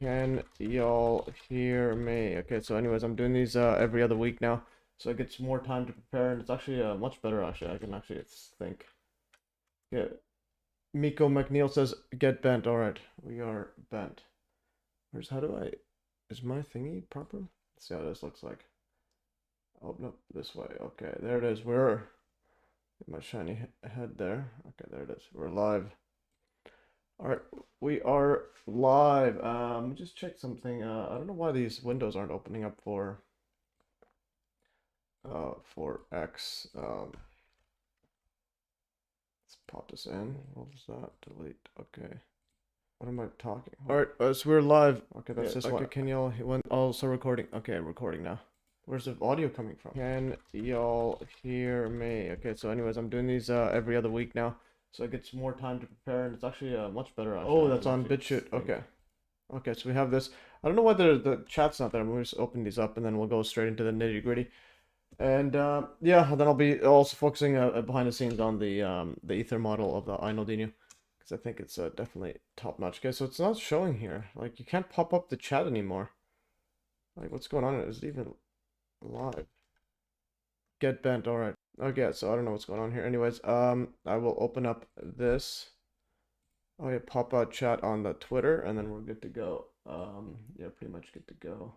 Can y'all hear me? Okay, so anyways, I'm doing these every other week now, so it gets more time to prepare, and it's actually much better actually. I can actually think. Yeah, Miko McNeil says get bent. All right, we are bent. How do I? Is my thingy proper? Let's see how this looks like. Oh no, this way. Okay, there it is. We're my shiny head there. Okay, there it is. We're live. All right, we are live. Just check something. I don't know why these windows aren't opening up for X. Let's pop this in. What was that? Delete. Okay. What am I talking? All right, so we're live. Okay, that's this one. Okay, can y'all when also recording? Okay, I'm recording now. Where's the audio coming from? Can y'all hear me? Okay, so anyways, I'm doing these every other week now, so it gets more time to prepare, and it's actually much better. Actually, oh, that's on BitChute. Okay. Okay, so we have this. I don't know why the chat's not there. I'm going to just open these up, and then we'll go straight into the nitty-gritty. And yeah, then I'll be also focusing behind the scenes on the ether model of the Inaldino, because I think it's definitely top notch. Okay, so it's not showing here. Like you can't pop up the chat anymore. Like what's going on? Is it even live? Get bent. All right. Okay, so I don't know what's going on here. Anyways, I will open up this. Oh yeah, pop out chat on the Twitter, and then we're good to go. Yeah, pretty much good to go.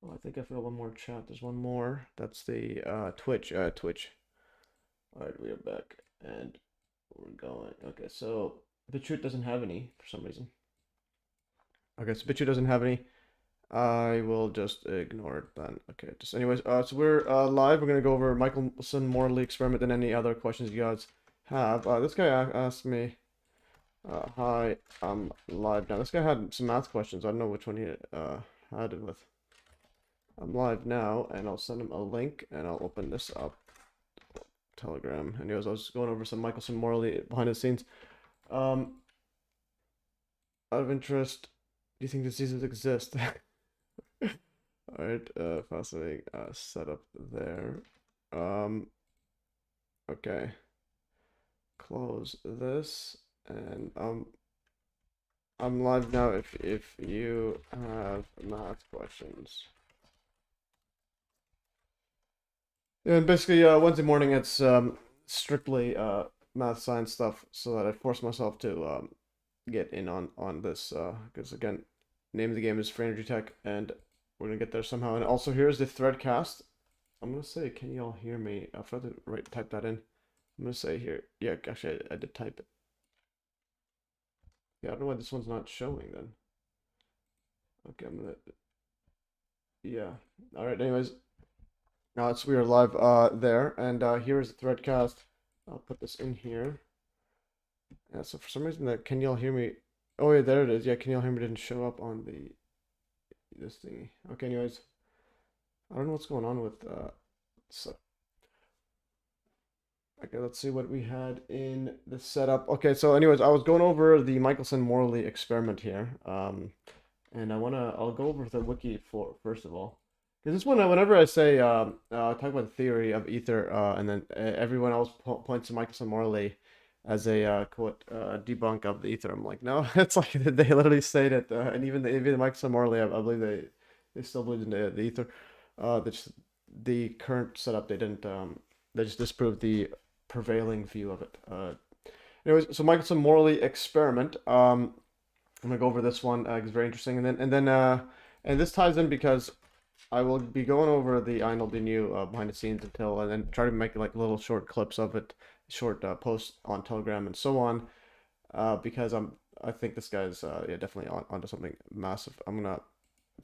Oh, I think I feel one more chat. There's one more. That's the Twitch. Twitch. All right, we are back, and we're going. Okay, so BitChute doesn't have any for some reason. Okay, so BitChute doesn't have any. I will just ignore it then. Okay, just anyways. So we're live. We're gonna go over Michelson Morley experiment and any other questions you guys have. This guy asked me. Hi, I'm live now. This guy had some math questions. I don't know which one he had it with. I'm live now, and I'll send him a link, and I'll open this up. Telegram. Anyways, I was going over some Michelson Morley behind the scenes. Out of interest, do you think diseases exist? Alright, fascinating setup there. Okay. Close this, and I'm live now if you have math questions. Yeah, and basically, Wednesday morning it's strictly math science stuff, so that I force myself to get in on this because again, name of the game is Free Energy Tech, and we're gonna get there somehow. And also, here's the threadcast. I'm gonna say, can you all hear me? I'll try to type that in. I'm gonna say here. Yeah, actually, I did type it. Yeah, I don't know why this one's not showing then. Okay, I'm gonna. Yeah. All right. Anyways, now we are live there, and here is the threadcast. I'll put this in here. Yeah, so for some reason that can y'all hear me? Oh yeah, there it is. Yeah, can y'all hear me didn't show up on this thingy. Okay, anyways. I don't know what's going on with so okay, let's see what we had in the setup. Okay, so anyways, I was going over the Michelson Morley experiment here. And I'll go over the wiki for first of all. Because this one, whenever I say talk about the theory of ether, and then everyone else points to Michelson Morley as a quote debunk of the ether. I'm like, no, it's like they literally say that, and even Michelson Morley, I believe they still believe in the ether. The current setup, they just disproved the prevailing view of it. Anyways, so Michelson Morley experiment. I'm gonna go over this one. It's very interesting, and this ties in because I will be going over the Inaldino behind the scenes and then try to make like little short clips of it, short posts on Telegram and so on, because I think this guy's yeah, definitely onto something massive.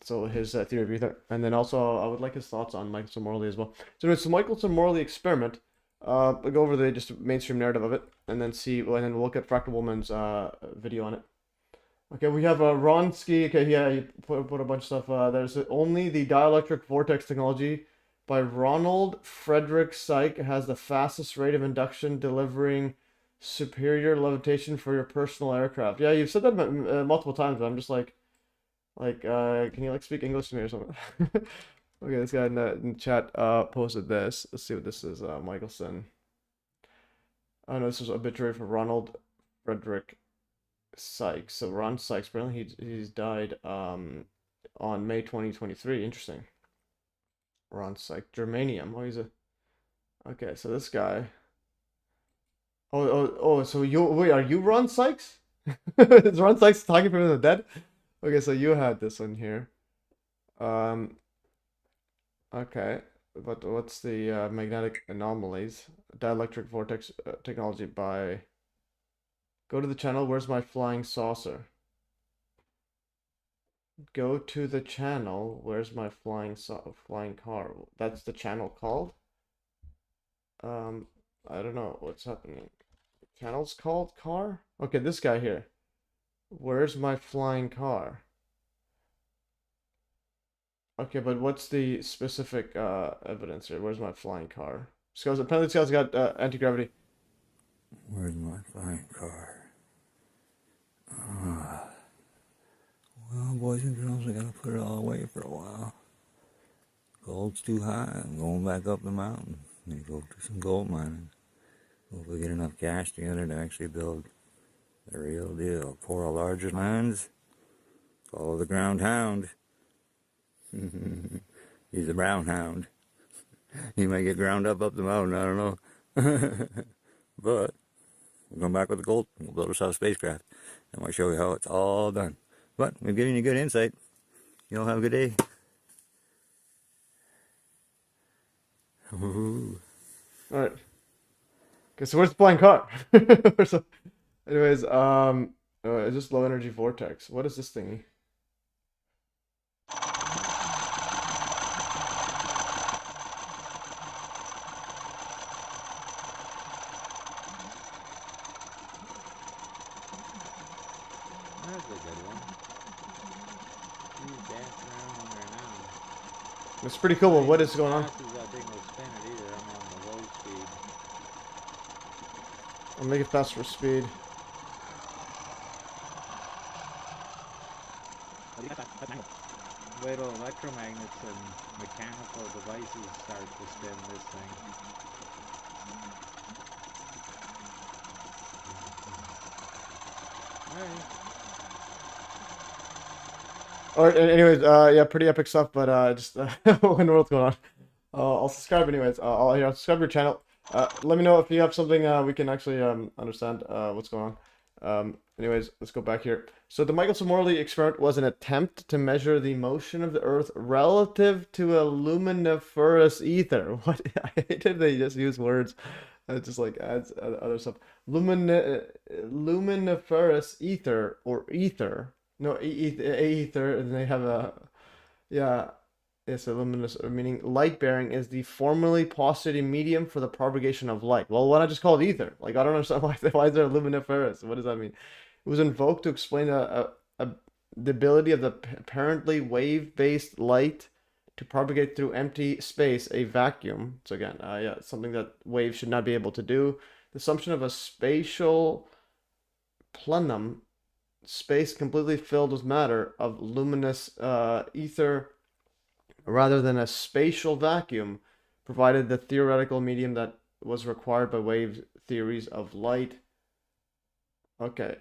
So his theory of ether, and then also I would like his thoughts on Michelson Morley as well. So it's the Michelson Morley experiment. I'll go over the just mainstream narrative of it, and then we'll look at Fractal Woman's video on it. Okay, we have Ronsky. Okay, yeah, he put a bunch of stuff. There's only the dielectric vortex technology by Ronald Frederick Psych has the fastest rate of induction, delivering superior levitation for your personal aircraft. Yeah, you've said that multiple times, but I'm just can you like speak English to me or something? Okay, this guy in the chat posted this. Let's see what this is. Michelson. Oh no, this is obituary for Ronald Frederick Sykes. So Ron Sykes, apparently he's died on May 2023. Interesting. Ron Sykes. Germanium. Oh, he's a... Okay, so this guy... Oh, so you... Wait, are you Ron Sykes? Is Ron Sykes talking from the dead? Okay, so you had this one here. Okay. But what's the magnetic anomalies? Dielectric vortex technology by... Go to the channel. Where's my flying saucer? Go to the channel. Where's my flying car? That's the channel called? I don't know what's happening. Channel's called car? Okay, this guy here. Where's my flying car? Okay, but what's the specific evidence here? Where's my flying car? Apparently this guy's got anti-gravity. Where's my flying car? Well, boys and girls, I gotta put it all away for a while. Gold's too high. I'm going back up the mountain. Maybe go do some gold mining. Hopefully get enough cash together to actually build the real deal. Pour a larger lens. Follow the ground hound. He's a brown hound. He might get ground up the mountain, I don't know. But we'll come back with the gold. We'll build ourselves a spacecraft. And I'll show you how it's all done. But we've given you good insight. You all have a good day. Alright. Okay, so where's the flying car? Anyways, it's just low energy vortex. What is this thingy? That's a good one. He's dancing around there now. It's pretty cool. What is going on? That thing will spin it either. I'm on the low speed. I'll make it fast for speed. Wait till electromagnets and mechanical devices start to spin this thing. Alright, anyways, yeah, pretty epic stuff, but just what in the world's going on? I'll subscribe anyways. I'll subscribe to your channel. Let me know if you have something we can actually understand what's going on. Anyways, let's go back here. So the Michelson-Morley experiment was an attempt to measure the motion of the Earth relative to a luminiferous ether. What? I hated they just use words. It just like adds other stuff. Luminiferous ether or ether. No, aether, and they have a, yeah, it's a luminous, meaning light-bearing is the formerly postulated medium for the propagation of light. Well, why not just call it ether? Like, I don't understand why is there luminiferous? What does that mean? It was invoked to explain the ability of the apparently wave-based light to propagate through empty space, a vacuum. So again, yeah, something that waves should not be able to do. The assumption of a spatial plenum, space completely filled with matter, of luminous ether rather than a spatial vacuum, provided the theoretical medium that was required by wave theories of light. Okay,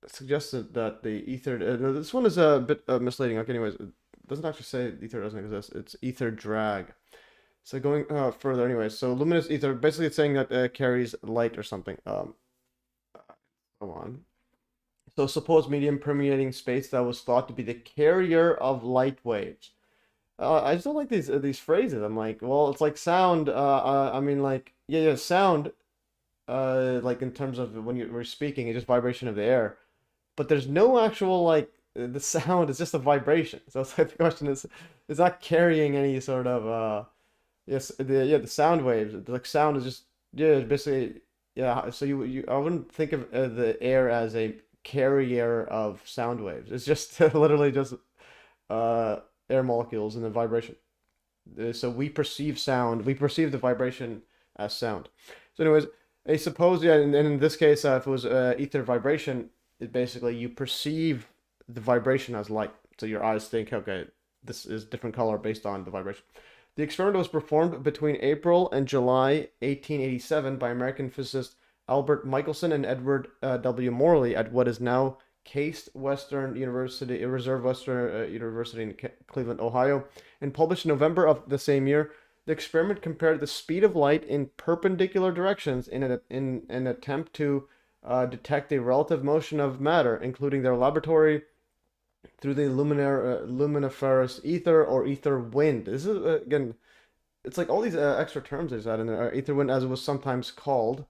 suggested that the ether, this one is a bit misleading. Okay, anyways, it doesn't actually say ether doesn't exist. It's ether drag. So going further, anyways, so luminous ether, basically it's saying that it carries light or something. Go on. So suppose medium permeating space that was thought to be the carrier of light waves. I just don't like these phrases. I'm like, well, it's like sound. I mean, like, yeah, sound. Like in terms of when we're speaking, it's just vibration of the air. But there's no actual like the sound is just a vibration. So it's like the question is, not carrying any sort of yes, the sound waves. Like sound is just basically So I wouldn't think of the air as a carrier of sound waves. It's just literally just air molecules and the vibration. So we perceive sound, we perceive the vibration as sound. So anyways, I suppose, yeah, and in this case, if it was ether vibration, it basically you perceive the vibration as light. So your eyes think, okay, this is different color based on the vibration. The experiment was performed between April and July 1887 by American physicist Albert Michelson and Edward W. Morley at what is now Case Western University, Reserve Western University in Cleveland, Ohio, and published in November of the same year. The experiment compared the speed of light in perpendicular directions in an attempt to detect the relative motion of matter, including their laboratory through the luminiferous ether or ether wind. This is again, it's like all these extra terms there's that in there. Ether wind, as it was sometimes called.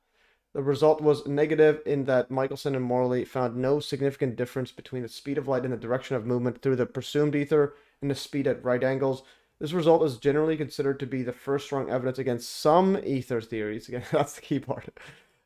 The result was negative in that Michelson and Morley found no significant difference between the speed of light and the direction of movement through the presumed ether and the speed at right angles. This result is generally considered to be the first strong evidence against some ether theories. Again, that's the key part.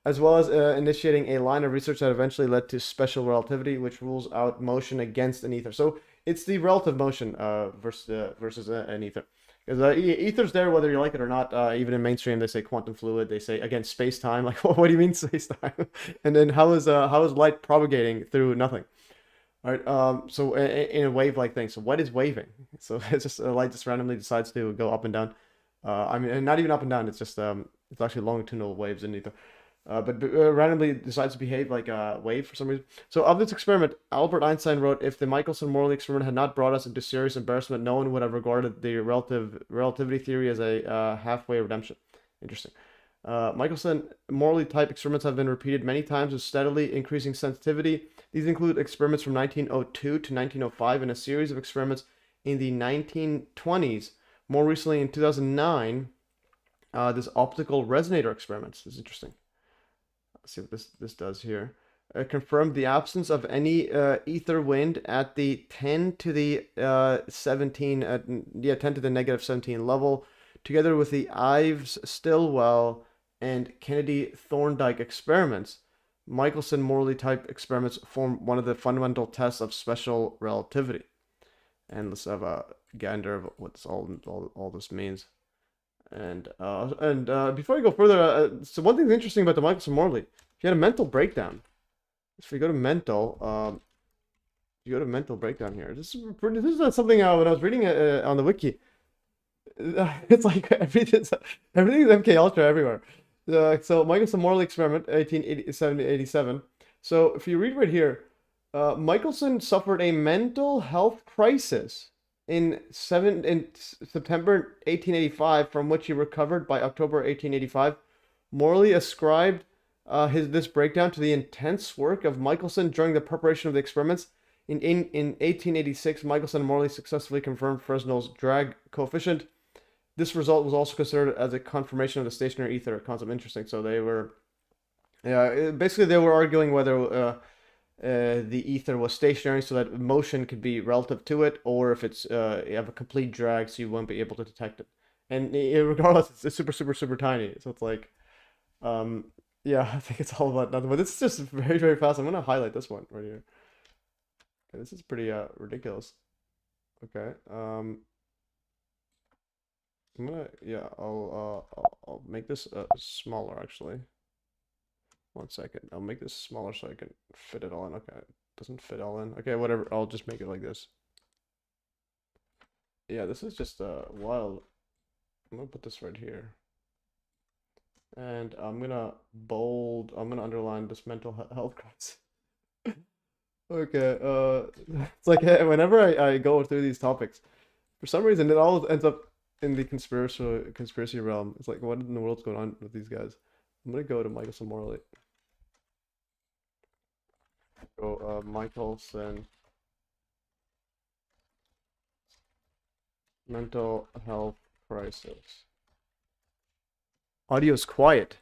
As well as initiating a line of research that eventually led to special relativity, which rules out motion against an ether. So it's the relative motion versus an ether. Because ether's there whether you like it or not. Even in mainstream, they say quantum fluid. They say, again, space-time. Like, what do you mean space-time? And then how is light propagating through nothing? All right. So in a wave-like thing. So what is waving? So it's just light just randomly decides to go up and down. I mean, not even up and down. It's just it's actually longitudinal waves in ether. But randomly decides to behave like a wave for some reason. So of this experiment, Albert Einstein wrote, if the Michelson-Morley experiment had not brought us into serious embarrassment, no one would have regarded the relativity theory as a halfway redemption. Interesting. Michelson-Morley type experiments have been repeated many times with steadily increasing sensitivity. These include experiments from 1902 to 1905 and a series of experiments in the 1920s. More recently, in 2009, this optical resonator experiments. This is interesting. Let's see what this does here. Confirmed the absence of any ether wind at the 10 to the 17, 10 to the negative 17 level, together with the Ives Stilwell and Kennedy Thorndike experiments. Michelson-Morley type experiments form one of the fundamental tests of special relativity. And let's have a gander of what all this means. And before I go further, so one thing that's interesting about the Michelson-Morley, if you had a mental breakdown, if you go to mental, breakdown here. This is something when I was reading on the wiki. It's like everything's MK Ultra everywhere. So Michelson-Morley experiment, 1887. So if you read right here, Michelson suffered a mental health crisis in September 1885, from which he recovered by October 1885. Morley ascribed this breakdown to the intense work of Michelson during the preparation of the experiments. In 1886, Michelson and Morley successfully confirmed Fresnel's drag coefficient. This result was also considered as a confirmation of the stationary ether concept. Interesting. So they were, basically they were arguing whether the ether was stationary so that motion could be relative to it, or if it's you have a complete drag so you won't be able to detect it. And regardless, it's super tiny. So it's like, yeah, I think it's all about nothing. But this is just very fast. I'm gonna highlight this one right here. Okay, this is pretty ridiculous. Okay. I'm gonna I'll make this smaller actually. 1 second. I'll make this smaller so I can fit it all in. Okay, it doesn't fit all in. Okay, whatever. I'll just make it like this. Yeah, this is just wild. I'm gonna put this right here. And I'm gonna underline this mental health crisis. Okay, it's like whenever I go through these topics, for some reason it all ends up in the conspiracy realm. It's like, what in the world's going on with these guys? I'm gonna go to Michelson-Morley. Go Michelson mental health crisis. Audio's quiet.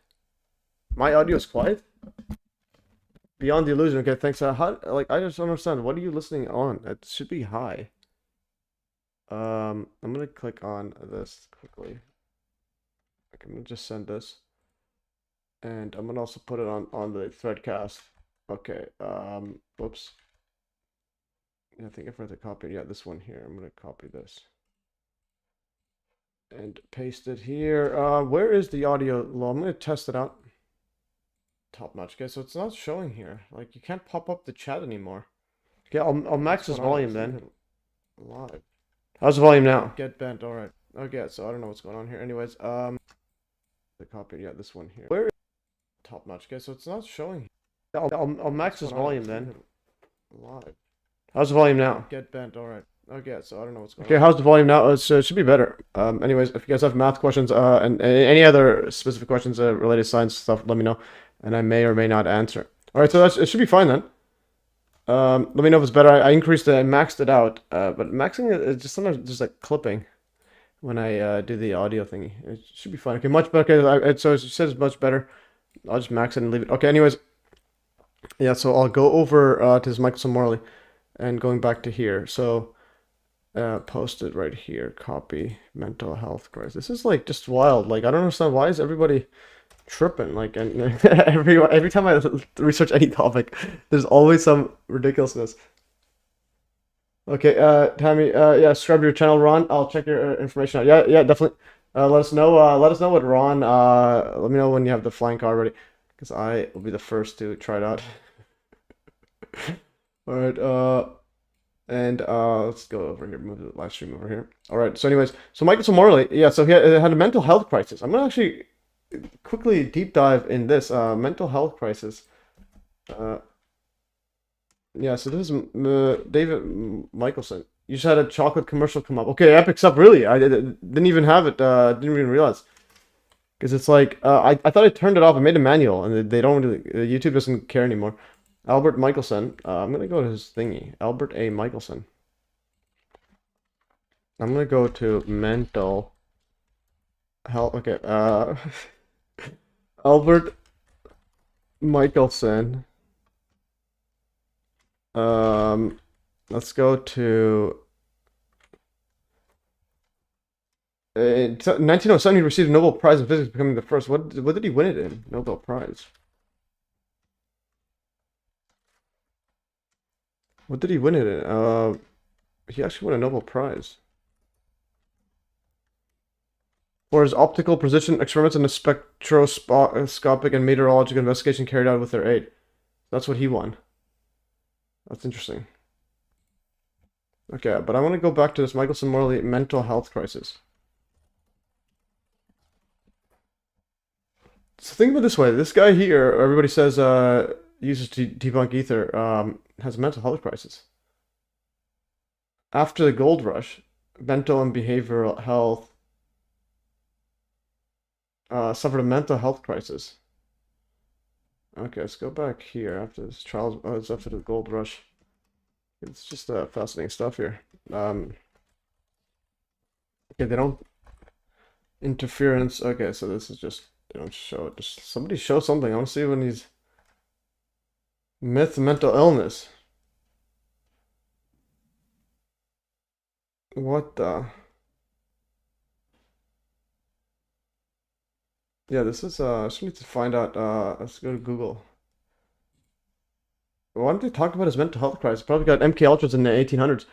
My audio's quiet? Beyond the illusion. Okay, thanks. I just don't understand. What are you listening on? It should be high. I'm gonna click on this quickly. Okay, I'm gonna just send this. And I'm gonna also put it on the threadcast. Okay, whoops. I think if I have to copy it, yeah, this one here. I'm gonna copy this. And paste it here. Where is the audio? Well, I'm gonna test it out. Top notch. Okay, so it's not showing here. Like, you can't pop up the chat anymore. Okay, I'll max this volume then. Live. How's the volume now? Get bent. All right. Okay, so I don't know what's going on here. Anyways, the copy. Yeah, this one here. Where? top notch. Okay, so it's not showing. I'll max this volume then. Live. How's the volume now? Get bent. All right. Okay, so I don't know what's going on. Okay, how's the volume now? It should be better. Anyways, if you guys have math questions and any other specific questions related to science stuff, let me know, and I may or may not answer. All right, so it should be fine then. Let me know if it's better. I increased it, I maxed it out, but maxing it is just sometimes just like clipping when I do the audio thingy. It should be fine. Okay, much better. Okay, so it says much better. I'll just max it and leave it. Okay, anyways, yeah. So I'll go over to this Michelson Morley, and going back to here. So. Post it right here. Copy mental health crisis. This is like just wild. Like I don't understand why is everybody tripping. Like and every time I research any topic, there's always some ridiculousness. Okay, Tammy. Yeah, subscribe to your channel, Ron. I'll check your information out. Yeah, definitely. Let us know. Let us know what Ron. Let me know when you have the flying car ready, because I will be the first to try it out. All right. And let's go over here, move the live stream over here. All right, so anyways, so Michelson Morley, yeah, so he had a mental health crisis. I'm gonna actually quickly deep dive in this mental health crisis. Yeah, so this is David Michelson. You just had a chocolate commercial come up. Okay, epic stuff, really. I didn't even have it, didn't even realize. Because it's like, I thought I turned it off. I made a manual, and they don't really, YouTube doesn't care anymore. Albert Michelson. I'm gonna go to his thingy. Albert A. Michelson. I'm gonna go to mental health. Okay. Albert Michelson. Let's go to. In 1907, he received a Nobel Prize in Physics, becoming the first. What did he win it in? Nobel Prize. What did he win it in? He actually won a Nobel Prize for his optical precision experiments and the spectroscopic and meteorological investigation carried out with their aid. That's what he won. That's interesting. Okay, but I want to go back to this Michelson Morley mental health crisis. So think of it this way. This guy here, everybody says uses to debunk ether, has a mental health crisis. After the gold rush, mental and behavioral health suffered a mental health crisis. Okay, let's go back here after this trials. Oh, it's after the gold rush. It's just fascinating stuff here. Okay, they don't interference. Okay, so this is just they don't show it. Just somebody show something. I want to see when he's mental illness. What the? Yeah, this is I just need to find out. Let's go to Google. Why don't they talk about his mental health crisis? Probably got MK Ultras in the 1800s.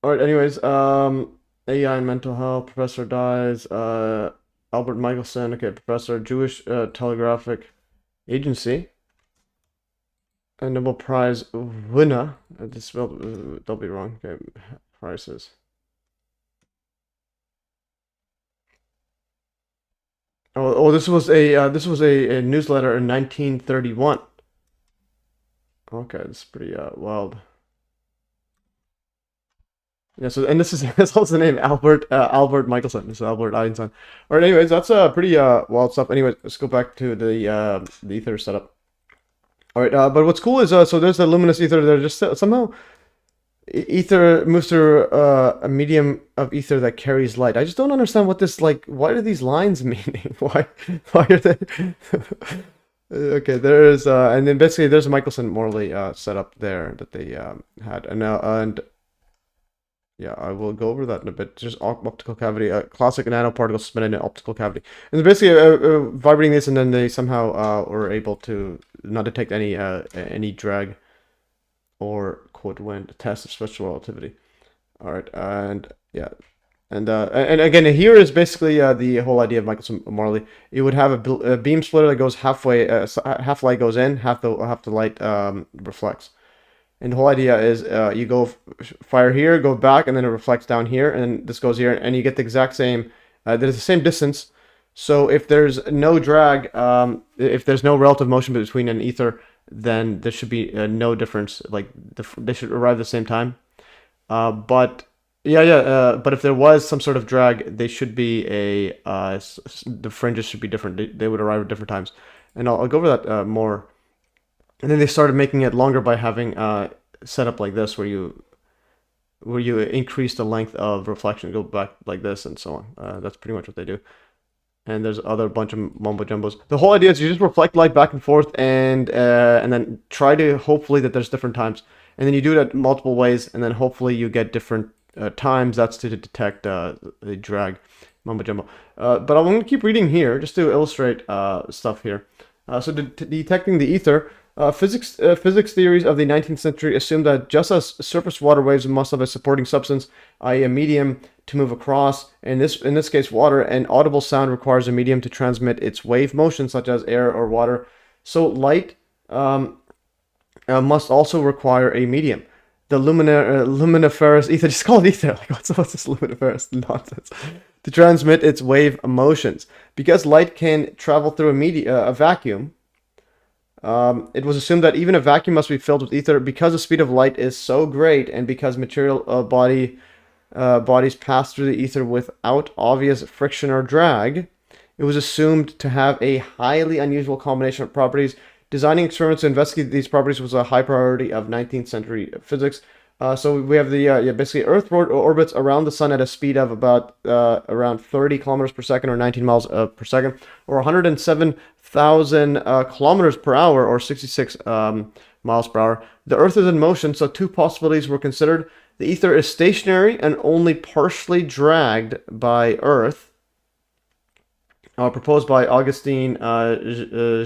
All right. Anyways, AI and mental health. Professor dies. Albert Michelson. Okay, professor. Jewish Telegraphic Agency. A Nobel Prize winner. This spelled. They'll be wrong. Okay, prices. Oh, this was a newsletter in 1931. Okay, that's pretty wild. Yeah, so and this is that's also the name Albert Michelson. This is Albert Einstein. All right, anyways, that's pretty wild stuff. Anyways, let's go back to the ether setup. All right, but what's cool is so there's the luminous ether. There just somehow ether moves through a medium of ether that carries light. I just don't understand what this like. What are these lines meaning? Why are they? Okay, there's and then basically there's a Michelson Morley setup there that they had, and yeah, I will go over that in a bit. Just optical cavity, classic nanoparticles spin in an optical cavity, and basically vibrating this, and then they somehow were able to not detect any drag or quote wind test of special relativity. All right, and yeah. And again, here is basically the whole idea of Michelson Morley. You would have a beam splitter that goes halfway, half light goes in, half the light reflects. And the whole idea is you go fire here, go back, and then it reflects down here, and this goes here, and you get the exact same. There's the same distance So if there's no drag, if there's no relative motion between an ether, then there should be no difference. Like they should arrive at the same time. But but if there was some sort of drag, they should be the fringes should be different. They would arrive at different times, and I'll go over that more. And then they started making it longer by having set up like this, where you increase the length of reflection, go back like this, and so on. That's pretty much what they do. And there's other bunch of mumbo jumbos. The whole idea is you just reflect light back and forth, and then try to hopefully that there's different times, and then you do it multiple ways, and then hopefully you get different times. That's to detect the drag mumbo jumbo. But I'm going to keep reading here just to illustrate stuff here. So detecting the ether. Physics theories of the 19th century assumed that just as surface water waves must have a supporting substance, i.e. a medium, to move across, in this case water, an audible sound requires a medium to transmit its wave motion, such as air or water. So light must also require a medium. The luminiferous ether, just call it ether, like what's this luminiferous nonsense, to transmit its wave motions. Because light can travel through a vacuum, it was assumed that even a vacuum must be filled with ether. Because the speed of light is so great, and because material bodies pass through the ether without obvious friction or drag, it was assumed to have a highly unusual combination of properties. Designing experiments to investigate these properties was a high priority of 19th century physics. So we have the basically Earth orbits around the sun at a speed of about around 30 kilometers per second, or 19 miles per second, or 107,000 kilometers per hour, or 66 miles per hour. The Earth is in motion, so two possibilities were considered. The ether is stationary and only partially dragged by Earth, proposed by Augustin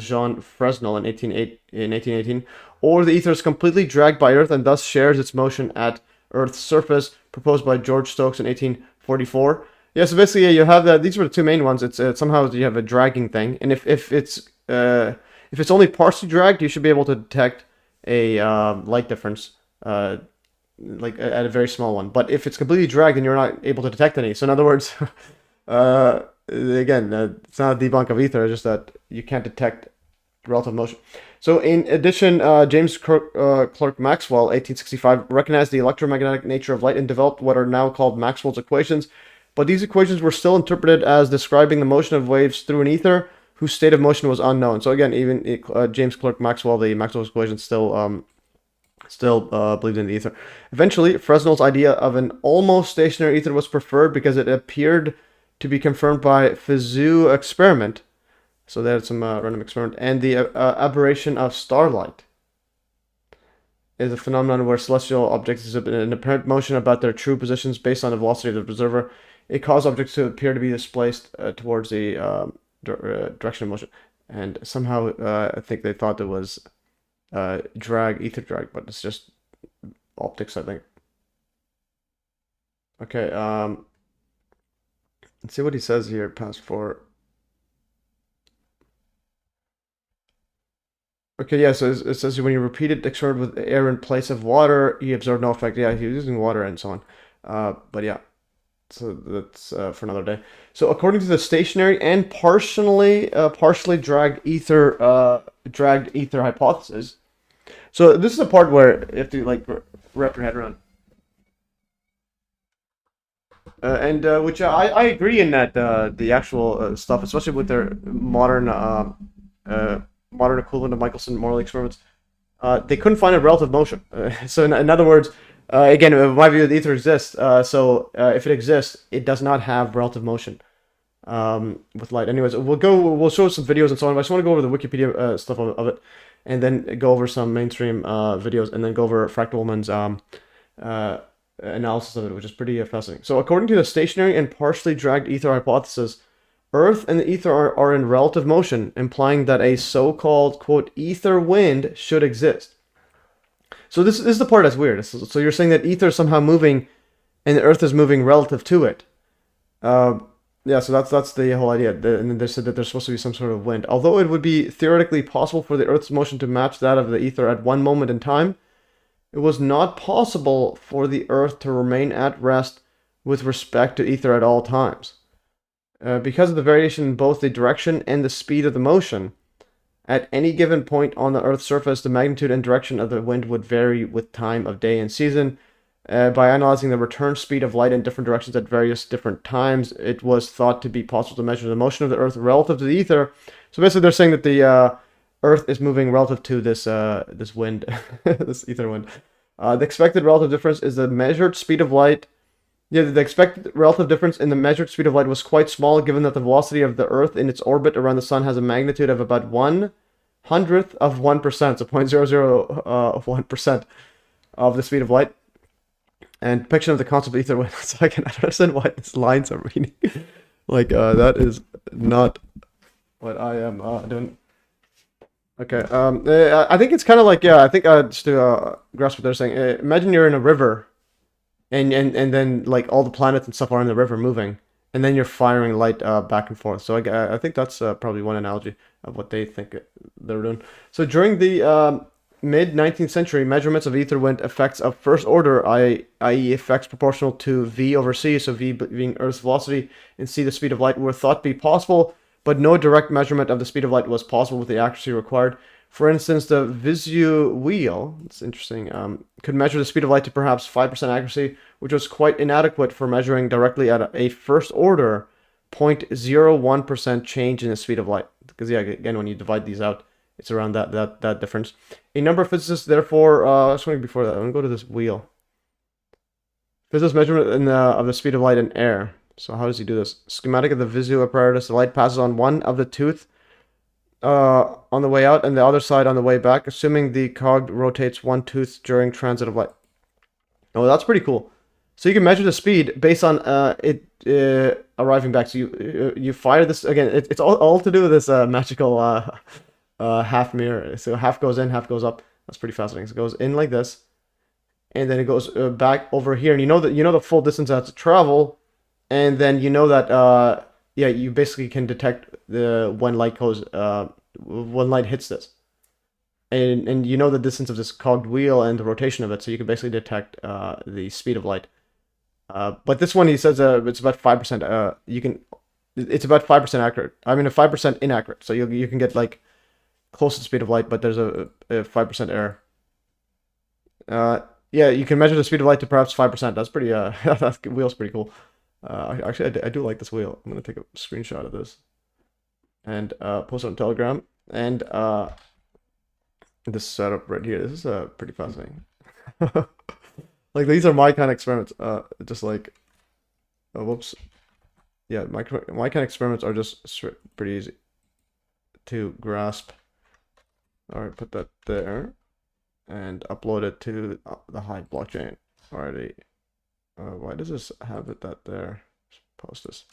Jean Fresnel in 1818, or the ether is completely dragged by Earth and thus shares its motion at Earth's surface, proposed by George Stokes in 1844. Yeah, so basically, you have that. These were the two main ones. It's somehow you have a dragging thing, and if it's only partially dragged, you should be able to detect a light difference, like at a very small one. But if it's completely dragged, then you're not able to detect any. So in other words, again, it's not a debunk of ether, it's just that you can't detect relative motion. So in addition, James Clerk Maxwell, 1865, recognized the electromagnetic nature of light and developed what are now called Maxwell's equations. But these equations were still interpreted as describing the motion of waves through an ether whose state of motion was unknown. So again, even James Clerk Maxwell, the Maxwell's equations still believed in the ether. Eventually, Fresnel's idea of an almost stationary ether was preferred because it appeared to be confirmed by Fizeau experiment. So they had some random experiment. And the aberration of starlight is a phenomenon where celestial objects exhibit an apparent motion about their true positions based on the velocity of the observer. It caused objects to appear to be displaced towards the direction of motion. And somehow I think they thought there was ether drag, but it's just optics, I think. Okay, let's see what he says here, past 4. Okay, yeah, so it says when you repeat it experiment with air in place of water, you observe no effect. Yeah, he was using water and so on. But yeah, so that's for another day. So according to the stationary and partially dragged ether hypothesis. So this is a part where you have to like wrap your head around. Which I agree in that the actual stuff, especially with their modern equivalent of Michelson Morley experiments, they couldn't find a relative motion. So in other words, again, in my view, the ether exists. So if it exists, it does not have relative motion with light. Anyways, we'll show some videos and so on. But I just want to go over the Wikipedia stuff of it, and then go over some mainstream videos, and then go over Fractal-Woman's analysis of it, which is pretty fascinating. So according to the stationary and partially dragged ether hypothesis, Earth and the ether are in relative motion, implying that a so-called, quote, ether wind should exist. So this is the part that's weird. So you're saying that ether is somehow moving, and the Earth is moving relative to it. Yeah, so that's the whole idea. And then they said that there's supposed to be some sort of wind. Although it would be theoretically possible for the Earth's motion to match that of the ether at one moment in time, it was not possible for the Earth to remain at rest with respect to ether at all times. Because of the variation in both the direction and the speed of the motion, at any given point on the Earth's surface, the magnitude and direction of the wind would vary with time of day and season. By analyzing the return speed of light in different directions at various different times, it was thought to be possible to measure the motion of the Earth relative to the ether. So basically, they're saying that the Earth is moving relative to this wind, this ether wind. The expected relative difference is the measured speed of light. Yeah, the expected relative difference in the measured speed of light was quite small, given that the velocity of the Earth in its orbit around the Sun has a magnitude of about 1/100th of 1%, so 0.001% of the speed of light. And depiction of the concept of ether wind. So I can understand why these lines are reading. Like, that is not what I am doing. Okay, I think it's kind of like, yeah, I think just to grasp what they're saying, imagine you're in a river, and then like all the planets and stuff are in the river moving, and then you're firing light back and forth. So I think that's probably one analogy of what they think they're doing. So during the mid-19th century, measurements of ether wind effects of first order, i.e. effects proportional to v over c, so v being Earth's velocity and c the speed of light, were thought to be possible, but no direct measurement of the speed of light was possible with the accuracy required. For instance, the Visu wheel, it's interesting, could measure the speed of light to perhaps 5% accuracy, which was quite inadequate for measuring directly at a first order 0.01% change in the speed of light. Because, yeah, again, when you divide these out, it's around that difference. A number of physicists, therefore, before that, I'm going to go to this wheel. Physicists measurement of the speed of light in air. So how does he do this? Schematic of the Visu apparatus. The light passes on one of the tooth on the way out and the other side on the way back, assuming the cog rotates one tooth during transit of light. Oh, that's pretty cool. So you can measure the speed based on it arriving back. So you fire this again. It's all to do with this magical half mirror. So half goes in, half goes up. That's pretty fascinating. So it goes in like this, and then it goes back over here. And you know the full distance it has to travel, and then you know that yeah, you basically can detect when light hits this, and you know the distance of this cogged wheel and the rotation of it, so you can basically detect the speed of light. But this one, he says it's about 5%. It's about 5% accurate. I mean, 5% inaccurate. So you can get like close to the speed of light, but there's a 5% error. Yeah, you can measure the speed of light to perhaps 5%. That's pretty. That wheel's pretty cool. Actually, I do like this wheel. I'm gonna take a screenshot of this and post it on Telegram. And this setup right here. This is pretty fascinating. Like, these are my kind of experiments. Just like, oh, whoops. Yeah, my kind of experiments are just pretty easy to grasp. All right, put that there and upload it to the Hive blockchain. Alrighty. Why does this have it that there? Let's post this.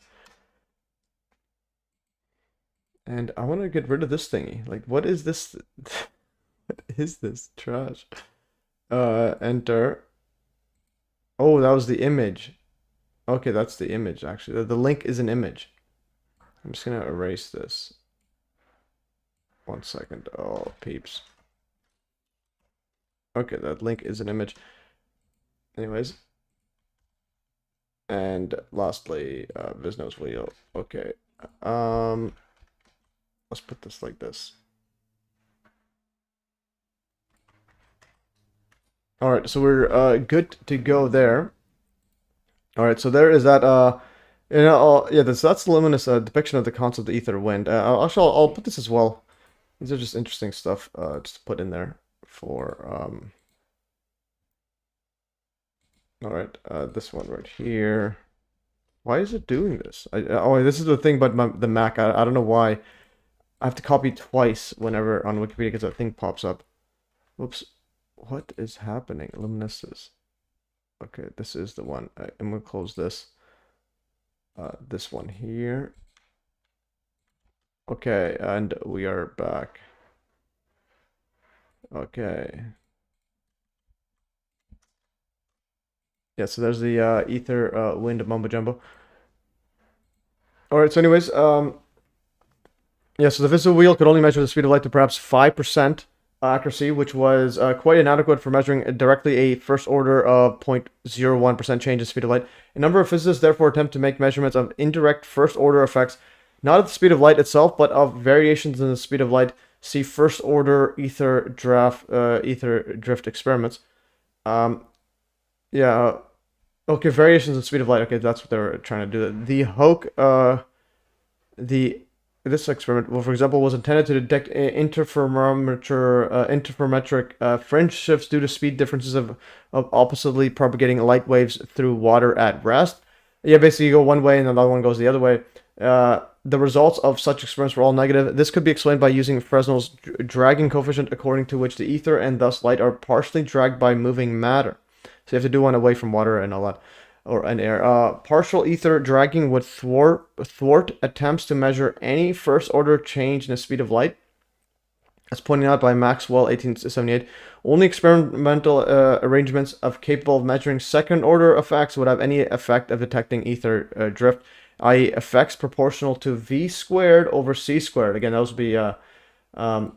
And I want to get rid of this thingy. Like, what is this? What is this trash? Enter. Oh, that was the image. Okay, that's the image, actually. The link is an image. I'm just gonna erase this. 1 second. Oh, peeps. Okay, that link is an image. Anyways. And lastly, Visno's wheel. Okay. Let's put this like this. All right, so we're good to go there. All right, so there is that. Yeah, that's luminous depiction of the concept of ether wind. I'll put this as well. These are just interesting stuff just to put in there for. All right, this one right here. Why is it doing this? Oh, this is the thing about the Mac. I don't know why. I have to copy twice whenever on Wikipedia because that thing pops up. Whoops. What is happening? Luminescence. Okay, this is the one. I'm gonna close this. This one here. Okay, and we are back. Okay. Yeah, so there's the ether wind mumbo jumbo. All right. So, anyways, yeah. So the visible wheel could only measure the speed of light to perhaps 5% accuracy, which was quite inadequate for measuring directly a first order of 0.01% change in speed of light. A number of physicists therefore attempt to make measurements of indirect first order effects, not at the speed of light itself, but of variations in the speed of light. See first order ether drift experiments. Yeah. Okay, variations in speed of light. Okay, that's what they were trying to do. The Hoke, this experiment, well, for example, was intended to detect interferometric fringe shifts due to speed differences of oppositely propagating light waves through water at rest. Yeah, basically you go one way and another one goes the other way. The results of such experiments were all negative. This could be explained by using Fresnel's dragging coefficient, according to which the ether and thus light are partially dragged by moving matter. So you have to do one away from water and all that, or an air. Partial ether dragging would thwart attempts to measure any first order change in the speed of light. As pointed out by Maxwell, 1878, only experimental arrangements capable of measuring second order effects would have any effect of detecting ether drift, i.e. effects proportional to v squared over c squared. Again, those would be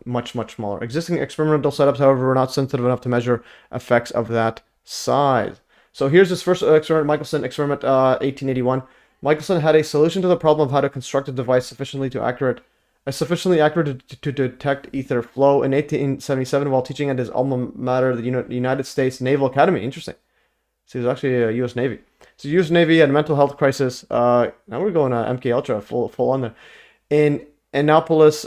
much, much smaller. Existing experimental setups, however, were not sensitive enough to measure effects of that size. So here's his first experiment, Michelson experiment, 1881. Michelson had a solution to the problem of how to construct a device sufficiently accurate to detect ether flow. In 1877, while teaching at his alma mater, the United States Naval Academy. Interesting. So he was actually a U.S. Navy. So U.S. Navy had a mental health crisis. Now we're going MK Ultra full on there. In Annapolis,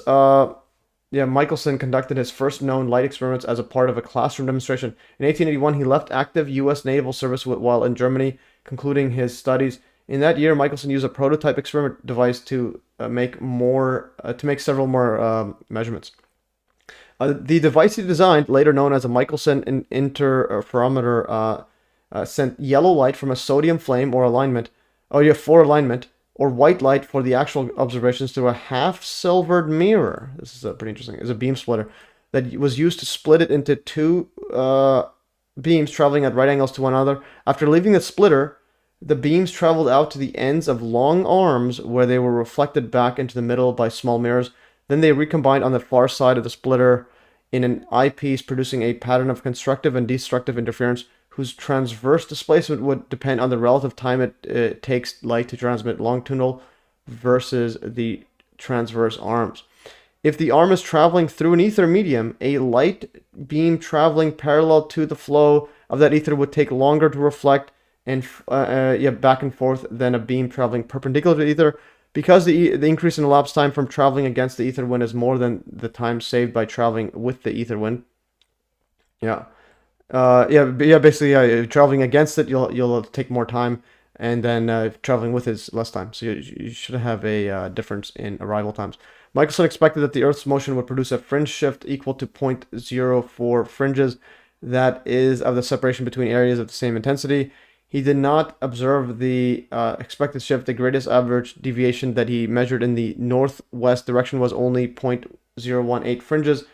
Michelson conducted his first known light experiments as a part of a classroom demonstration. In 1881, he left active U.S. naval service while in Germany, concluding his studies. In that year, Michelson used a prototype experiment device to make several more measurements. The device he designed, later known as a Michelson interferometer, sent yellow light from a sodium flame for alignment, or white light for the actual observations through a half-silvered mirror. This is pretty interesting. It's a beam splitter that was used to split it into two beams traveling at right angles to one another. After leaving the splitter, the beams traveled out to the ends of long arms where they were reflected back into the middle by small mirrors. Then they recombined on the far side of the splitter in an eyepiece, producing a pattern of constructive and destructive interference whose transverse displacement would depend on the relative time it takes light to transmit longitudinal versus the transverse arms. If the arm is traveling through an ether medium, a light beam traveling parallel to the flow of that ether would take longer to reflect and back and forth than a beam traveling perpendicular to ether. Because the increase in elapsed time from traveling against the ether wind is more than the time saved by traveling with the ether wind. Basically, traveling against it, you'll take more time, and then traveling with is less time. So you should have a difference in arrival times. Michelson expected that the Earth's motion would produce a fringe shift equal to 0.04 fringes, that is, of the separation between areas of the same intensity. He did not observe the expected shift. The greatest average deviation that he measured in the northwest direction was only 0.018 fringes.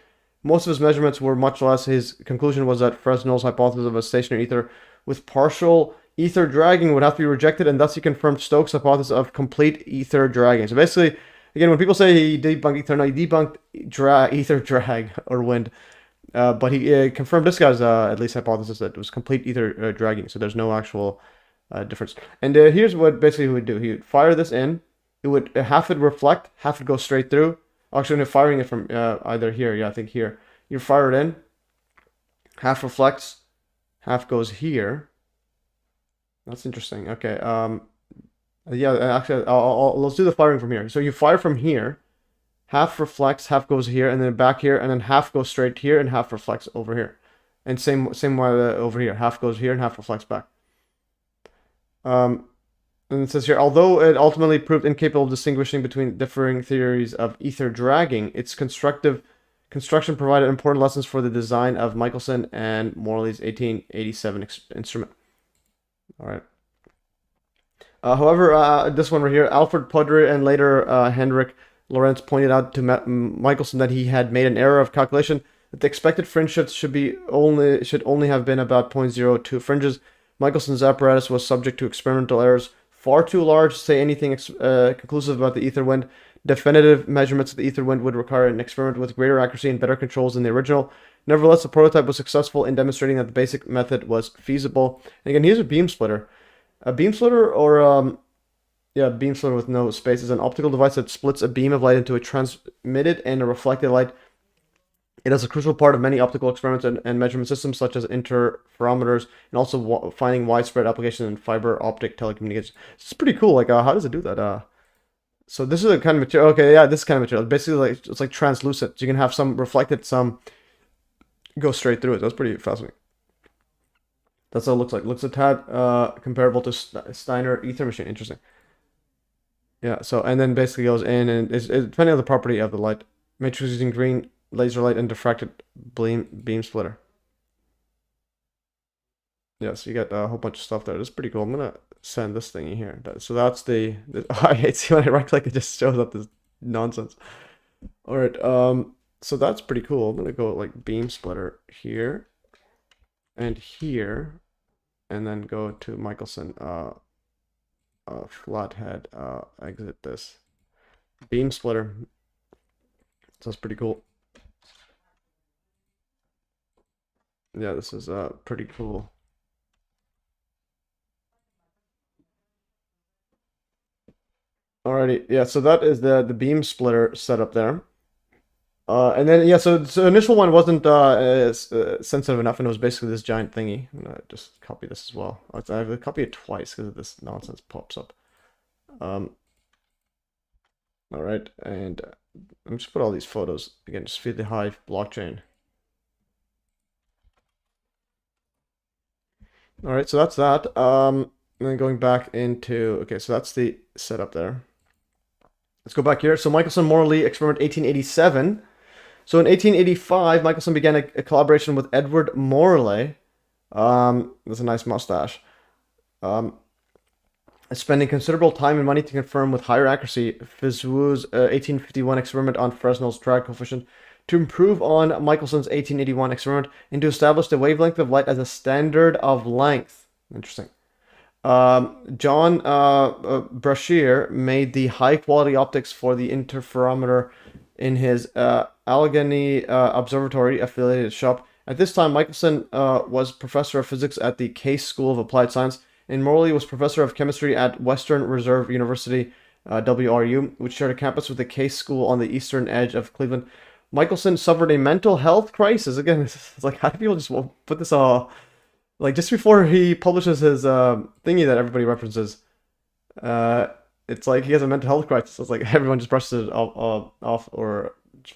Most of his measurements were much less. His conclusion was that Fresnel's hypothesis of a stationary ether with partial ether dragging would have to be rejected, and thus he confirmed Stokes' hypothesis of complete ether dragging. So basically, again, when people say he debunked ether, no, he debunked ether drag or wind. But he confirmed this guy's at least hypothesis that it was complete ether dragging, so there's no actual difference. And here's what basically he would do. He would fire this in. It would half it reflect, half it go straight through. Actually, firing it from either here. I think here. You fire it in. Half reflects, half goes here. That's interesting. Okay. Actually, let's do the firing from here. So you fire from here. Half reflects, half goes here, and then back here, and then half goes straight here, and half reflects over here. And same way over here. Half goes here, and half reflects back. And it says here, although it ultimately proved incapable of distinguishing between differing theories of ether dragging, its construction provided important lessons for the design of Michelson and Morley's 1887 instrument. All right. However, this one right here, Alfred Podre and later Hendrik Lorentz pointed out to Michelson that he had made an error of calculation, that the expected fringe shift should only have been about 0.02 fringes. Michelson's apparatus was subject to experimental errors far too large to say anything conclusive about the ether wind. Definitive measurements of the ether wind would require an experiment with greater accuracy and better controls than the original. Nevertheless, the prototype was successful in demonstrating that the basic method was feasible. And again, here's a beam splitter. A beam splitter, or yeah, beam splitter with no space, is an optical device that splits a beam of light into a transmitted and a reflected light. It is a crucial part of many optical experiments and measurement systems, such as interferometers, and also finding widespread application in fiber optic telecommunications. It's pretty cool. Like, how does it do that? So this is a kind of material. Okay, yeah, this kind of material. Basically, like, it's like translucent. So you can have some reflected, some go straight through it. That's pretty fascinating. That's how it looks like. Looks a tad comparable to Steiner ether machine. Interesting. Yeah. So and then basically goes in, and it's depending on the property of the light. Matrix using green laser light and diffracted beam splitter. Yeah, so you got a whole bunch of stuff there. That's pretty cool. I'm gonna send this thingy here. So that's the I hate see when I right click, it just shows up this nonsense. All right, so that's pretty cool. I'm gonna go like beam splitter here and here, and then go to Michelson flathead, exit this beam splitter. So that's pretty cool. Yeah, this is pretty cool. Alrighty, yeah, so that is the beam splitter setup there. And then, yeah, so initial one wasn't sensitive enough, and it was basically this giant thingy. I'm gonna just copy this as well. I have to copy it twice because this nonsense pops up. All right, and I'm just put all these photos again, just feed the Hive blockchain. All right, so that's that. And then going back into, okay, so that's the setup there. Let's go back here. So Michelson Morley experiment 1887. So in 1885, Michelson began a collaboration with Edward Morley. That's a nice mustache. Spending considerable time and money to confirm with higher accuracy Fizeau's 1851 experiment on Fresnel's drag coefficient, to improve on Michelson's 1881 experiment, and to establish the wavelength of light as a standard of length. Interesting. John Brashear made the high-quality optics for the interferometer in his Allegheny Observatory affiliated shop. At this time, Michelson was professor of physics at the Case School of Applied Science, and Morley was professor of chemistry at Western Reserve University, WRU, which shared a campus with the Case School on the eastern edge of Cleveland. Michelson suffered a mental health crisis. Again, it's like, how do people just put this all... Like, just before he publishes his thingy that everybody references, it's like he has a mental health crisis. It's like everyone just brushes it off or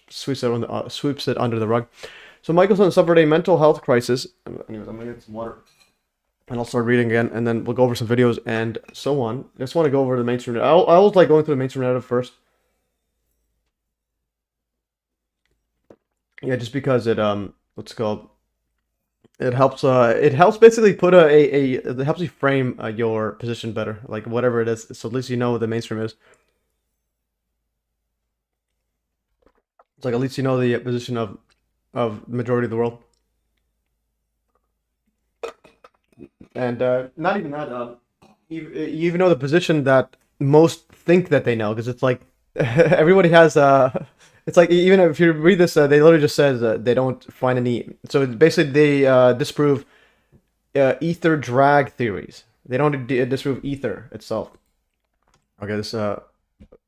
sweeps it under the rug. So Michelson suffered a mental health crisis. Anyways, I'm gonna get some water, and I'll start reading again, and then we'll go over some videos and so on. I just want to go over the mainstream. I always like going through the mainstream narrative first. Yeah, just because it what's it called? It helps basically put it helps you frame your position better, like whatever it is, so at least you know what the mainstream is. It's like at least you know the position of the majority of the world. And not even that, you even know the position that most think that they know, because it's like everybody has it's like, even if you read this, they literally just says they don't find any. So basically, they disprove ether drag theories. They don't disprove ether itself. Okay, this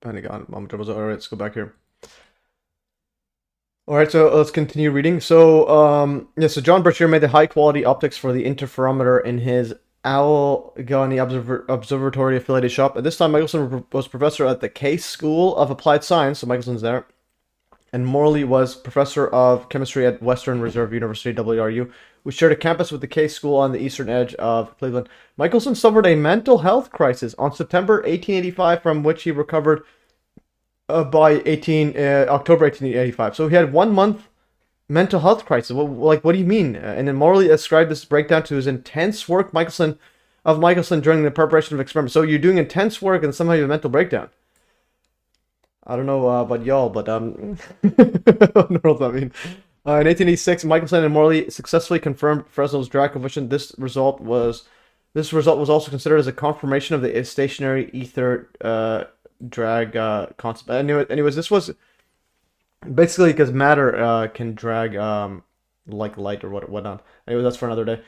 Pentagon moment. All right, let's go back here. All right, so let's continue reading. So yeah, so John Brashear made the high quality optics for the interferometer in his Allegheny Observatory affiliated shop. At this time, Michelson was professor at the Case School of Applied Science. So Michelson's there. And Morley was professor of chemistry at Western Reserve University, WRU, which shared a campus with the Case School on the eastern edge of Cleveland. Michelson suffered a mental health crisis on September 1885, from which he recovered by October 1885. So he had 1 month mental health crisis. What do you mean? And then Morley ascribed this breakdown to his intense work Michelson during the preparation of experiments. So you're doing intense work and somehow you have a mental breakdown. I don't know about y'all, but I don't know what that means. In 1886, Michelson and Morley successfully confirmed Fresnel's drag coefficient. This result was also considered as a confirmation of the stationary ether drag concept. Anyways, this was basically because matter can drag like light or whatnot. Anyway, that's for another day.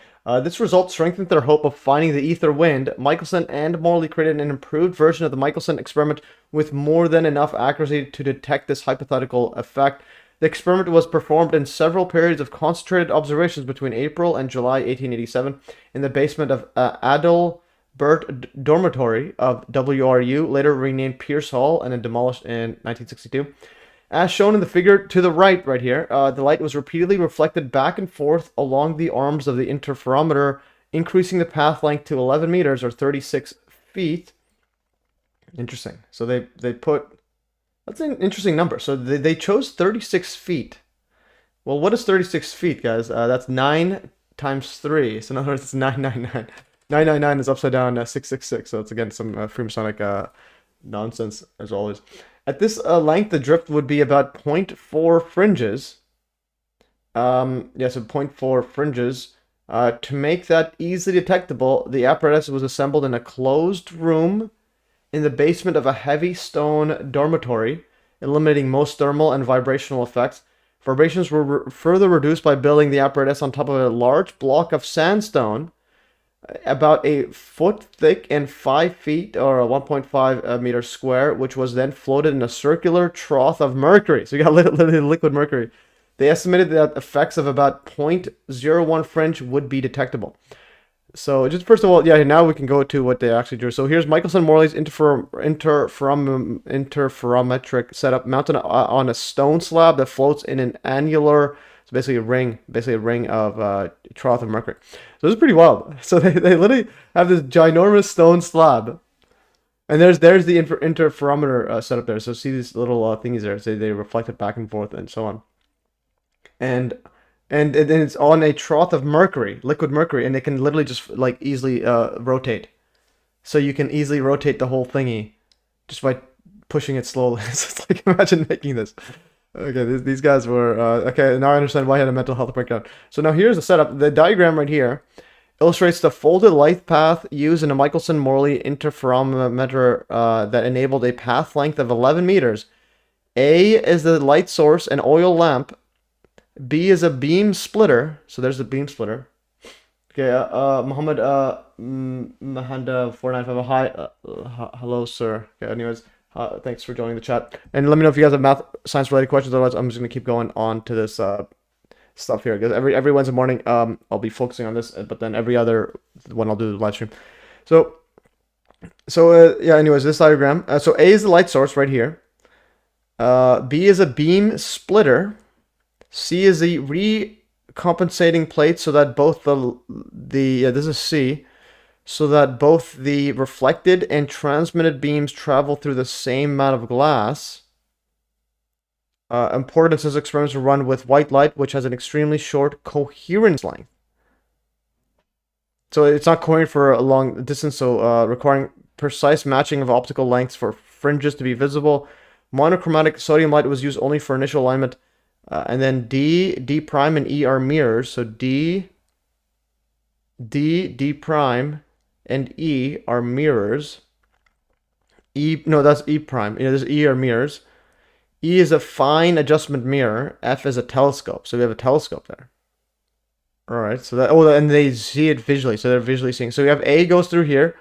This result strengthened their hope of finding the ether wind. Michelson and Morley created an improved version of the Michelson experiment with more than enough accuracy to detect this hypothetical effect. The experiment was performed in several periods of concentrated observations between April and July 1887 in the basement of Adalbert Dormitory of WRU, later renamed Pierce Hall and then demolished in 1962. As shown in the figure to the right here, the light was repeatedly reflected back and forth along the arms of the interferometer, increasing the path length to 11 meters or 36 feet. Interesting. So they put... That's an interesting number. So they chose 36 feet. Well, what is 36 feet, guys? That's 9 times 3. So in other words, it's 999. 999 is upside down 666. So it's, again, some Freemasonic nonsense, as always. At this length, the drift would be about 0.4 fringes. Yeah, so 0.4 fringes. To make that easily detectable, the apparatus was assembled in a closed room in the basement of a heavy stone dormitory, eliminating most thermal and vibrational effects. Vibrations were further reduced by building the apparatus on top of a large block of sandstone, about a foot thick and 5 feet or 1.5 meters square, which was then floated in a circular trough of mercury. So you got literally liquid mercury. They estimated that effects of about 0.01 fringe would be detectable. So just first of all, yeah, now we can go to what they actually drew. So here's Michelson Morley's interferometric setup mounted on a stone slab that floats in an annular, so basically a ring of trough of mercury. So this is pretty wild. So they literally have this ginormous stone slab, and there's the interferometer setup there. So see these little thingies there. So they reflect it back and forth and so on. And then it's on a trough of mercury, liquid mercury, and it can literally just like easily rotate. So you can easily rotate the whole thingy just by pushing it slowly. So it's like, imagine making this. Okay, these guys were okay. Now I understand why I had a mental health breakdown. So now here's the setup. The diagram right here illustrates the folded light path used in a Michelson-Morley interferometer that enabled a path length of 11 meters. A is the light source, an oil lamp. B is a beam splitter. So there's the beam splitter. Okay, Muhammad Mahanda 495. Hi, hello, sir. Okay, anyways, thanks for joining the chat. And let me know if you guys have math, science related questions. Otherwise, I'm just gonna keep going on to this stuff here. Because every Wednesday morning, I'll be focusing on this, but then every other one I'll do the live stream. So yeah. Anyways, this diagram. So A is the light source right here. B is a beam splitter. C is the recompensating plate, so that both this is C, so that both the reflected and transmitted beams travel through the same amount of glass. Important since experiments are run with white light, which has an extremely short coherence length. So it's not coherent for a long distance, so requiring precise matching of optical lengths for fringes to be visible. Monochromatic sodium light was used only for initial alignment. And then D prime and E are mirrors. So D prime, and E are mirrors. No, that's E prime. This E are mirrors. E is a fine adjustment mirror. F is a telescope. So we have a telescope there. All right. So and they see it visually. So they're visually seeing. So we have A goes through here.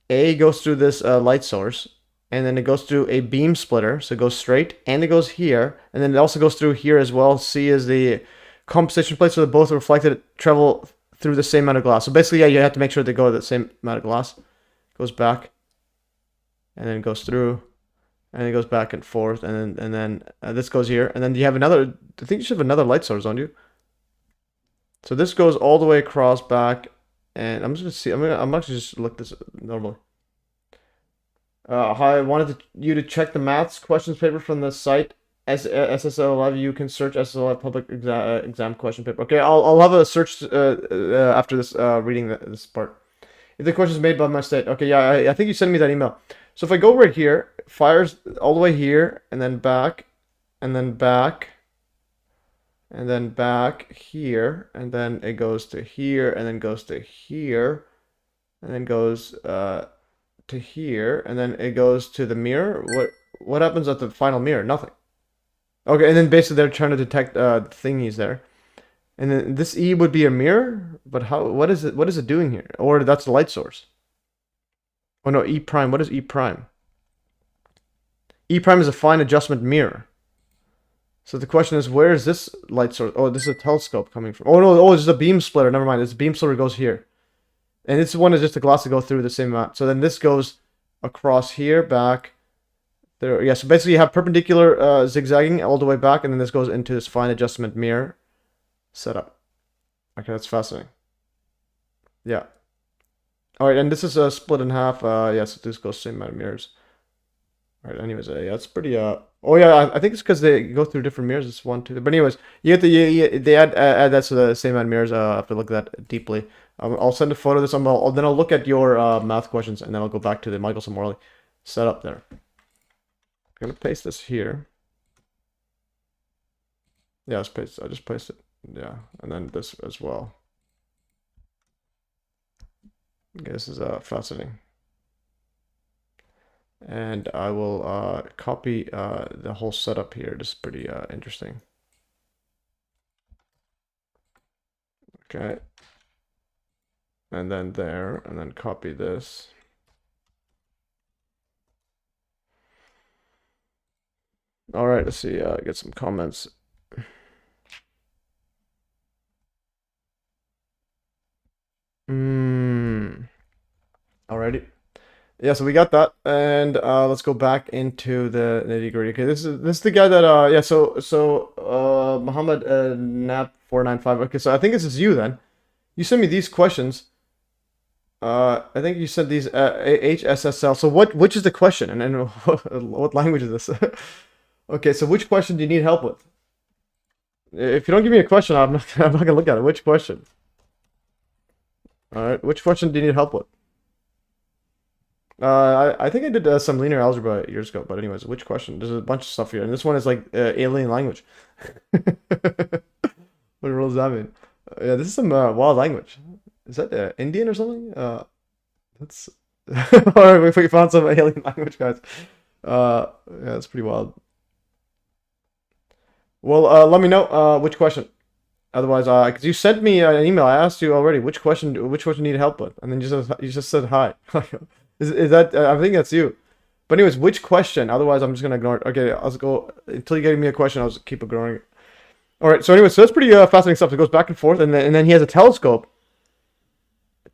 A goes through this light source. And then it goes through a beam splitter, so it goes straight, and it goes here, and then it also goes through here as well. C is the compensation plate, so they both reflected travel through the same amount of glass. So basically, yeah, you have to make sure they go the same amount of glass. Goes back, and then it goes through, and it goes back and forth, and then this goes here, and then you have another. I think you should have another light source, don't you? So this goes all the way across back, and I'm just gonna see. I'm actually just look this normally. Hi, I wanted you to check the maths questions paper from the site SSL Live. You can search SSL Live public exam question paper. Okay, I'll have a search after this reading this part. If the question is made by my state. Okay, yeah, I think you sent me that email. So if I go right here, fires all the way here, and then back, and then back, and then back here, and then it goes to here, and then goes to here, and then goes to here, and then it goes to the mirror. What happens at the final mirror? Nothing. Okay, and then basically they're trying to detect thingies there. And then this E would be a mirror, but how? What is it? What is it doing here? Or that's the light source. Oh no, E prime. What is E prime? E prime is a fine adjustment mirror. So the question is, where is this light source? Oh, this is a telescope coming from. Oh no, oh, this is a beam splitter. Never mind. This beam splitter goes here. And this one is just a glass to go through the same amount. So then this goes across here, back. There, yeah, so basically you have perpendicular zigzagging all the way back, and then this goes into this fine adjustment mirror setup. Okay, that's fascinating. Yeah. Alright, and this is split in half. Yeah, so this goes same amount of mirrors. Alright, anyways, yeah, it's pretty, oh yeah, I think it's because they go through different mirrors. It's 1, 2, but anyways, you get the, they add that to the same amount of mirrors. I have to look at that deeply. I'll send a photo of this, then I'll look at your math questions, and then I'll go back to the Michelson Morley setup there. I'm gonna paste this here. Yeah, I just paste it. Yeah, and then this as well. Okay, this is fascinating. And I will copy the whole setup here. This is pretty interesting. Okay. And then there, and then copy this. All right, let's see, get some comments. Alrighty. Yeah, so we got that, and let's go back into the nitty-gritty. Okay, this is the guy that yeah, so Muhammad Nap 495. Okay, so I think this is you then. You sent me these questions. I think you said these HSSL. So which is the question, and then what language is this? Okay, so which question do you need help with? If you don't give me a question, I'm not gonna look at it. Which question? All right, which question do you need help with? I think I did some linear algebra years ago, but anyways, which question? There's a bunch of stuff here, and this one is like alien language. What the hell does that mean? Yeah, this is some wild language. Is that Indian or something? That's all right. We found some alien language, guys. Yeah, it's pretty wild. Well, let me know which question. Otherwise, because you sent me an email, I asked you already which question you need help with, and then you just said hi. Is that? I think that's you. But anyways, which question? Otherwise, I'm just gonna ignore it. Okay, I'll go until you give me a question. I'll just keep ignoring it. All right. So anyways, so that's pretty fascinating stuff. It goes back and forth, and then he has a telescope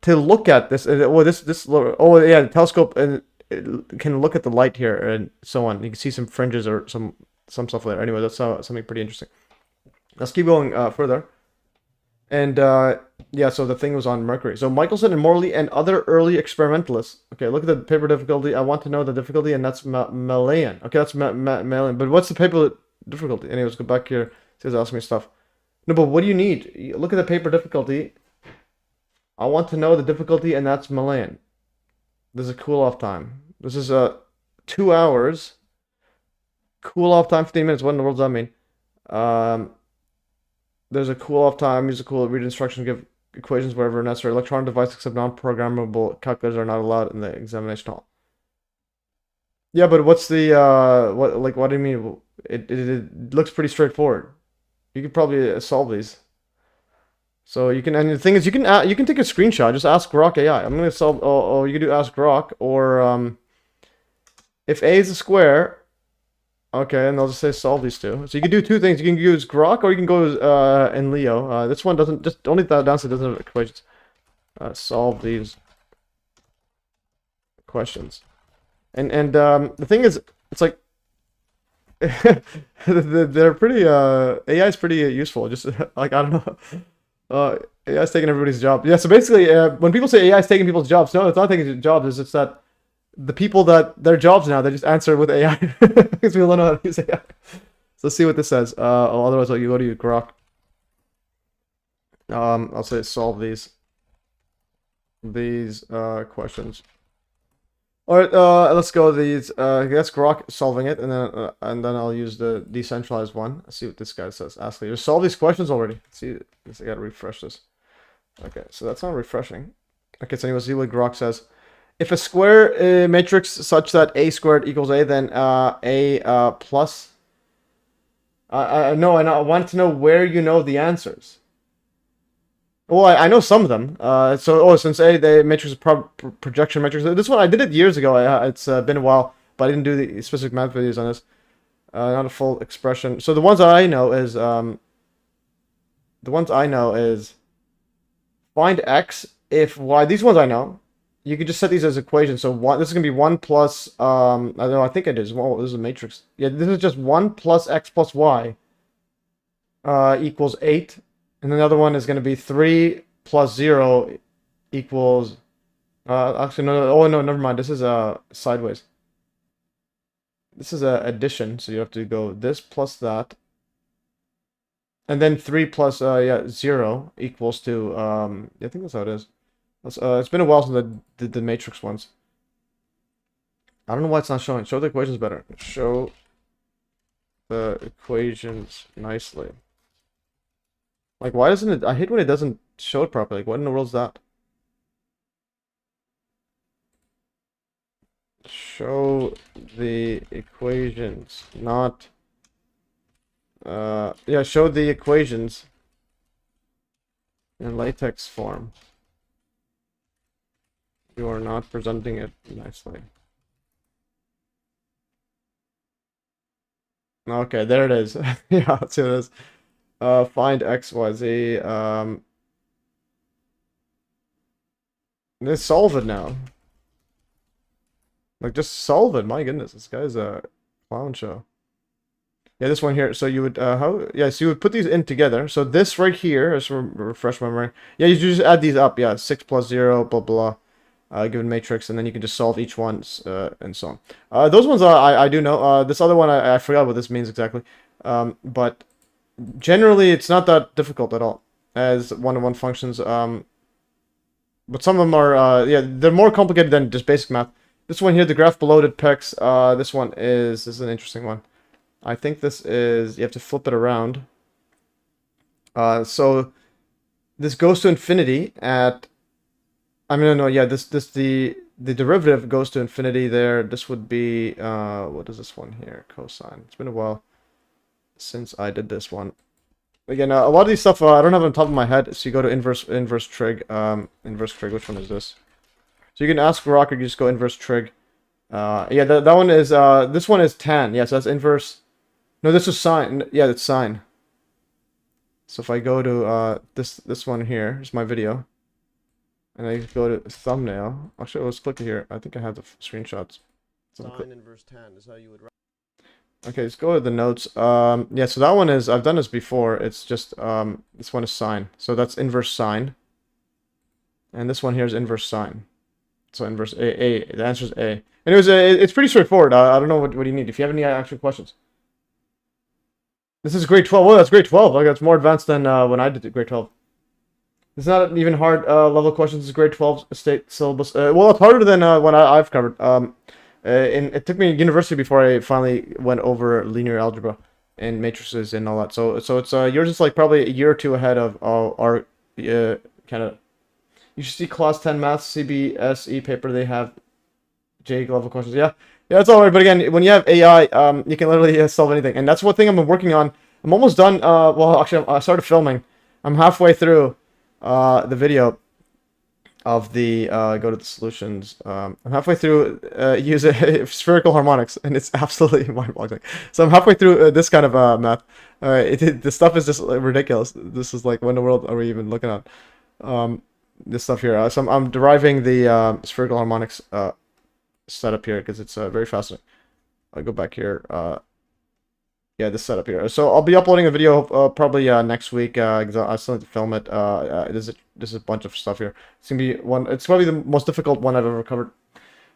to look at this. Oh, oh yeah, the telescope and it can look at the light here and so on. You can see some fringes or some stuff there. Anyway, that's something pretty interesting. Let's keep going further. And yeah, so the thing was on Mercury. So Michelson and Morley and other early experimentalists. Okay, look at the paper difficulty. I want to know the difficulty, and that's Malayan. Okay, that's Malayan. But what's the paper difficulty? Anyways, go back here. He's asking me stuff. No, but what do you need? Look at the paper difficulty. I want to know the difficulty, and that's Malayan. This is a cool-off time. This is 2 hours. Cool-off time, 15 minutes. What in the world does that mean? There's a cool-off time. Use a cool read instructions, give equations wherever necessary. Electronic devices except non-programmable calculators are not allowed in the examination hall. Yeah, but what's the what do you mean? It looks pretty straightforward. You could probably solve these. So you can, and the thing is, you can take a screenshot. Just ask Grok AI. I'm gonna solve. Oh, you can do ask Grok, or if A is a square. Okay, and they'll just say solve these two. So you can do two things. You can use Grok, or you can go in Leo. This one doesn't, just only that downside doesn't have equations. Solve these questions. And the thing is, it's like they're pretty AI is pretty useful. Just like, I don't know. AI is taking everybody's job. Yeah, so basically when people say AI is taking people's jobs, no, it's not taking jobs. It's just that the people that their jobs now, they just answer with AI because we don't know how to use AI. So let's see what this says. Otherwise, you go to your Grok. I'll say solve these questions. All right, let's go. These. That's Grok solving it, and then I'll use the decentralized one. Let's see what this guy says. Ask you solve these questions already. Let's see, I gotta refresh this. Okay, so that's not refreshing. Okay, so anyways, see what Grok says. If a square matrix such that a squared equals a, then a plus. No, I want to know where you know the answers. Well, I know some of them. Since the matrix is projection matrix. This one I did it years ago. It's been a while, but I didn't do the specific math videos on this. Not a full expression. So the ones I know is find x if y. These ones I know. You could just set these as equations. So this is gonna be 1 plus I don't know. I think it is. Well, this is a matrix. Yeah, this is just 1 plus x plus y equals 8. And the other one is going to be 3 plus 0 equals... actually, no. Oh, no, never mind. This is sideways. This is addition, so you have to go this plus that. And then 3 plus 0 equals to... I think that's how it is. It's been a while since I did the matrix ones. I don't know why it's not showing. Show the equations better. Show the equations nicely. Like, why doesn't it... I hate when it doesn't show it properly. Like, what in the world is that? Show the equations, not... yeah, show the equations in latex form. You are not presenting it nicely. Okay, there it is. Yeah, let's see what it is. Find x, y, z. Let's solve it now. Like, just solve it. My goodness, this guy's a clown show. Yeah, this one here. So you would, so you would put these in together. So this right here, just refresh my memory. Yeah, you just add these up. Yeah, 6 plus 0, blah, blah. Given matrix, and then you can just solve each one, and so on. Those ones I do know. This other one, I forgot what this means exactly. But generally, it's not that difficult at all as one-to-one functions. But some of them are, they're more complicated than just basic math. This one here, the graph below depicts, this is an interesting one. I think this is, you have to flip it around. So this goes to infinity at, the derivative goes to infinity there. This would be, what is this one here? Cosine. It's been a while since I did this one. Again, a lot of these stuff I don't have on top of my head. So you go to inverse trig. Inverse trig. Which one is this? So you can ask Rocker. You just go inverse trig. That one is this one is tan. Yeah, so that's inverse. No, this is sine. Yeah, that's sine. So if I go to this one here, here's my video, and I go to thumbnail. Actually, let's click it here. I think I have the screenshots. Sine inverse tan is how you would write. Okay, let's go to the notes. Yeah, so that one is, I've done this before. It's just, this one is sine. So that's inverse sine. And this one here is inverse sine. So inverse A. The answer is A. Anyways, it's pretty straightforward. I don't know what you need. If you have any actual questions. This is grade 12. Oh, that's grade 12. Like, that's more advanced than when I did grade 12. It's not even hard level questions. It's grade 12 state syllabus. Well, it's harder than what I've covered. It took me university before I finally went over linear algebra and matrices and all that. So it's yours is like probably a year or two ahead of our kind of. You should see class 10 math CBSE paper. They have J level questions. Yeah, it's all right. But again, when you have AI, you can literally solve anything. And that's one thing I've been working on. I'm almost done. Well, actually, I started filming. I'm halfway through the video of the go to the solutions. I'm halfway through use spherical harmonics, and it's absolutely mind-boggling. So I'm halfway through this kind of math. The stuff is just ridiculous. This is like, what in the world are we even looking at? This stuff here. So I'm deriving the spherical harmonics setup here because it's very fascinating. I'll go back here. Yeah, this setup here. So I'll be uploading a video probably next week because I still need to film it. This is a bunch of stuff here. It's gonna be one. It's probably the most difficult one I've ever covered.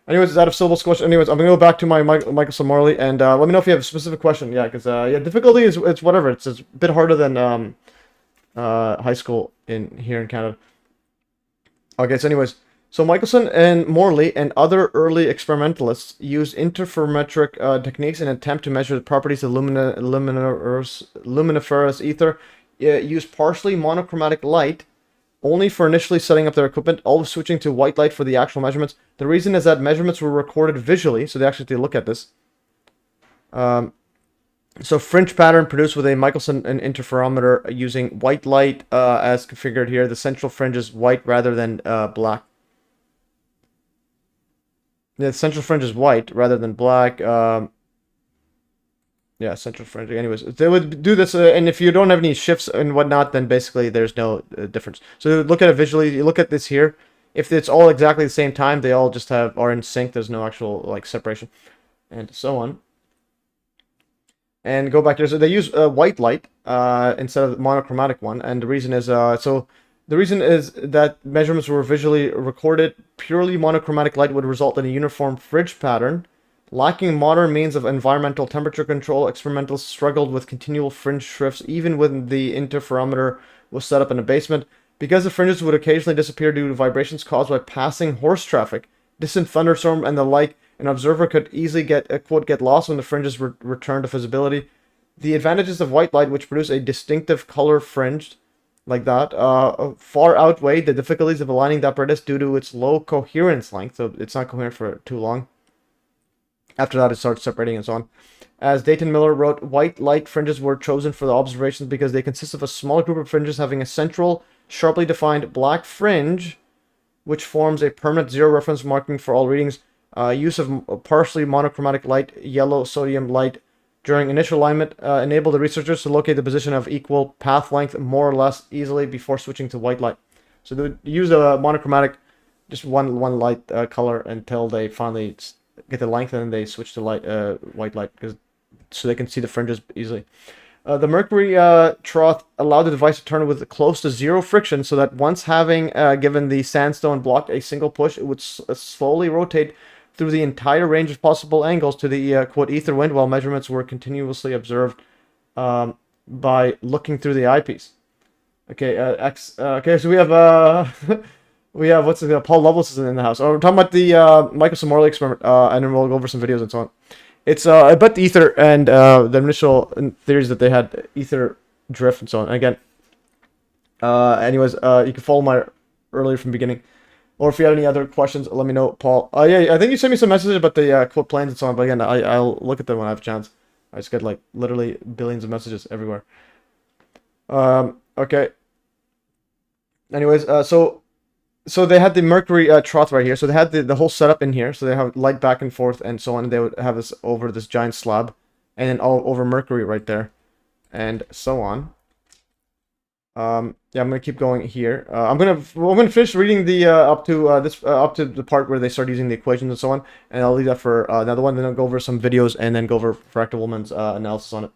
Anyways, it's out of syllabus question. Anyways, I'm gonna go back to my Michelson Morley and let me know if you have a specific question. Yeah, because difficulty is it's whatever. It's a bit harder than high school here in Canada. Okay, so anyways. So Michelson and Morley and other early experimentalists used interferometric techniques in an attempt to measure the properties of luminiferous ether. Used partially monochromatic light only for initially setting up their equipment, always switching to white light for the actual measurements. The reason is that measurements were recorded visually, so they actually have to look at this. So fringe pattern produced with a Michelson and interferometer using white light as configured here. The central fringe is white rather than black. Yeah, the central fringe is white rather than black. Yeah, central fringe. Anyways, they would do this, and if you don't have any shifts and whatnot, then basically there's no difference. So look at it visually. You look at this here. If it's all exactly the same time, they all just are in sync. There's no actual like separation, and so on. And go back here. So they use white light instead of the monochromatic one, and the reason is the reason is that measurements were visually recorded. Purely monochromatic light would result in a uniform fringe pattern. Lacking modern means of environmental temperature control, experimentalists struggled with continual fringe shifts even when the interferometer was set up in a basement. Because the fringes would occasionally disappear due to vibrations caused by passing horse traffic, distant thunderstorm, and the like, an observer could easily quote, get lost when the fringes return to visibility. The advantages of white light, which produce a distinctive color fringe like that, far outweigh the difficulties of aligning the apparatus due to its low coherence length, so it's not coherent for too long. After that, it starts separating and so on. As Dayton Miller wrote, white light fringes were chosen for the observations because they consist of a small group of fringes having a central, sharply defined black fringe, which forms a permanent zero reference marking for all readings. Use of partially monochromatic light, yellow sodium light, during initial alignment enabled the researchers to locate the position of equal path length more or less easily before switching to white light. So they would use a monochromatic, just one light color until they finally get the length, and then they switch to white light so they can see the fringes easily. The mercury trough allowed the device to turn with close to zero friction, so that once having given the sandstone block a single push, it would slowly rotate through the entire range of possible angles to the quote ether wind, while measurements were continuously observed by looking through the eyepiece. Okay, okay, so we have we have Paul Lovelace is in the house. Oh, we're talking about the Michelson Morley experiment, and then we'll go over some videos and so on. It's about the ether and the initial theories that they had ether drift and so on. And again, anyways, you can follow my earlier from the beginning, or if you have any other questions, let me know, Paul. Yeah, I think you sent me some messages about the quote planes and so on. But again, I'll look at them when I have a chance. I just get like literally billions of messages everywhere. Okay. Anyways, so they had the mercury trough right here. So they had the whole setup in here. So they have light back and forth and so on. And they would have this over this giant slab, and then all over mercury right there, and so on. Yeah, I'm gonna keep going here. I'm gonna finish reading the up to the part where they start using the equations and so on, and I'll leave that for another one. Then I'll go over some videos and then go over Fractal Woman's analysis on it.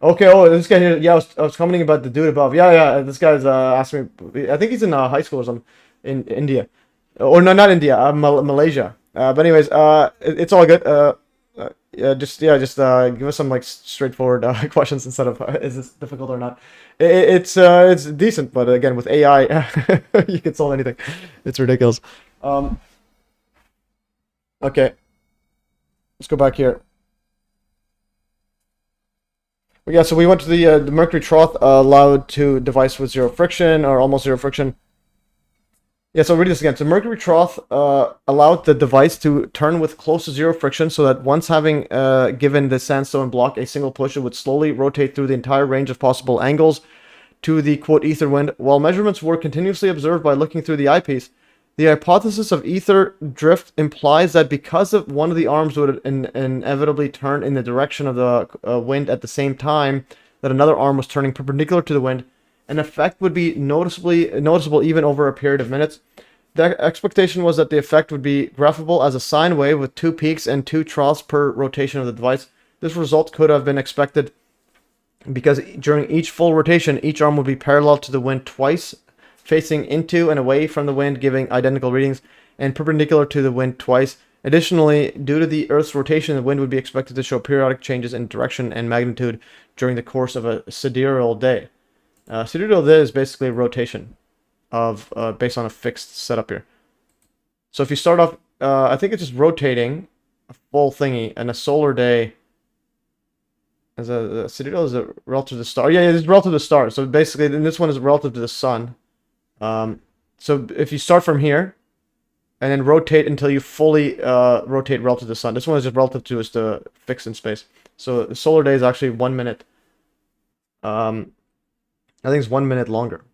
Okay, oh, this guy here, yeah, I was commenting about the dude above. Yeah, this guy's asking me, I think he's in high school or something, in India. Or no, not India, Malaysia. But anyways, it's all good. Just give us some like straightforward questions instead of is this difficult or not. It's decent, but again, with AI, you can solve anything. It's ridiculous. Okay, let's go back here. Yeah, so we went to the mercury trough allowed to device with zero friction or almost zero friction. Yeah, so read this again. So mercury trough allowed the device to turn with close to zero friction, so that once having given the sandstone block a single push, it would slowly rotate through the entire range of possible angles to the quote ether wind. While measurements were continuously observed by looking through the eyepiece, the hypothesis of ether drift implies that because of one of the arms would inevitably turn in the direction of the wind at the same time that another arm was turning perpendicular to the wind, an effect would be noticeable even over a period of minutes. The expectation was that the effect would be graphable as a sine wave with two peaks and two troughs per rotation of the device. This result could have been expected because during each full rotation, each arm would be parallel to the wind twice, facing into and away from the wind, giving identical readings, and perpendicular to the wind twice. Additionally, due to the Earth's rotation, the wind would be expected to show periodic changes in direction and magnitude during the course of a sidereal day. Sidereal day is basically a rotation of based on a fixed setup here. So if you start off, I think it's just rotating a full thingy, and a solar day as a sidereal is relative to the star. Yeah, it's relative to the star. So basically, then this one is relative to the sun. So if you start from here and then rotate until you fully rotate relative to the sun. This one is just relative to us to fix in space. So the solar day is actually 1 minute. I think it's 1 minute longer.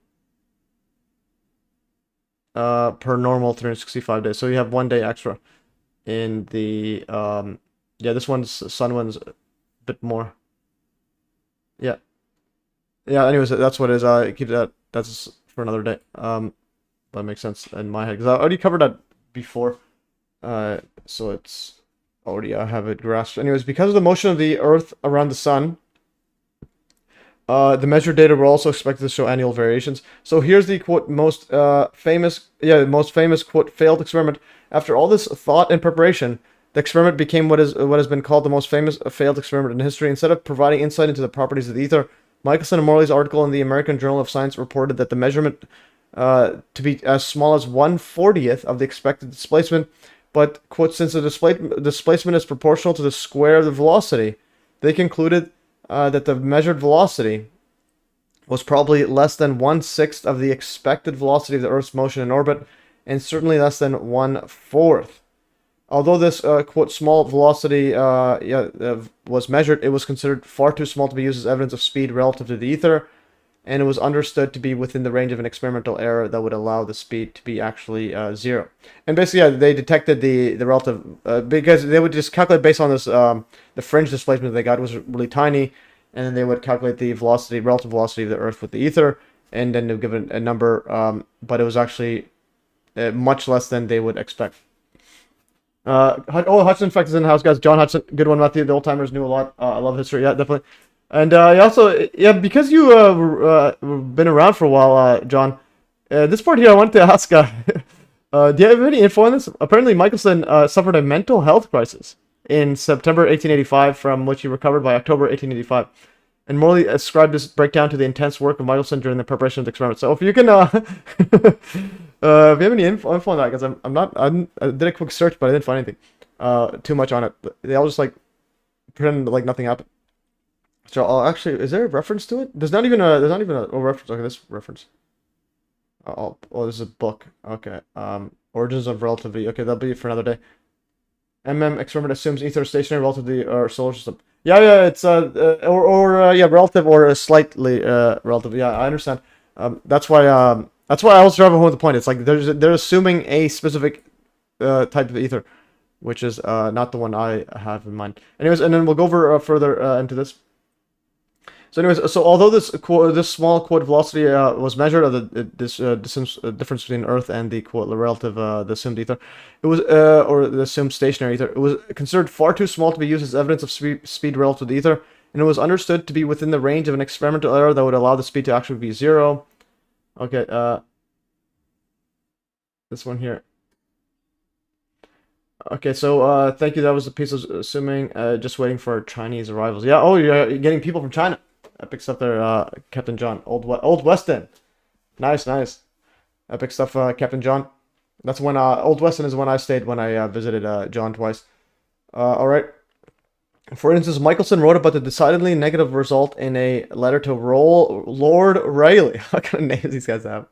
Per normal 365 days. So you have 1 day extra in the yeah, this one's sun one's a bit more. Yeah. Yeah, anyways, that's what it is. Keep that's for another day. That makes sense in my head because I already covered that before. So it's already I have it grasped. Anyways, because of the motion of the Earth around the sun, the measured data were also expected to show annual variations. So here's the quote most famous quote failed experiment. After all this thought and preparation, the experiment became what has been called the most famous failed experiment in history. Instead of providing insight into the properties of the ether, Michelson and Morley's article in the American Journal of Science reported that the measurement to be as small as 1/40th of the expected displacement, but quote since the displacement is proportional to the square of the velocity, they concluded that the measured velocity was probably less than 1/6 of the expected velocity of the Earth's motion in orbit, and certainly less than 1/4. Although this quote small velocity was measured, it was considered far too small to be used as evidence of speed relative to the ether, and it was understood to be within the range of an experimental error that would allow the speed to be actually 0. And basically, yeah, they detected the relative because they would just calculate based on this the fringe displacement they got was really tiny, and then they would calculate the velocity, relative velocity of the Earth with the ether, and then they'll give it a number, but it was actually much less than they would expect. Hudson Fact is in the house, guys. John Hudson, good one, Matthew. The old timers knew a lot. I love history, yeah, definitely. And also, yeah, because you been around for a while, John. This part here, I wanted to ask, do you have any info on this? Apparently, Michelson suffered a mental health crisis in September 1885, from which he recovered by October 1885. And Morley ascribed this breakdown to the intense work of Michelson during the preparation of the experiment. So if you can, if you have any info on that, because I did a quick search, but I didn't find anything too much on it. They all just like pretend like nothing happened. So I'll actually, is there a reference to it? There's not even a reference. Okay, this reference. Oh, this is a book. Okay. Origins of Relativity. Okay, that'll be for another day. MM experiment assumes ether is stationary relative to the solar system. Yeah, it's relative or slightly relative. Yeah, I understand. That's why I was driving home with the point. It's like they're assuming a specific type of ether, which is not the one I have in mind. Anyways, and then we'll go over further into this. So anyways, so although this small quote velocity was measured of this difference between Earth and the quote relative the assumed ether, it was or the assumed stationary ether, it was considered far too small to be used as evidence of speed relative to the ether, and it was understood to be within the range of an experimental error that would allow the speed to actually be 0. Okay, this one here. Okay, so thank you. That was a piece of assuming. Just waiting for Chinese arrivals. Yeah. Oh, you're getting people from China. Epic stuff there, Captain John. Old Weston. Nice. Epic stuff, Captain John. That's when Old Weston is when I stayed when I visited John twice. All right. For instance, Michelson wrote about the decidedly negative result in a letter to Lord Rayleigh. What kind of names these guys have?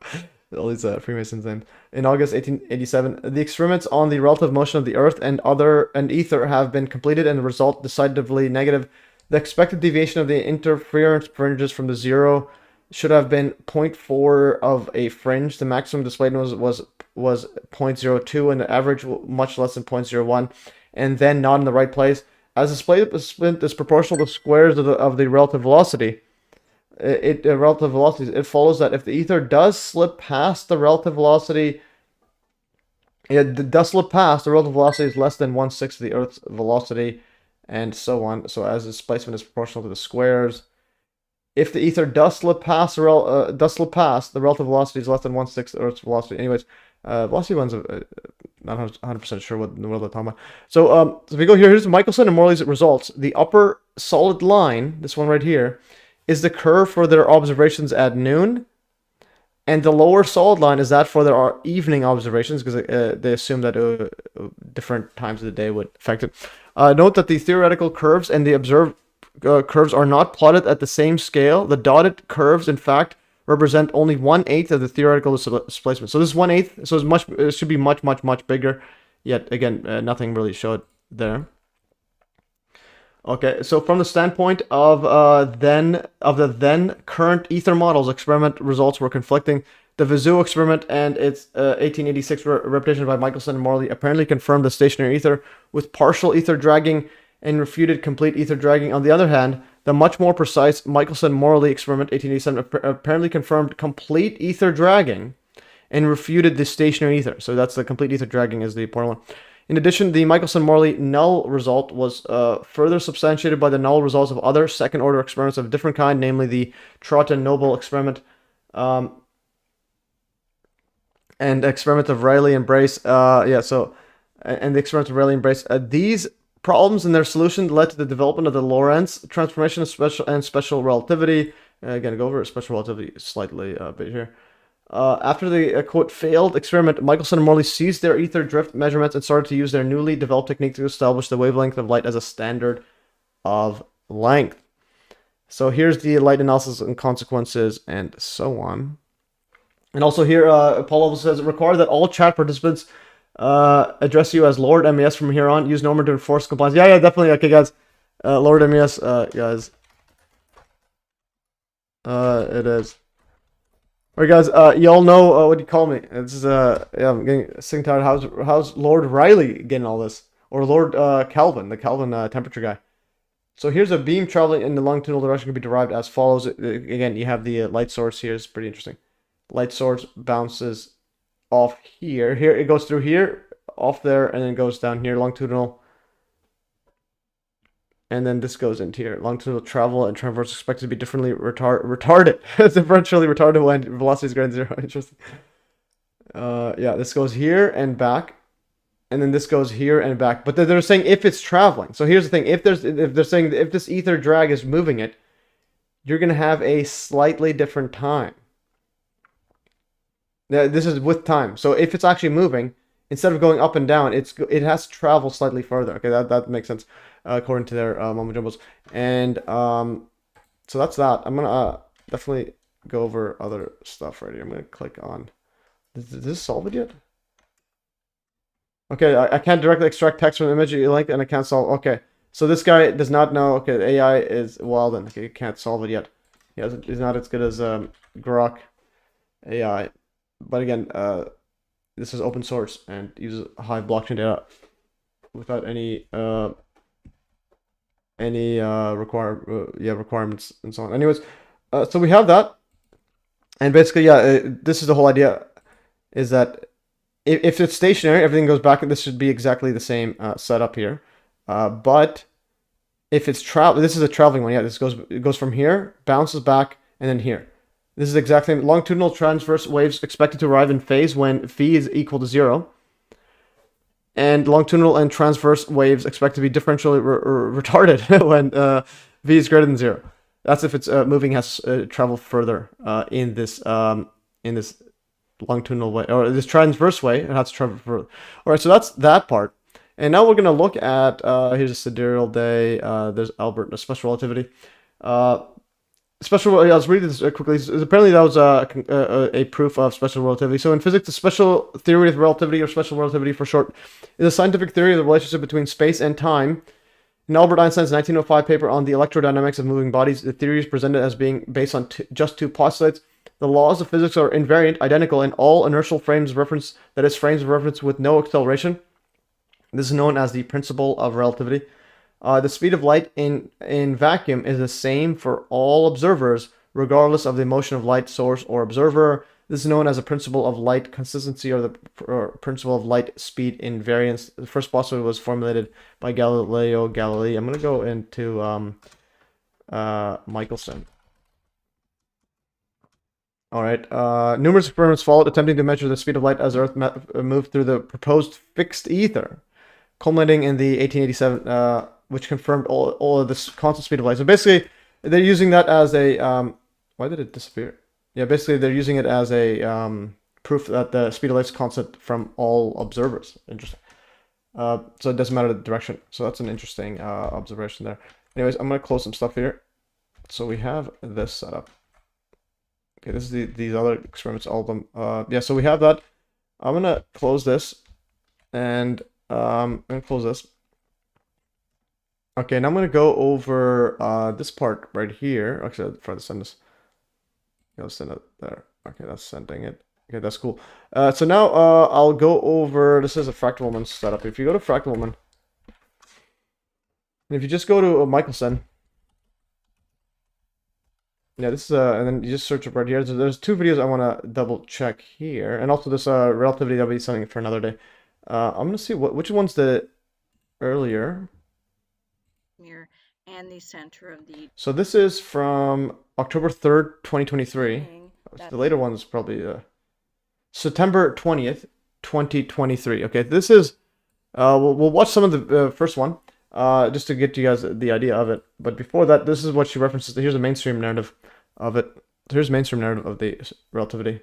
All these Freemasons names. In August 1887, the experiments on the relative motion of the Earth and ether have been completed, and the result decidedly negative. The expected deviation of the interference fringes from the 0 should have been 0.4 of a fringe. The maximum displacement was 0.02, and the average much less than 0.01, and then not in the right place. As the displacement is proportional to squares of the relative velocity, it follows that if the ether does slip past the relative velocity, the relative velocity is less than 1/6 of the Earth's velocity, and so on. So as the displacement is proportional to the squares, if the ether does slip past, the relative velocity is less than 1/6 of the Earth's velocity. Anyways, velocity one's not 100% sure what in the world they're talking about. So, if we go here, here's Michelson and Morley's results. The upper solid line, this one right here, is the curve for their observations at noon, and the lower solid line is that for their evening observations, because they assume that different times of the day would affect it. Note that the theoretical curves and the observed curves are not plotted at the same scale. The dotted curves, in fact, represent only 1/8 of the theoretical displacement. So this is 1/8. So it should be much bigger. Yet again, nothing really showed there. Okay, so from the standpoint of the then current ether models, experiment results were conflicting. The Vizu experiment and its 1886 reputation by Michelson and Morley apparently confirmed the stationary ether with partial ether dragging and refuted complete ether dragging. On the other hand, the much more precise Michelson-Morley experiment 1887 apparently confirmed complete ether dragging and refuted the stationary ether. So that's the complete ether dragging is the important one. In addition, the Michelson-Morley null result was further substantiated by the null results of other second-order experiments of a different kind, namely the Trott-Noble experiment and the experiment of Rayleigh and Brace. And the experiment of Rayleigh and Brace. These problems and their solution led to the development of the Lorentz transformation of special relativity. Again, go over special relativity slightly a bit here. After the quote failed experiment, Michelson and Morley ceased their ether drift measurements and started to use their newly developed technique to establish the wavelength of light as a standard of length. So here's the light analysis and consequences and so on. And also here, Paul also says, require that all chat participants address you as Lord MES from here on. Use Norman to enforce compliance. Yeah, definitely. Okay, guys. Lord MES, guys. It is. Alright, guys, y'all know what you call me. It's yeah, I'm getting sick and tired. How's Lord Riley getting all this? Or Lord Kelvin, the Kelvin temperature guy. So here's a beam traveling in the longitudinal direction can be derived as follows. Again, you have the light source here. It's pretty interesting. Light source bounces off here. Here it goes through here, off there, and then goes down here, longitudinal. And then this goes into here. Longitudinal travel and traverse expected to be differently retarded. It's differentially retarded when velocity is greater than 0. Interesting. Yeah, this goes here and back. And then this goes here and back. But they're saying if it's traveling. So here's the thing. If they're saying if this ether drag is moving it, you're going to have a slightly different time. Now, this is with time. So if it's actually moving, instead of going up and down, it has to travel slightly further. Okay, that makes sense. According to their mumbo jumbos. And so that's that. I'm gonna definitely go over other stuff right here. I'm gonna click on. Did this solve it yet? Okay, I can't directly extract text from the image you like, and I can't solve. Okay, so this guy does not know. Okay, the AI is wild, and okay, you can't solve it yet. He's not as good as Grok AI, but again, this is open source and uses high blockchain data without any requirements and so on. Anyways, so we have that, and basically, this is the whole idea, is that if it's stationary, everything goes back, and this should be exactly the same setup here. But if it's this is a traveling one. Yeah, it goes from here, bounces back, and then here. This is exactly longitudinal transverse waves expected to arrive in phase when phi is equal to 0. And longitudinal and transverse waves expect to be differentially retarded when v is greater than 0. That's if it's moving has traveled further in this longitudinal way, or this transverse way. It has to travel further. All right, so that's that part. And now we're going to look at here's a sidereal day. There's Albert, special relativity. I was reading this quickly. Apparently, that was a proof of special relativity. So in physics, the special theory of relativity, or special relativity for short, is a scientific theory of the relationship between space and time. In Albert Einstein's 1905 paper on the electrodynamics of moving bodies, the theory is presented as being based on just two postulates. The laws of physics are invariant, identical in all inertial frames of reference, that is, frames of reference with no acceleration. This is known as the principle of relativity. The speed of light in vacuum is the same for all observers, regardless of the motion of light source or observer. This is known as the principle of light consistency, or the principle of light speed invariance. The first postulate was formulated by Galileo Galilei. I'm going to go into Michelson. All right. Numerous experiments followed attempting to measure the speed of light as Earth moved through the proposed fixed ether, culminating in the 1887, which confirmed all of this constant speed of light. So basically, they're using that as a why did it disappear? Yeah, basically they're using it as a proof that the speed of light is constant from all observers. Interesting. So it doesn't matter the direction. So that's an interesting observation there. Anyways, I'm gonna close some stuff here. So we have this setup. Okay, this is these other experiments, all of them. Yeah, so we have that. I'm gonna close this, and I'm gonna close this. Okay, now I'm gonna go over this part right here. Actually, I'll try to send this. I'll send it there. Okay, that's sending it. Okay, that's cool. So now I'll go over. This is a Fractal Woman setup. If you go to Fractal Woman, and if you just go to Michelson, yeah, this is and then you just search up right here. So there's two videos I want to double check here, and also this relativity that'll be something for another day. I'm gonna see which one's the earlier. And the center of the. So this is from October 3rd, 2023. The later one is probably September 20th, 2023. Okay, this is we'll watch some of the first one just to get you guys the idea of it. But before that, this is what she references. Here's the mainstream narrative of it. Here's the mainstream narrative of the relativity.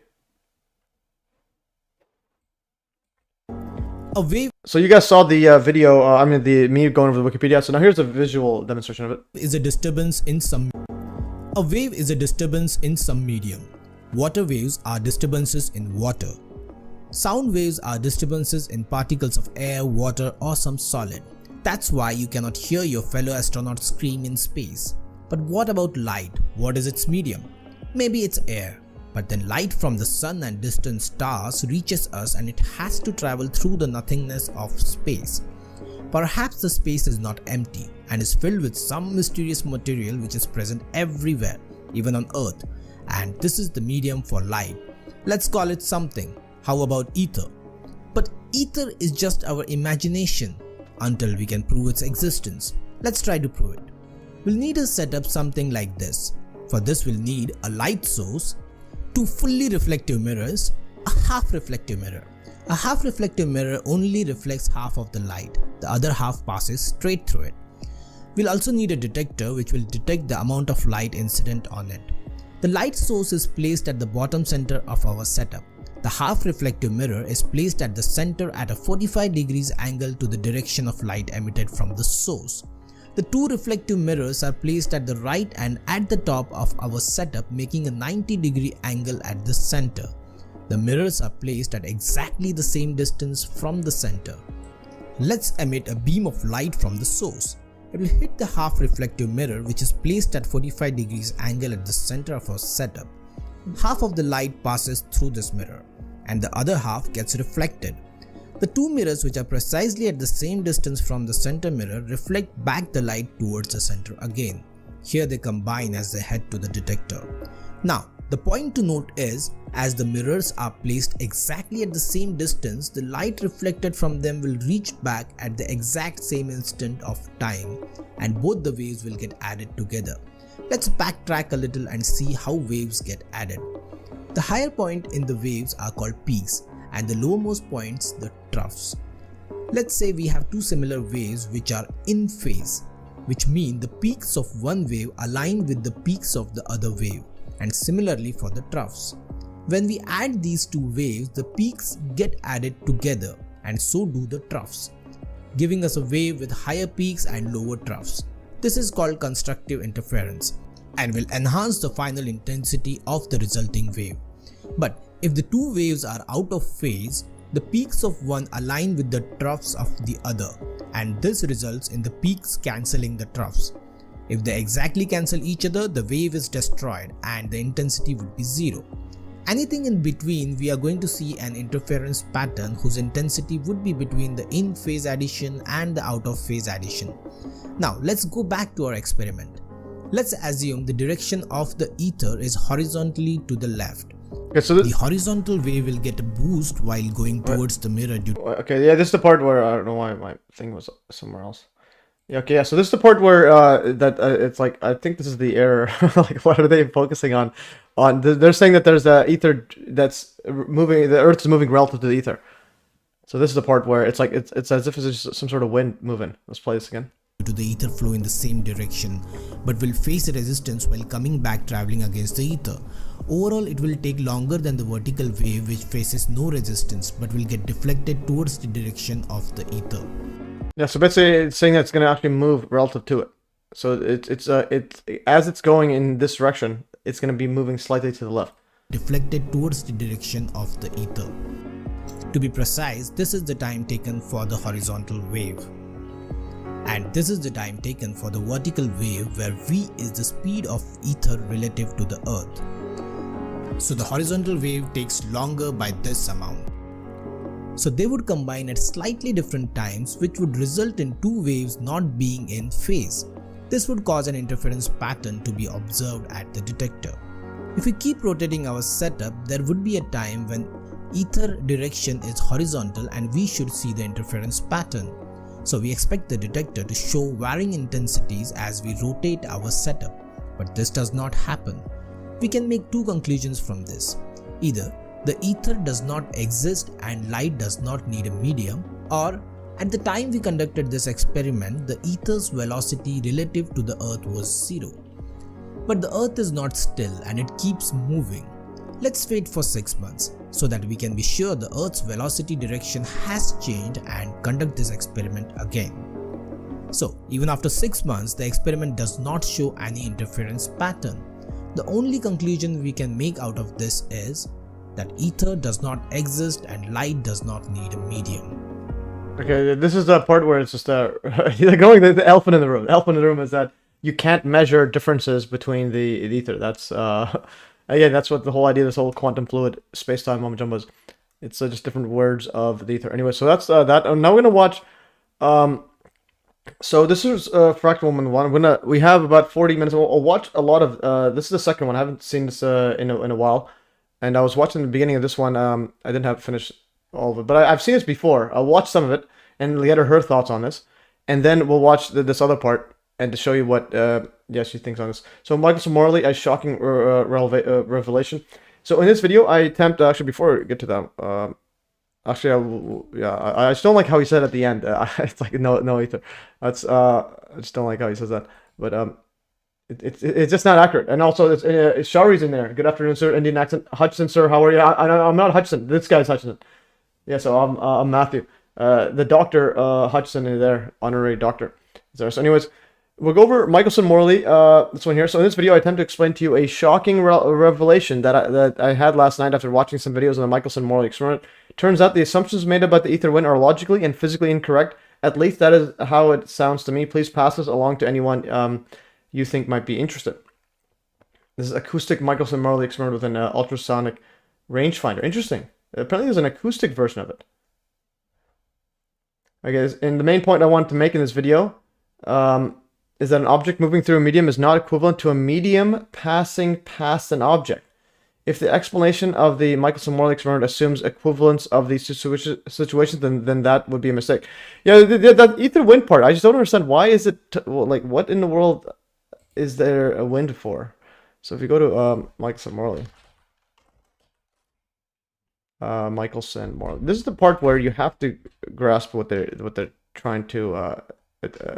A wave So you guys saw the video, I mean me going over the Wikipedia. So now here's a visual demonstration of it. is a disturbance in some. A wave is a disturbance in some medium. Water waves are disturbances in water. Sound waves are disturbances in particles of air, water, or some solid. That's why you cannot hear your fellow astronauts scream in space. But what about light? What is its medium? Maybe it's air. But then light from the sun and distant stars reaches us and it has to travel through the nothingness of space. Perhaps the space is not empty and is filled with some mysterious material which is present everywhere, even on Earth. And this is the medium for light. Let's call it something. How about ether? But ether is just our imagination until we can prove its existence. Let's try to prove it. We'll need to set up something like this. For this we'll need a light source, two fully reflective mirrors, a half reflective mirror. A half reflective mirror only reflects half of the light, the other half passes straight through it. We'll also need a detector which will detect the amount of light incident on it. The light source is placed at the bottom center of our setup. The half reflective mirror is placed at the center at a 45 degrees angle to the direction of light emitted from the source. The two reflective mirrors are placed at the right and at the top of our setup, making a 90 degree angle at the center. The mirrors are placed at exactly the same distance from the center. Let's emit a beam of light from the source. It will hit the half reflective mirror which is placed at 45 degrees angle at the center of our setup. Half of the light passes through this mirror and the other half gets reflected. The two mirrors which are precisely at the same distance from the center mirror reflect back the light towards the center again. Here they combine as they head to the detector. Now, the point to note is, as the mirrors are placed exactly at the same distance, the light reflected from them will reach back at the exact same instant of time and both the waves will get added together. Let's backtrack a little and see how waves get added. The higher point in the waves are called peaks and the lowermost points the troughs. Let's say we have two similar waves which are in phase, which mean the peaks of one wave align with the peaks of the other wave, and similarly for the troughs. When we add these two waves, the peaks get added together and so do the troughs, giving us a wave with higher peaks and lower troughs. This is called constructive interference and will enhance the final intensity of the resulting wave. But if the two waves are out of phase, the peaks of one align with the troughs of the other, and this results in the peaks cancelling the troughs. If they exactly cancel each other, the wave is destroyed and the intensity would be zero. Anything in between, we are going to see an interference pattern whose intensity would be between the in phase addition and the out of phase addition. Now let's go back to our experiment. Let's assume the direction of the ether is horizontally to the left. Okay, so The horizontal wave will get a boost while going towards the mirror due to. Okay, yeah, this is the part where I don't know why my thing was somewhere else. Yeah, okay, yeah, so this is the part where it's like, I think this is the error. Like, what are they focusing on? They're saying that there's a ether that's moving, the Earth is moving relative to the ether. So this is the part where it's like it's as if it's just some sort of wind moving. Let's play this again. To the ether flow in the same direction, but will face a resistance while coming back traveling against the ether. Overall, it will take longer than the vertical wave which faces no resistance but will get deflected towards the direction of the ether. Yeah, so basically it's saying that it's going to actually move relative to it. So it's as it's going in this direction, it's going to be moving slightly to the left. Deflected towards the direction of the ether. To be precise, this is the time taken for the horizontal wave. and this is the time taken for the vertical wave, where v is the speed of ether relative to the earth. So the horizontal wave takes longer by this amount. So they would combine at slightly different times, which would result in two waves not being in phase. This would cause an interference pattern to be observed at the detector. If we keep rotating our setup, there would be a time when ether direction is horizontal and we should see the interference pattern. So we expect the detector to show varying intensities as we rotate our setup, but this does not happen. We can make two conclusions from this. Either the ether does not exist and light does not need a medium, or at the time we conducted this experiment, the ether's velocity relative to the earth was 0. But the earth is not still and it keeps moving. Let's wait for 6 months so that we can be sure the earth's velocity direction has changed and conduct this experiment again. So even after 6 months, the experiment does not show any interference pattern. The only conclusion we can make out of this is that ether does not exist and light does not need a medium. Okay, this is the part where it's just going the elephant in the room. The elephant in the room is that you can't measure differences between the ether. That's again, that's what the whole idea of this whole quantum fluid space-time moment jump was. It's just different words of the ether. Anyway, so that's that. Now we're gonna watch. So this is Fractal Woman 1. We have about 40 minutes. We'll watch a lot of. This is the second one. I haven't seen this in a while. And I was watching the beginning of this one. I didn't have to finish all of it, but I've seen this before. I'll watch some of it and get her thoughts on this, and then we'll watch this other part and to show you what she thinks on this. So Michelson Morley, a shocking revelation. So in this video, I attempt actually before we get to that. I just don't like how he said at the end. It's like no ether. That's I just don't like how he says that. But It's just not accurate. And also, it's Shari's in there. Good afternoon, sir. Indian accent. Hutchinson, sir. How are you? I'm not Hutchinson. This guy's Hutchinson. Yeah, so I'm Matthew. The doctor, Hutchinson, is there. Honorary doctor is there. So anyways, we'll go over Michelson Morley, this one here. So in this video, I attempt to explain to you a shocking revelation that I had last night after watching some videos on the Michelson Morley experiment. Turns out the assumptions made about the ether wind are logically and physically incorrect. At least that is how it sounds to me. Please pass this along to anyone you think might be interested. This is acoustic Michelson Morley experiment with an ultrasonic rangefinder. Interesting. Apparently there's an acoustic version of it. Okay, and the main point I want to make in this video is that an object moving through a medium is not equivalent to a medium passing past an object. If the explanation of the Michelson Morley experiment assumes equivalence of these situations, then that would be a mistake. Yeah, that ether wind part, I just don't understand. Why is it, like, what in the world is there a wind for? So if you go to Michelson Morley, this is the part where you have to grasp what they're trying to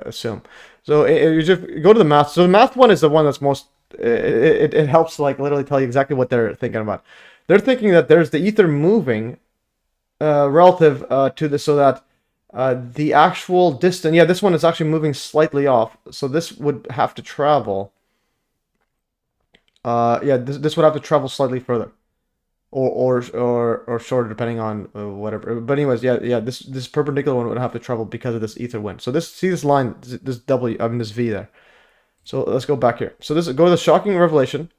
assume. So you just go to the math. So the math one is the one that's most. It helps like literally tell you exactly what they're thinking about. They're thinking that there's the ether moving relative to this, so that the actual distance, this one is actually moving slightly off. So this would have to travel. This would have to travel slightly further, or shorter, depending on whatever. But anyways, this perpendicular one would have to travel because of this ether wind. So this line, this this V there. So let's go back here. So go to the shocking revelation,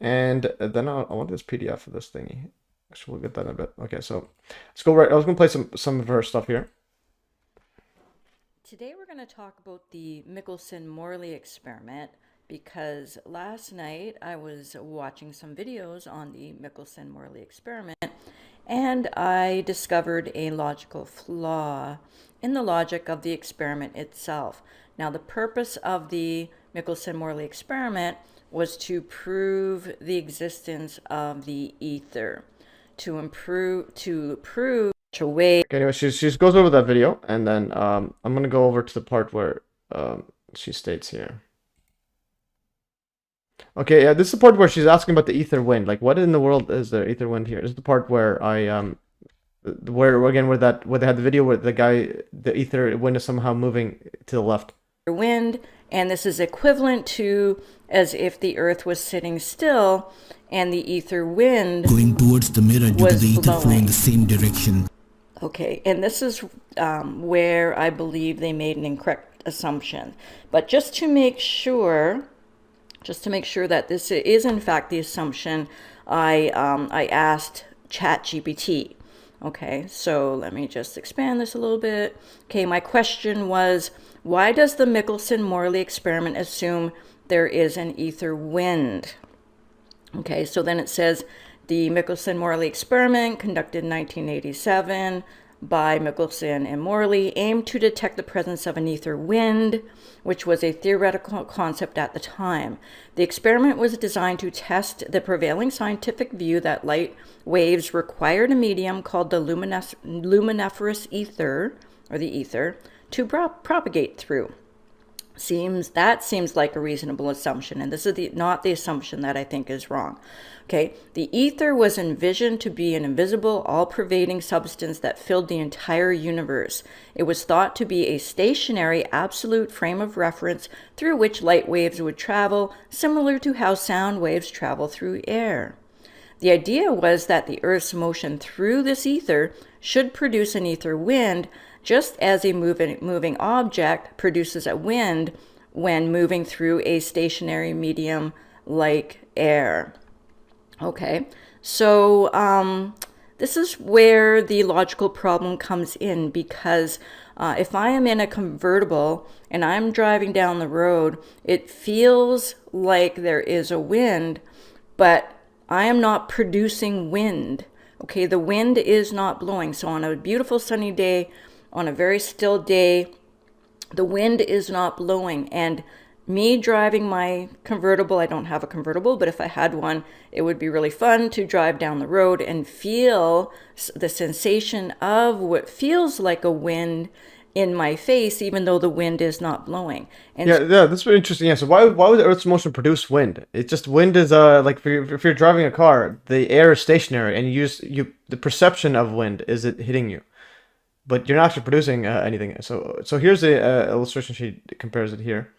and then I want this PDF of this thingy. Actually, we'll get that in a bit. Okay, so let's go right. I was gonna play some of her stuff here. Today we're going to talk about the Michelson-Morley experiment, because last night I was watching some videos on the Michelson-Morley experiment, and I discovered a logical flaw in the logic of the experiment itself. Now, the purpose of the Michelson-Morley experiment was to prove the existence of the ether, to prove a way. Okay, anyway, she goes over that video, and then I'm gonna go over to the part where she states here. Okay, this is the part where she's asking about the ether wind. Like, what in the world is there ether wind here? This is the part where where they had the video where the ether wind is somehow moving to the left. Wind, and this is equivalent to as if the earth was sitting still and the ether wind going towards the mirror due to the ether flowing in the same direction. Okay, and this is where I believe they made an incorrect assumption. But just to make sure that this is in fact the assumption, I asked ChatGPT. Okay, so let me just expand this a little bit. Okay, my question was, why does the Michelson-Morley experiment assume there is an ether wind? Okay, so then it says the Michelson-Morley experiment conducted in 1987 by Michelson and Morley aimed to detect the presence of an ether wind, which was a theoretical concept at the time. The experiment was designed to test the prevailing scientific view that light waves required a medium called the luminiferous ether, or the ether, to propagate through. Seems like a reasonable assumption, and this is not the assumption that I think is wrong. Okay, the ether was envisioned to be an invisible, all-pervading substance that filled the entire universe. It was thought to be a stationary, absolute frame of reference through which light waves would travel, similar to how sound waves travel through air. The idea was that the Earth's motion through this ether should produce an ether wind, just as a moving object produces a wind when moving through a stationary medium like air. Okay, so this is where the logical problem comes in, because if I am in a convertible and I'm driving down the road, it feels like there is a wind, but I am not producing wind. Okay, the wind is not blowing. So on a beautiful sunny day, on a very still day, the wind is not blowing. And me driving my convertible, I don't have a convertible, but if I had one, it would be really fun to drive down the road and feel the sensation of what feels like a wind in my face, even though the wind is not blowing. And yeah, that's very interesting. Yeah, so why would the Earth's motion produce wind? It's just wind is like if you're driving a car, the air is stationary, and the perception of wind is it hitting you, but you're not actually producing anything. So here's the illustration. She compares it here.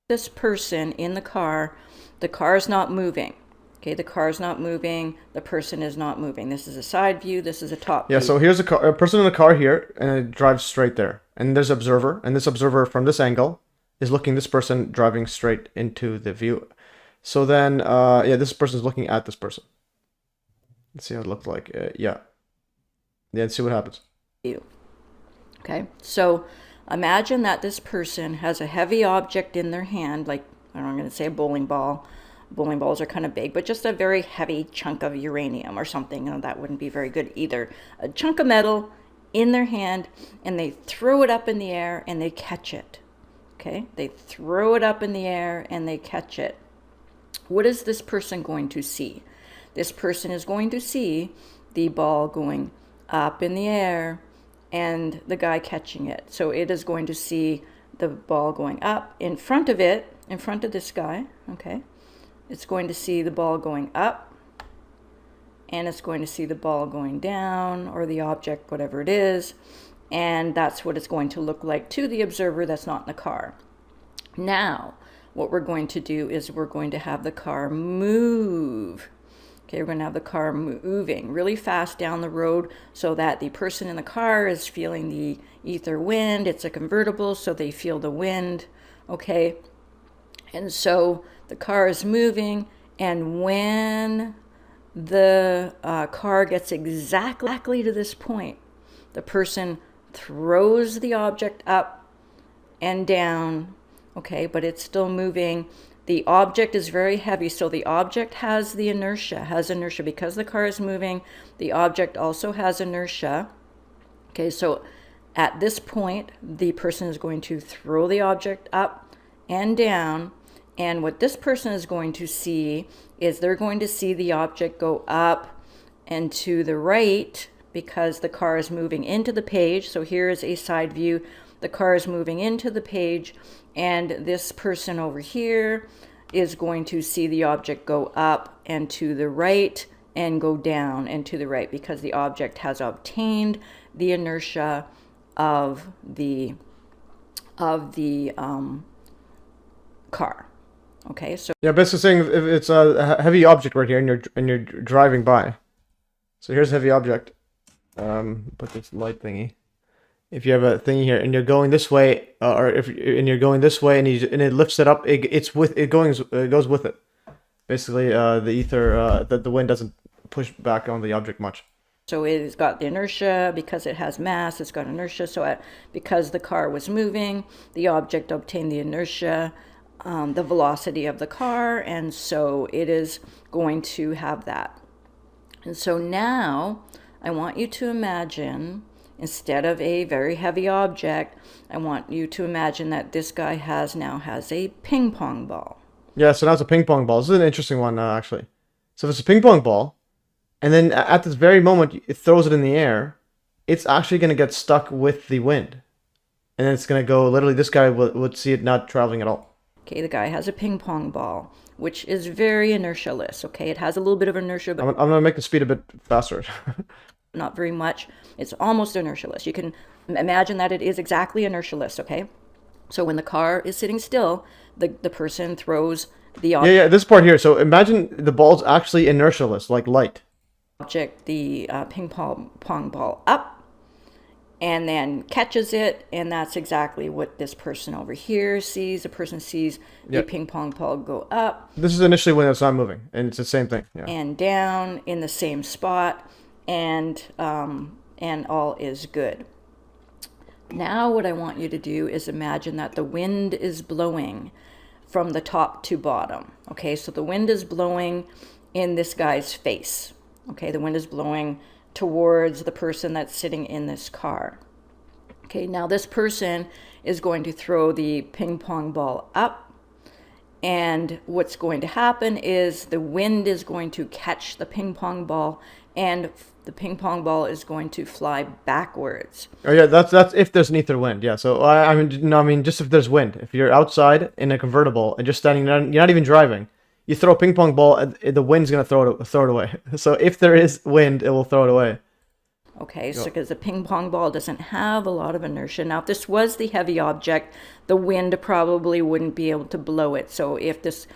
This person in the car is not moving. Okay, the car is not moving, the person is not moving. This is a side view, this is a top view. Yeah, so here's a person in the car here, and it drives straight there. And there's an observer, and this observer from this angle is looking this person driving straight into the view. So then, yeah, this person is looking at this person. Let's see how it looked like. Yeah, let's see what happens. Okay, so imagine that this person has a heavy object in their hand, like, I don't know, I'm going to say a bowling ball. Bowling balls are kind of big, but just a very heavy chunk of uranium or something. You know, that wouldn't be very good either. A chunk of metal in their hand, and they throw it up in the air and they catch it. Okay, they throw it up in the air and they catch it. What is this person going to see? This person is going to see the ball going up in the air and the guy catching it. So it is going to see the ball going up in front of it, in front of this guy. Okay, it's going to see the ball going up, and it's going to see the ball going down, or the object, whatever it is, and that's what it's going to look like to the observer that's not in the car. Now, what we're going to do is we're going to have the car move. Okay, we're going to have the car moving really fast down the road so that the person in the car is feeling the ether wind. It's a convertible, so they feel the wind. Okay, and so the car is moving, and when the car gets exactly to this point, the person throws the object up and down, okay, but it's still moving. The object is very heavy, so the object has inertia, because the car is moving. The object also has inertia. Okay, so at this point, the person is going to throw the object up and down, and what this person is going to see is they're going to see the object go up and to the right because the car is moving into the page. So here is a side view. The car is moving into the page, and this person over here is going to see the object go up and to the right and go down and to the right because the object has obtained the inertia of the car. Okay, so yeah, basically saying if it's a heavy object right here and you're driving by. So here's a heavy object, put this light thingy. If you have a thingy here and you're going this way, or if you're going this way and it lifts it up, it goes with it. Basically, the ether, the wind doesn't push back on the object much. So it's got the inertia because it has mass. It's got inertia. So because the car was moving, the object obtained the inertia, the velocity of the car, and so it is going to have that. And so now I want you to imagine, instead of a very heavy object, I want you to imagine that this guy now has a ping pong ball. Yeah, so now it's a ping pong ball. This is an interesting one, actually. So if it's a ping pong ball, and then at this very moment it throws it in the air, it's actually going to get stuck with the wind. And then it's going to go, literally, this guy would see it not traveling at all. Okay, the guy has a ping pong ball, which is very inertialess. Okay, it has a little bit of inertia, but I'm going to make the speed a bit faster. not very much. It's almost inertialess. You can imagine that it is exactly inertialess, okay? So when the car is sitting still, the person throws the object. Yeah, this part here. So imagine the ball's actually inertialess, like light. The ping pong ball up, and then catches it, and that's exactly what this person over here sees. The person sees the ping pong ball go up. This is initially when it's not moving, and it's the same thing. Yeah. And down in the same spot, and all is good. Now what I want you to do is imagine that the wind is blowing from the top to bottom. Okay, so the wind is blowing in this guy's face. Okay, the wind is blowing towards the person that's sitting in this car. Okay, now this person is going to throw the ping pong ball up, and what's going to happen is the wind is going to catch the ping pong ball, and the ping pong ball is going to fly backwards. Oh yeah, that's if there's an ether wind. Yeah, so I mean just if there's wind. If you're outside in a convertible and just standing there, you're not even driving. You throw a ping pong ball, and the wind's gonna throw it away. So if there is wind, it will throw it away. Okay, so because the ping pong ball doesn't have a lot of inertia. Now, if this was the heavy object, the wind probably wouldn't be able to blow it. So if the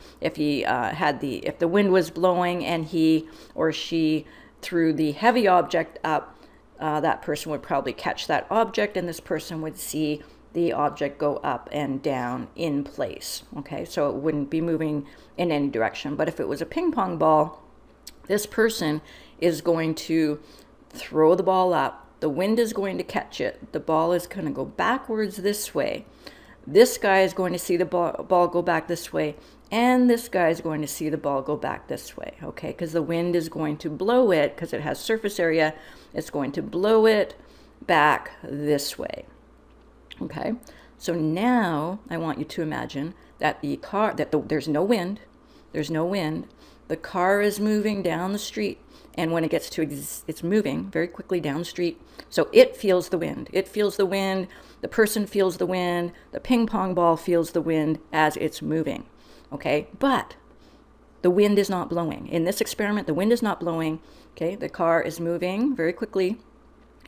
wind was blowing and he or she threw the heavy object up, that person would probably catch that object, and this person would see the object go up and down in place. Okay, so it wouldn't be moving in any direction. But if it was a ping pong ball, this person is going to throw the ball up. The wind is going to catch it. The ball is going to go backwards this way. This guy is going to see the ball go back this way, and this guy is going to see the ball go back this way. Okay, because the wind is going to blow it, because it has surface area, it's going to blow it back this way. Okay, so now I want you to imagine that there's no wind. The car is moving down the street, and when it gets to it's moving very quickly down the street. So it feels the wind. The person feels the wind. The ping pong ball feels the wind as it's moving. Okay, but the wind is not blowing. In this experiment, the wind is not blowing. Okay, the car is moving very quickly,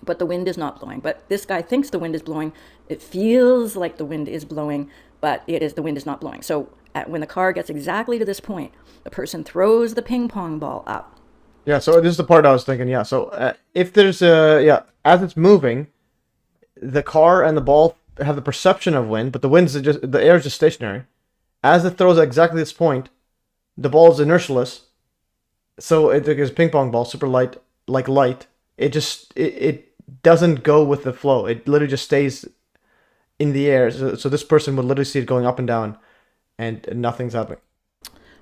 but the wind is not blowing. But this guy thinks the wind is blowing. It feels like the wind is blowing, but the wind is not blowing. So when the car gets exactly to this point, the person throws the ping pong ball up. Yeah, so this is the part I was thinking. Yeah, so if there's as it's moving, the car and the ball have the perception of wind, but the air is just stationary. As it throws at exactly this point, the ball is inertialess. So it is ping pong ball, super light, like light. It doesn't go with the flow. It literally just stays in the air. So this person would literally see it going up and down, and nothing's happening.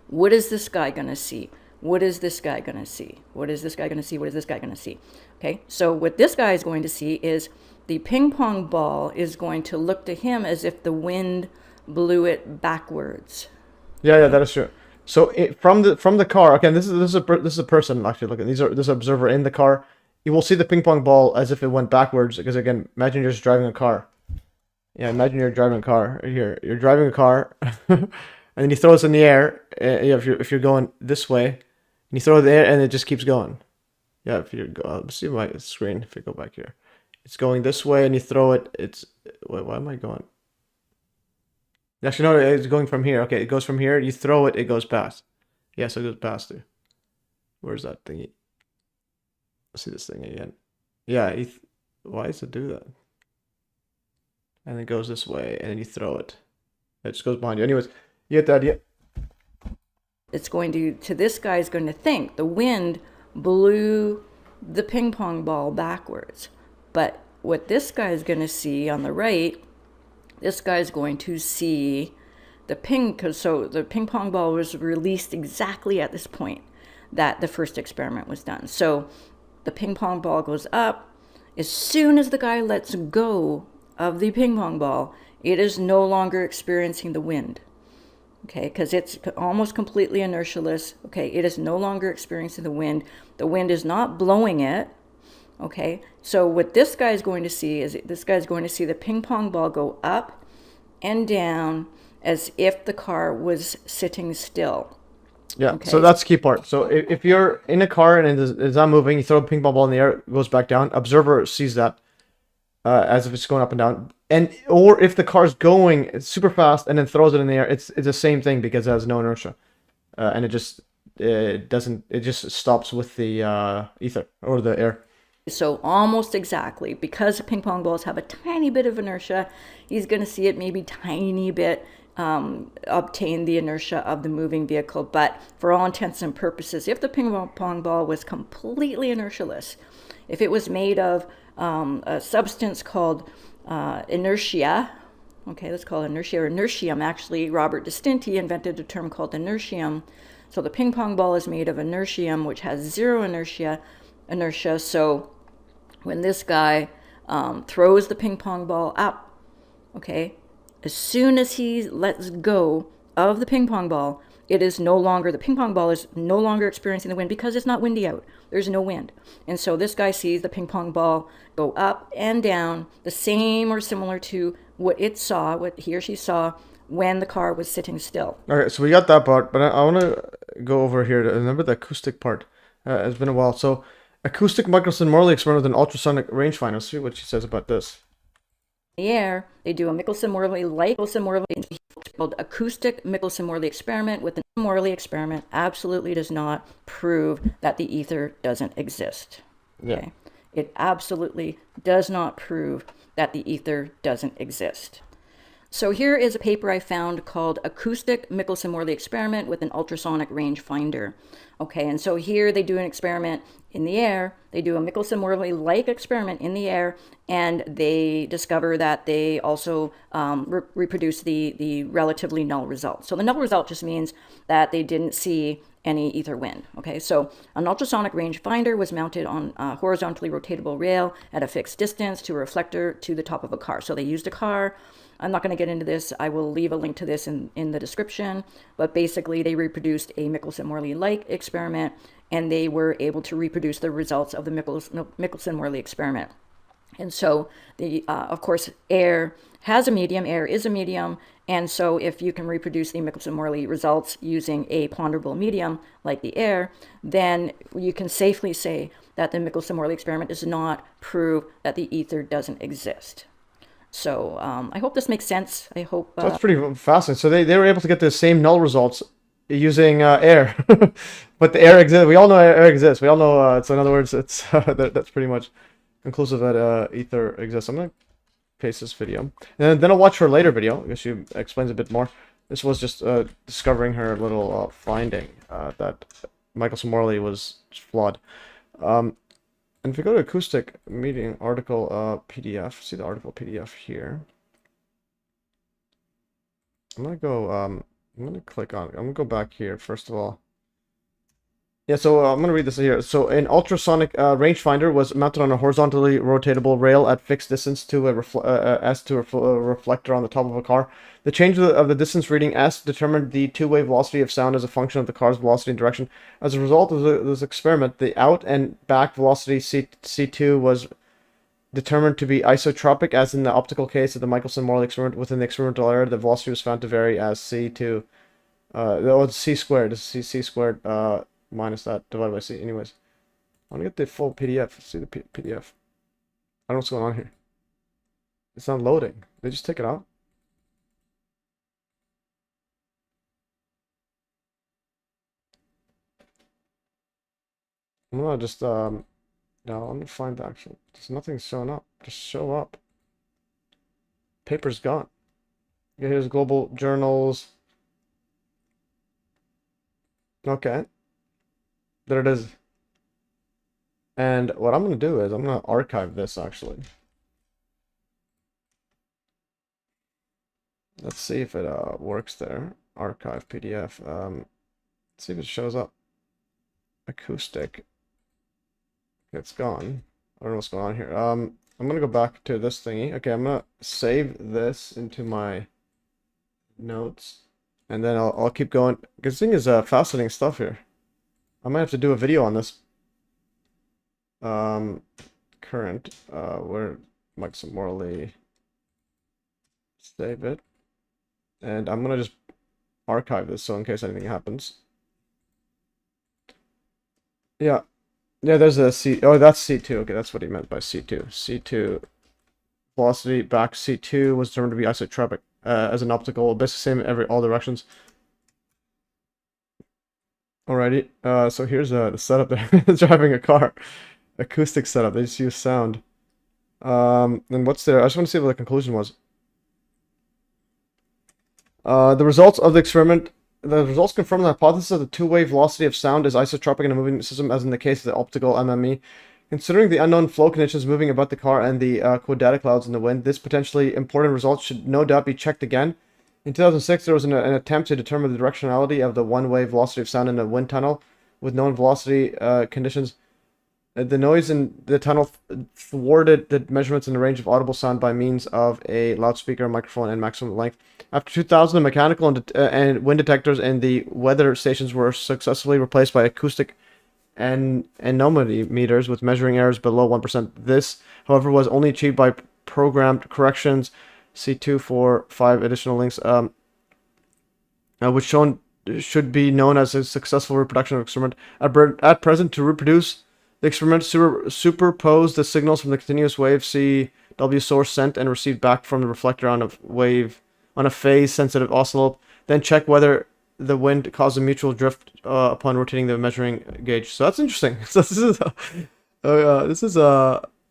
What is this guy gonna see? What is this guy gonna see? What is this guy gonna see? What is this guy gonna see? Okay, so what this guy is going to see is the ping pong ball is going to look to him as if the wind blew it backwards. Yeah, that is true. So from the car, again, this is a person actually looking. This is an observer in the car. You will see the ping pong ball as if it went backwards, because again, imagine you're just driving a car. Yeah, imagine you're driving a car. Here, you're driving a car, and then you throw it in the air. If you're going this way, and you throw it in the air, and it just keeps going. Yeah, if you go, let's see my screen. If you go back here, it's going this way, and you throw it. Why am I going? Actually, no, it's going from here. Okay, it goes from here. You throw it, it goes past. Yeah, so it goes past you. Where's that thingy? Let's see this thing again. Yeah, why does it do that? And it goes this way, and then you throw it. It just goes behind you. Anyways, you get the idea. It's going to this guy is going to think the wind blew the ping pong ball backwards. But what this guy is going to see on the right, this guy is going to see the so the ping pong ball was released exactly at this point that the first experiment was done. So the ping pong ball goes up. As soon as the guy lets go of the ping pong ball, it is no longer experiencing the wind. Okay, because it's almost completely inertialess. Okay, it is no longer experiencing the wind. The wind is not blowing it. Okay, so what this guy is going to see is this guy is going to see the ping pong ball go up and down as if the car was sitting still. Yeah, okay. So that's the key part. So if you're in a car and it's not moving, you throw a ping pong ball in the air, it goes back down. Observer sees that as if it's going up and down. And or if the car's going super fast and then throws it in the air, it's the same thing because it has no inertia, and it just stops with the ether or the air. So almost exactly, because ping pong balls have a tiny bit of inertia, he's going to see it maybe tiny bit obtain the inertia of the moving vehicle. But for all intents and purposes, if the ping pong ball was completely inertialess, if it was made of a substance called inertia, okay, let's call it inertia or inertium. Actually, Robert Distinti invented a term called inertium. So the ping pong ball is made of inertium, which has zero inertia. So when this guy throws the ping pong ball up, okay, as soon as he lets go of the ping pong ball, the ping pong ball is no longer experiencing the wind because it's not windy out. There's no wind. And so this guy sees the ping pong ball go up and down, the same or similar to what he or she saw when the car was sitting still. Okay, so we got that part, but I want to go over here to remember the acoustic part. It's been a while. So acoustic Michelson Morley experiment with an ultrasonic rangefinder. Let's see what she says about this. The air, they do a Michelson-Morley called acoustic Michelson-Morley experiment. With the Morley experiment, absolutely does not prove that the ether doesn't exist. Yeah. Okay? It absolutely does not prove that the ether doesn't exist. So here is a paper I found called Acoustic Michelson-Morley Experiment with an Ultrasonic Rangefinder. Okay, and so here they do an experiment in the air. They do a Michelson-Morley-like experiment in the air, and they discover that they also reproduce the relatively null result. So the null result just means that they didn't see any ether wind. Okay, so an ultrasonic rangefinder was mounted on a horizontally rotatable rail at a fixed distance to a reflector to the top of a car. So they used a car. I'm not going to get into this. I will leave a link to this in the description. But basically, they reproduced a Michelson-Morley-like experiment, and they were able to reproduce the results of the Michelson-Morley experiment. And so, of course, air has a medium. Air is a medium. And so if you can reproduce the Michelson-Morley results using a ponderable medium like the air, then you can safely say that the Michelson-Morley experiment does not prove that the ether doesn't exist. So I hope this makes sense. I hope... That's pretty fascinating. So they were able to get the same null results using air. But the air exists. We all know air exists. We all know, so in other words, it's that's pretty much conclusive that ether exists. I'm going to paste this video. And then I'll watch her later video because she explains a bit more. This was just discovering her little finding that Michelson-Morley was flawed. And if we go to acoustic meeting article PDF, see the article PDF here. I'm gonna click on it. I'm gonna go back here first of all. Yeah, so I'm gonna read this here. So an ultrasonic rangefinder was mounted on a horizontally rotatable rail at fixed distance to a reflector on the top of a car. The change of the distance reading S determined the two-way velocity of sound as a function of the car's velocity and direction. As a result of this experiment, the out and back velocity C2 was determined to be isotropic, as in the optical case of the Michelson-Morley experiment. Within the experimental area, the velocity was found to vary as C2, C squared, C squared, minus that divided by C. Anyways, I want to get the full PDF. Let's see the PDF. I don't know what's going on here. It's not loading. They just take it out. I'm gonna just No, I'm gonna find the actual. There's nothing showing up. Just show up. Paper's gone. Yeah, here's global journals. Okay. There it is. And what I'm gonna do is I'm gonna archive this actually. Let's see if it works there. Archive PDF. Let's see if it shows up. Acoustic. It's gone. I don't know what's going on here. I'm gonna go back to this thingy. Okay, I'm gonna save this into my notes, and then I'll keep going. This thing is fascinating stuff here. I might have to do a video on this. Current. Where Michelson Morley. Save it, and I'm gonna just archive this so in case anything happens. Yeah. Yeah, there's a C. Oh, that's C2. Okay, that's what he meant by C2. C2 velocity back C2 was determined to be isotropic as an optical, basically same in all directions. Alrighty. So here's the setup there. Driving a car, acoustic setup. They just use sound. And what's there? I just want to see what the conclusion was. The results of the experiment. The results confirm the hypothesis that the two-way velocity of sound is isotropic in a moving system, as in the case of the optical MME. Considering the unknown flow conditions moving about the car and the quadratic clouds in the wind, this potentially important result should no doubt be checked again. In 2006, there was an attempt to determine the directionality of the one-way velocity of sound in a wind tunnel with known velocity conditions. The noise in the tunnel thwarted the measurements in the range of audible sound by means of a loudspeaker, microphone, and maximum length. After 2000, the mechanical and wind detectors in the weather stations were successfully replaced by acoustic and anemometers with measuring errors below 1%. This, however, was only achieved by programmed corrections. C2 for 5 additional links, which should be known as a successful reproduction of experiment. At present, to reproduce the experiment, superpose the signals from the continuous wave CW source sent and received back from the reflector on a phase-sensitive oscilloscope. Then check whether the wind caused a mutual drift upon rotating the measuring gauge. So that's interesting. So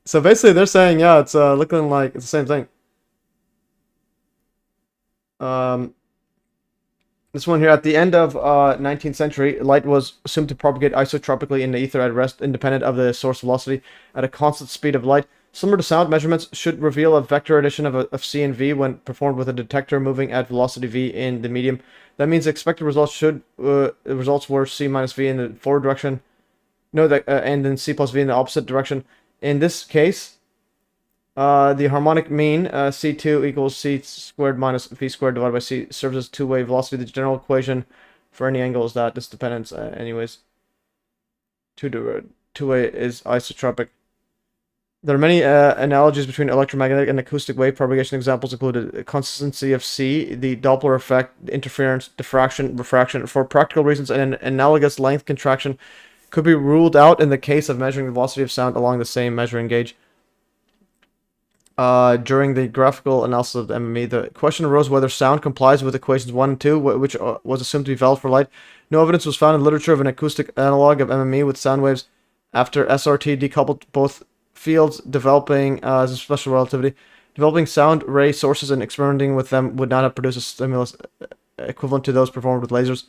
so basically they're saying, yeah, it's looking like it's the same thing. This one here, at the end of 19th century, light was assumed to propagate isotropically in the ether at rest, independent of the source velocity, at a constant speed of light. Similar to sound, measurements should reveal a vector addition of C and V when performed with a detector moving at velocity V in the medium. That means the expected results results were C minus V in the forward direction, and then C plus V in the opposite direction. In this case, the harmonic mean, C2 equals C squared minus V squared divided by C, serves as two-way velocity. The general equation for any angle is that this dependence, anyways. Two-way is isotropic. There are many analogies between electromagnetic and acoustic wave propagation. Examples include the consistency of C, the Doppler effect, interference, diffraction, refraction. For practical reasons, an analogous length contraction could be ruled out in the case of measuring the velocity of sound along the same measuring gauge. During the graphical analysis of the MME, the question arose whether sound complies with equations 1 and 2, which was assumed to be valid for light. No evidence was found in literature of an acoustic analog of MME with sound waves after SRT decoupled both fields, developing as a special relativity. Developing sound ray sources and experimenting with them would not have produced a stimulus equivalent to those performed with lasers.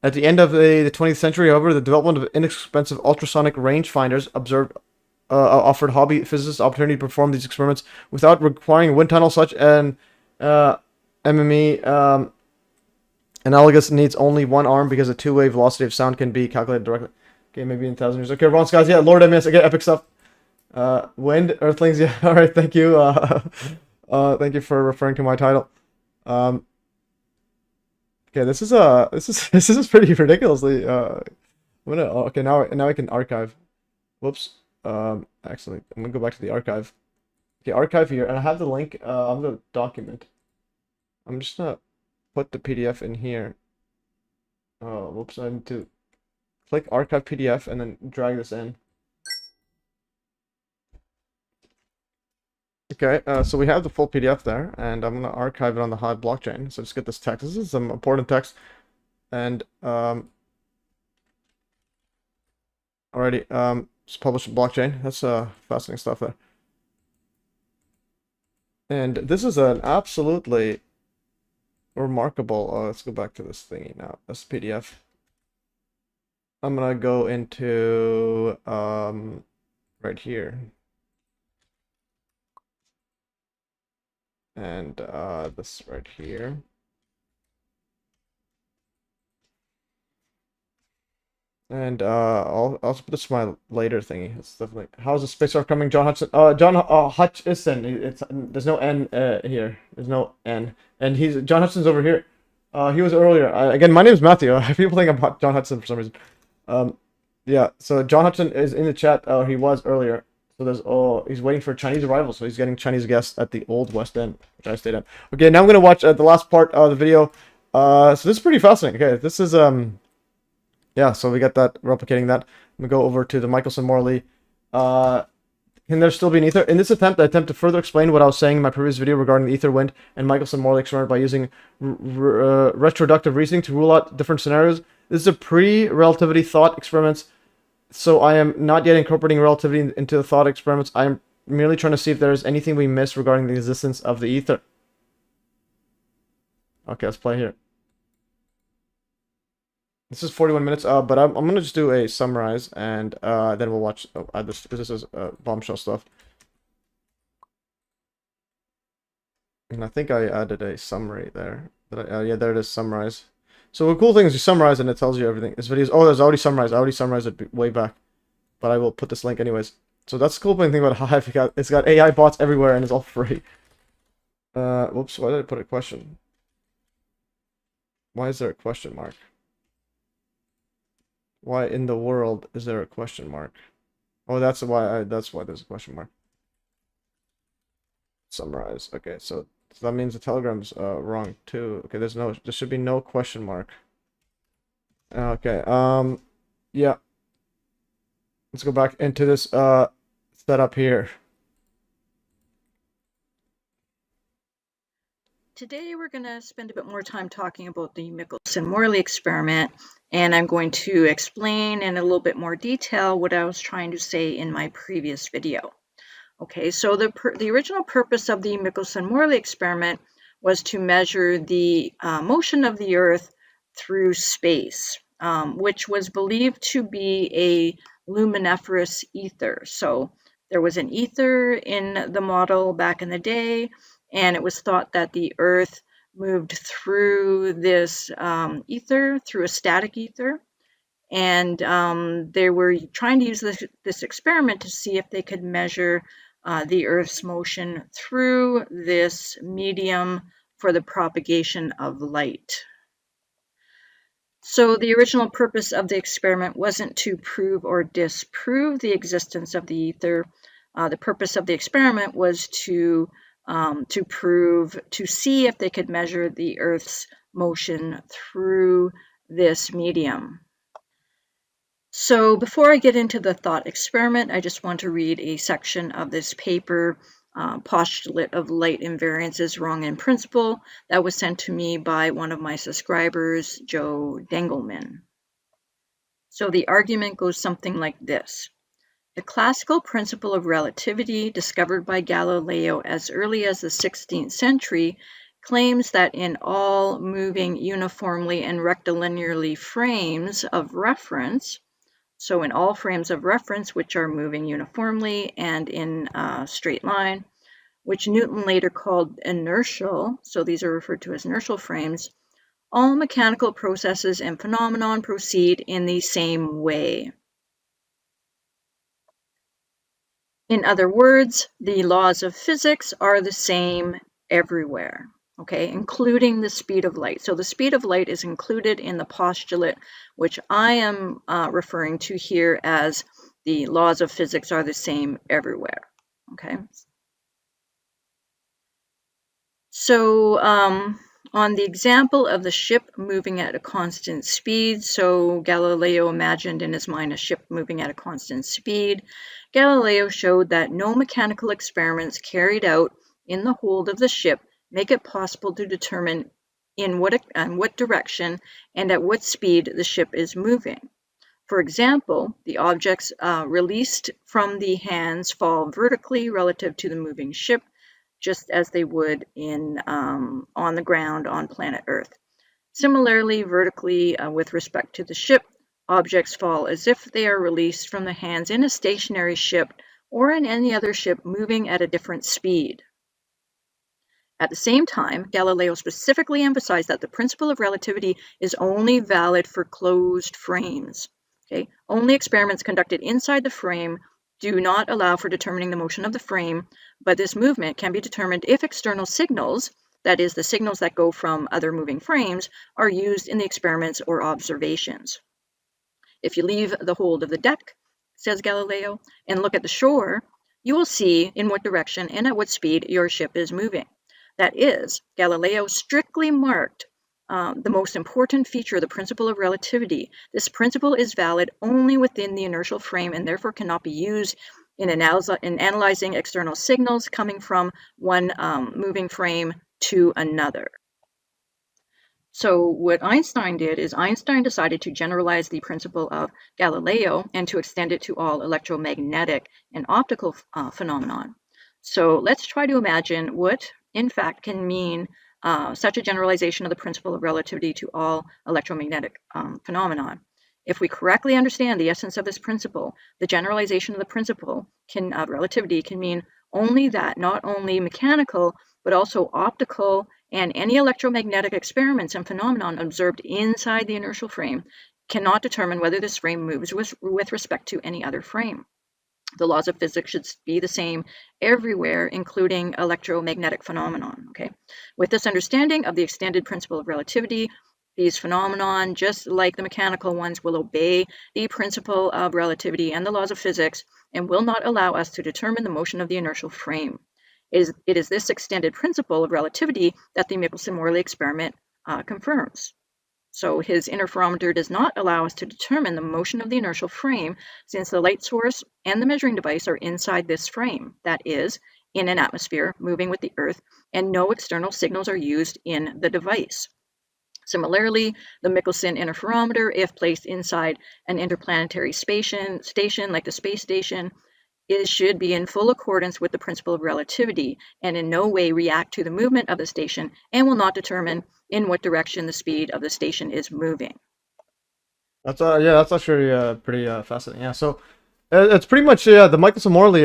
At the end of the 20th century, however, the development of inexpensive ultrasonic rangefinders offered hobby physicists the opportunity to perform these experiments without requiring a wind tunnel. Such an MME analogous needs only one arm because the two-way velocity of sound can be calculated directly. Okay, maybe in 1,000 years. Okay, Ron Skies, yeah, Lord MES, okay, epic stuff. Wind, Earthlings, yeah, alright, thank you. Thank you for referring to my title. Okay, this is pretty ridiculously, okay, now I can archive. Whoops. Actually, I'm gonna go back to the archive. Okay, archive here, and I have the link of the document. I'm just gonna put the PDF in here. Whoops, I need to click archive PDF and then drag this in. Okay, so we have the full PDF there, and I'm gonna archive it on the Hive blockchain. So just get this text. This is some important text, and alrighty. It's published blockchain. That's fascinating stuff there. And this is an absolutely remarkable. Let's go back to this thingy now. This PDF. I'm gonna go into right here. And this right here. And I'll also put this to my later thingy. It's definitely how's the spacecraft coming, John Hutchison? John Hutchison. There's no N here. There's no N. And he's John Hutchison's over here. He was earlier. Again, my name is Matthew. People think I'm John Hutchison for some reason. Yeah. So John Hutchison is in the chat. He was earlier. So there's he's waiting for Chinese arrival. So he's getting Chinese guests at the old West End, which I stayed at. Okay, now I'm gonna watch the last part of the video. So this is pretty fascinating. Okay, this is yeah, so we got that, replicating that. I'm gonna go over to the Michelson Morley. Can there still be an ether? In this attempt, I attempt to further explain what I was saying in my previous video regarding the ether, wind, and Michelson Morley experiment by using retroductive reasoning to rule out different scenarios. This is a pre-relativity thought experiments, so I am not yet incorporating relativity into the thought experiments. I am merely trying to see if there is anything we miss regarding the existence of the ether. Okay, let's play here. This is 41 minutes, but I'm going to just do a summarize, and then we'll watch, add this, because this is bombshell stuff. And I think I added a summary there. Yeah, there it is, summarize. So the cool thing is you summarize and it tells you everything. This video is, oh, there's already summarized. I already summarized it way back, but I will put this link anyways. So that's the cool thing about Hive. It's got AI bots everywhere and it's all free. Whoops, why did I put a question? Why is there a question mark? Why in the world is there a question mark? Oh, that's why there's a question mark. Summarize. Okay, so that means the Telegram's wrong too. Okay, there should be no question mark. Okay, yeah. Let's go back into this setup here. Today we're going to spend a bit more time talking about the Michelson-Morley experiment, and I'm going to explain in a little bit more detail what I was trying to say in my previous video. Okay, so the original purpose of the Michelson-Morley experiment was to measure the motion of the Earth through space, which was believed to be a luminiferous ether. So there was an ether in the model back in the day, and it was thought that the Earth moved through this ether, through a static ether. And they were trying to use this experiment to see if they could measure the Earth's motion through this medium for the propagation of light. So the original purpose of the experiment wasn't to prove or disprove the existence of the ether. The purpose of the experiment was to see if they could measure the Earth's motion through this medium. So before I get into the thought experiment, I just want to read a section of this paper, Postulate of Light Invariance is Wrong in Principle, that was sent to me by one of my subscribers, Joe Dengelman. So the argument goes something like this. The classical principle of relativity, discovered by Galileo as early as the 16th century, claims that in all moving uniformly and rectilinearly frames of reference, so in all frames of reference which are moving uniformly and in a straight line, which Newton later called inertial, so these are referred to as inertial frames, all mechanical processes and phenomenon proceed in the same way. In other words, the laws of physics are the same everywhere, okay, including the speed of light. So the speed of light is included in the postulate, which I am referring to here as the laws of physics are the same everywhere, okay. So on the example of the ship moving at a constant speed, so Galileo imagined in his mind a ship moving at a constant speed. Galileo showed that no mechanical experiments carried out in the hold of the ship make it possible to determine in what direction and at what speed the ship is moving. For example, the objects released from the hands fall vertically relative to the moving ship, just as they would on the ground on planet Earth. Similarly, vertically with respect to the ship, objects fall as if they are released from the hands in a stationary ship or in any other ship moving at a different speed. At the same time, Galileo specifically emphasized that the principle of relativity is only valid for closed frames. Okay? Only experiments conducted inside the frame do not allow for determining the motion of the frame, but this movement can be determined if external signals, that is, the signals that go from other moving frames, are used in the experiments or observations. If you leave the hold of the deck, says Galileo, and look at the shore, you will see in what direction and at what speed your ship is moving. That is, Galileo strictly marked the most important feature of the principle of relativity. This principle is valid only within the inertial frame and therefore cannot be used in analyzing external signals coming from one moving frame to another. So what Einstein did is Einstein decided to generalize the principle of Galileo and to extend it to all electromagnetic and optical phenomenon. So let's try to imagine what, in fact, can mean such a generalization of the principle of relativity to all electromagnetic phenomenon. If we correctly understand the essence of this principle, the generalization of the principle of relativity can mean only that not only mechanical, but also optical and any electromagnetic experiments and phenomenon observed inside the inertial frame cannot determine whether this frame moves with respect to any other frame. The laws of physics should be the same everywhere, including electromagnetic phenomenon. Okay? With this understanding of the extended principle of relativity, these phenomenon, just like the mechanical ones, will obey the principle of relativity and the laws of physics and will not allow us to determine the motion of the inertial frame. It is this extended principle of relativity that the Michelson-Morley experiment confirms. So his interferometer does not allow us to determine the motion of the inertial frame since the light source and the measuring device are inside this frame, that is, in an atmosphere moving with the Earth, and no external signals are used in the device. Similarly, the Michelson interferometer, if placed inside an interplanetary station like the space station, it should be in full accordance with the principle of relativity and in no way react to the movement of the station and will not determine in what direction the speed of the station is moving. That's that's actually pretty fascinating. Yeah, so it's pretty much the Michelson-Morley.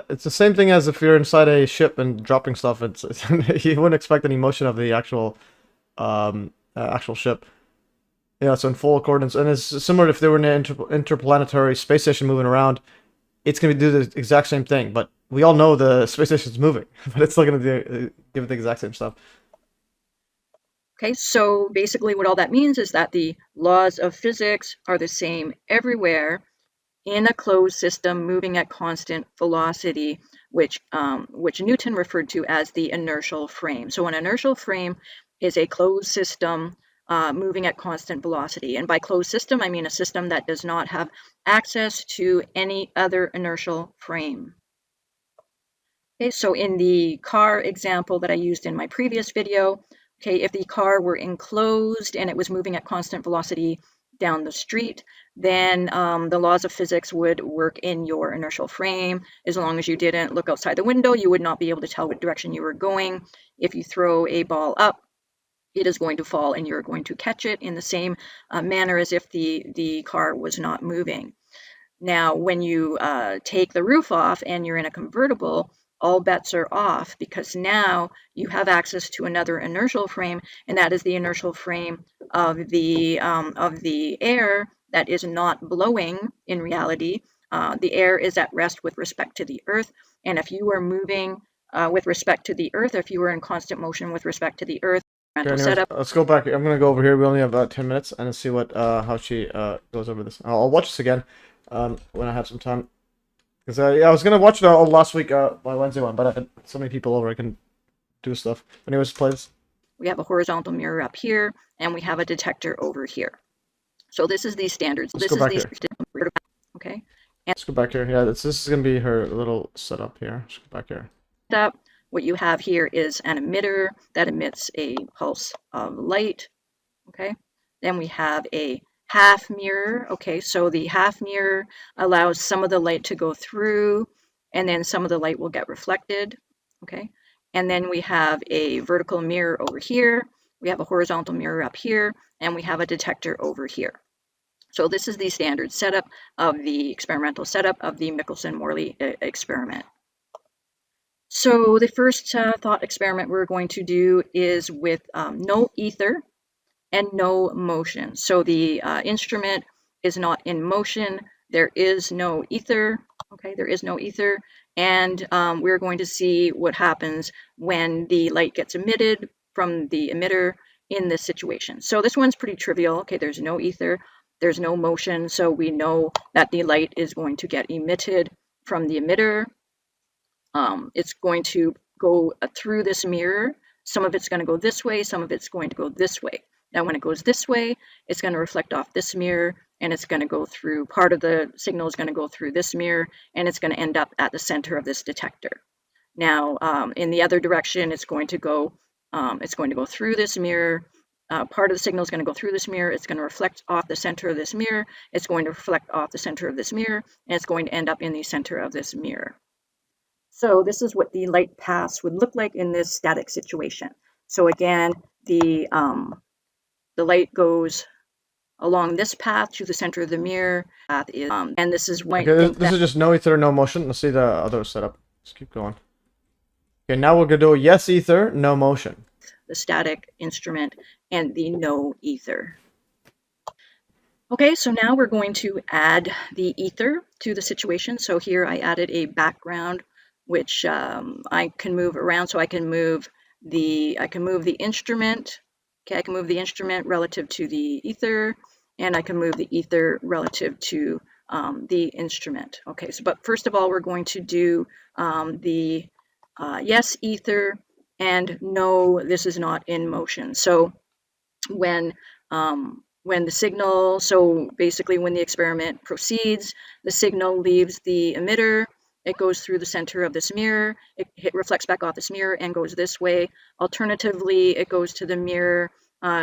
It's the same thing as if you're inside a ship and dropping stuff. It's you wouldn't expect any motion of the actual ship. Yeah, so in full accordance, and it's similar if they were in an interplanetary space station moving around. It's going to do the exact same thing, but we all know the space station's moving, but it's still going to give it the exact same stuff. Okay, so basically what all that means is that the laws of physics are the same everywhere in a closed system moving at constant velocity, which Newton referred to as the inertial frame. So an inertial frame is a closed system moving at constant velocity. And by closed system, I mean a system that does not have access to any other inertial frame. Okay, so in the car example that I used in my previous video, okay, if the car were enclosed and it was moving at constant velocity down the street, then the laws of physics would work in your inertial frame. As long as you didn't look outside the window, you would not be able to tell what direction you were going. If you throw a ball up, it is going to fall and you're going to catch it in the same manner as if the car was not moving. Now, when you take the roof off and you're in a convertible, all bets are off because now you have access to another inertial frame, and that is the inertial frame of the air that is not blowing in reality. The air is at rest with respect to the Earth, and if you are moving with respect to the Earth, if you were in constant motion with respect to the Earth, okay, anyways, let's go back. I'm gonna go over here. We only have about 10 minutes, and see what how she goes over this. I'll watch this again when I have some time. Because I was gonna watch it all last week, my Wednesday one, but I had so many people over I can do stuff. Anyways, play this. We have a horizontal mirror up here, and we have a detector over here. So this is the standards. Let's go back here. Okay. And let's go back here. Yeah, this is gonna be her little setup here. Let's go back here. What you have here is an emitter that emits a pulse of light. Okay. Then we have a half mirror. Okay, so the half mirror allows some of the light to go through, and then some of the light will get reflected. Okay, and then we have a vertical mirror over here, we have a horizontal mirror up here, and we have a detector over here. So this is the standard setup of the experimental setup of the Michelson-Morley experiment. So the first thought experiment we're going to do is with no ether and no motion. So the instrument is not in motion. There is no ether. Okay, there is no ether. And we're going to see what happens when the light gets emitted from the emitter in this situation. So this one's pretty trivial. Okay, there's no ether, there's no motion. So we know that the light is going to get emitted from the emitter. It's going to go through this mirror. Some of it's going to go this way, some of it's going to go this way. Now when it goes this way, it's going to reflect off this mirror, and it's going to go through, part of the signal is going to go through this mirror, and it's going to end up at the center of this detector. Now in the other direction, it's going to go through this mirror. Part of the signal is going to go through this mirror. It's going to reflect off the center of this mirror. It's going to reflect off the center of this mirror, and it's going to end up in the center of this mirror. So this is what the light paths would look like in this static situation. So again, the light goes along this path to the center of the mirror. Path is, and this is white. Okay, this is just no ether, no motion. Let's see the other setup. Let's keep going. Okay, now we're gonna do yes ether, no motion. The static instrument and the no ether. Okay, so now we're going to add the ether to the situation. So here I added a background, which I can move around. So I can move the instrument. Okay, I can move the instrument relative to the ether, and I can move the ether relative to the instrument. Okay, so but first of all, we're going to do the yes ether and no, this is not in motion. So when the signal, so basically when the experiment proceeds, the signal leaves the emitter. It goes through the center of this mirror, it reflects back off this mirror and goes this way. Alternatively, it goes to the mirror,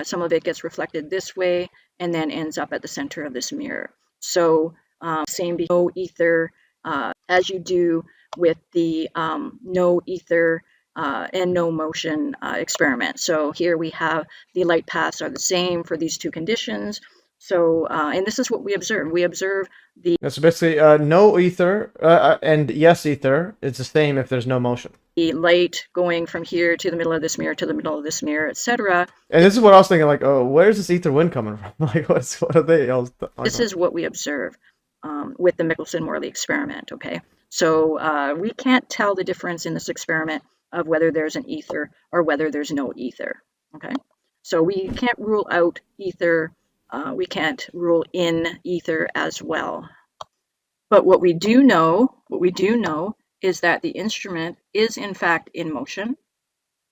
some of it gets reflected this way, and then ends up at the center of this mirror. So same no ether as you do with the no ether and no motion experiment. So here we have the light paths are the same for these two conditions. So, and this is what we observe. We observe the... That's basically no ether and yes ether. It's the same if there's no motion. The light going from here to the middle of this mirror, to the middle of this mirror, etc. And this is what I was thinking, like, oh, where's this ether wind coming from? Like, what are they? This is what we observe with the Michelson-Morley experiment, okay? So we can't tell the difference in this experiment of whether there's an ether or whether there's no ether, okay? So we can't rule out ether. We can't rule in ether as well. But what we do know is that the instrument is in fact in motion.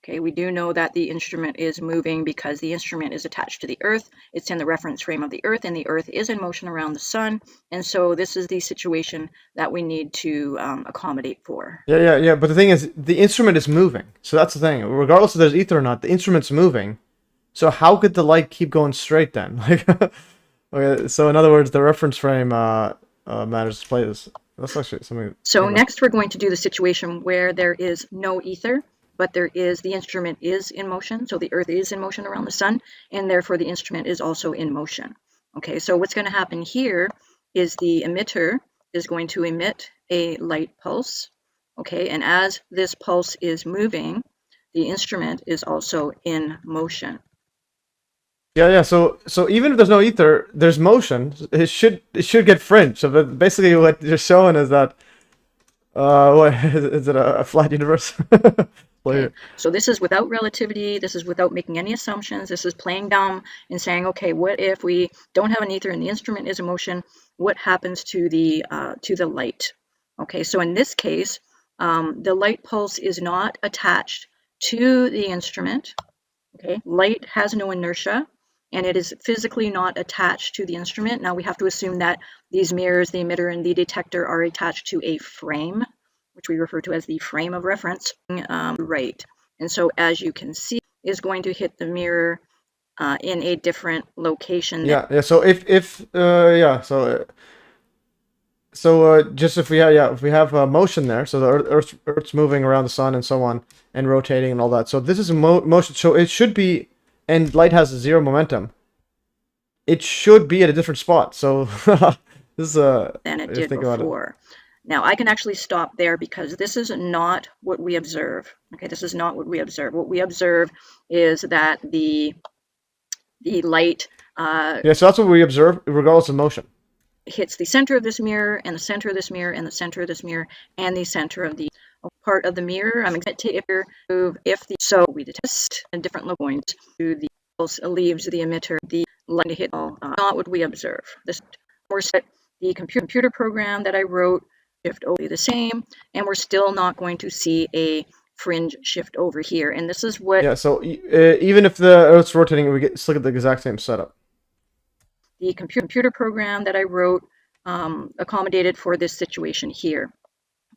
Okay, we do know that the instrument is moving because the instrument is attached to the Earth. It's in the reference frame of the Earth, and the Earth is in motion around the sun. And so this is the situation that we need to accommodate for. Yeah. But the thing is, the instrument is moving. So that's the thing. Regardless if there's ether or not, the instrument's moving. So how could the light keep going straight then? Like, okay, so in other words, the reference frame matters to play this. That's actually something. So next we're going to do the situation where there is no ether, but the instrument is in motion. So the Earth is in motion around the sun, and therefore the instrument is also in motion. Okay, so what's going to happen here is the emitter is going to emit a light pulse. Okay, and as this pulse is moving, the instrument is also in motion. Yeah. So even if there's no ether, there's motion. It should get fringe. So basically, what you're showing is that, what is it? A flat universe? Okay. So this is without relativity. This is without making any assumptions. This is playing dumb and saying, okay, what if we don't have an ether and the instrument is in motion? What happens to the light? Okay. So in this case, the light pulse is not attached to the instrument. Okay. Light has no inertia, and it is physically not attached to the instrument. Now we have to assume that these mirrors, the emitter and the detector, are attached to a frame, which we refer to as the frame of reference, right. And so as you can see, is going to hit the mirror in a different location. Yeah. So just if we have motion there, so the Earth's moving around the sun and so on, and rotating and all that. So this is motion. So it should be, and light has 0 momentum. It should be at a different spot. So this is than it did before. Now I can actually stop there because this is not what we observe. Okay, this is not what we observe. What we observe is that the light. Yeah, so that's what we observe, regardless of motion. Hits the center of this mirror, and the center of this mirror, and the center of this mirror, and the center of the part of the mirror. I'm going to move so we detect a different point to the pulse leaves the emitter, the light to hit all. Not what we observe. This we're set the computer program that I wrote shift over the same, and we're still not going to see a fringe shift over here. And this is what. Yeah. So even if the Earth's rotating, we still get the exact same setup. The computer program that I wrote accommodated for this situation here.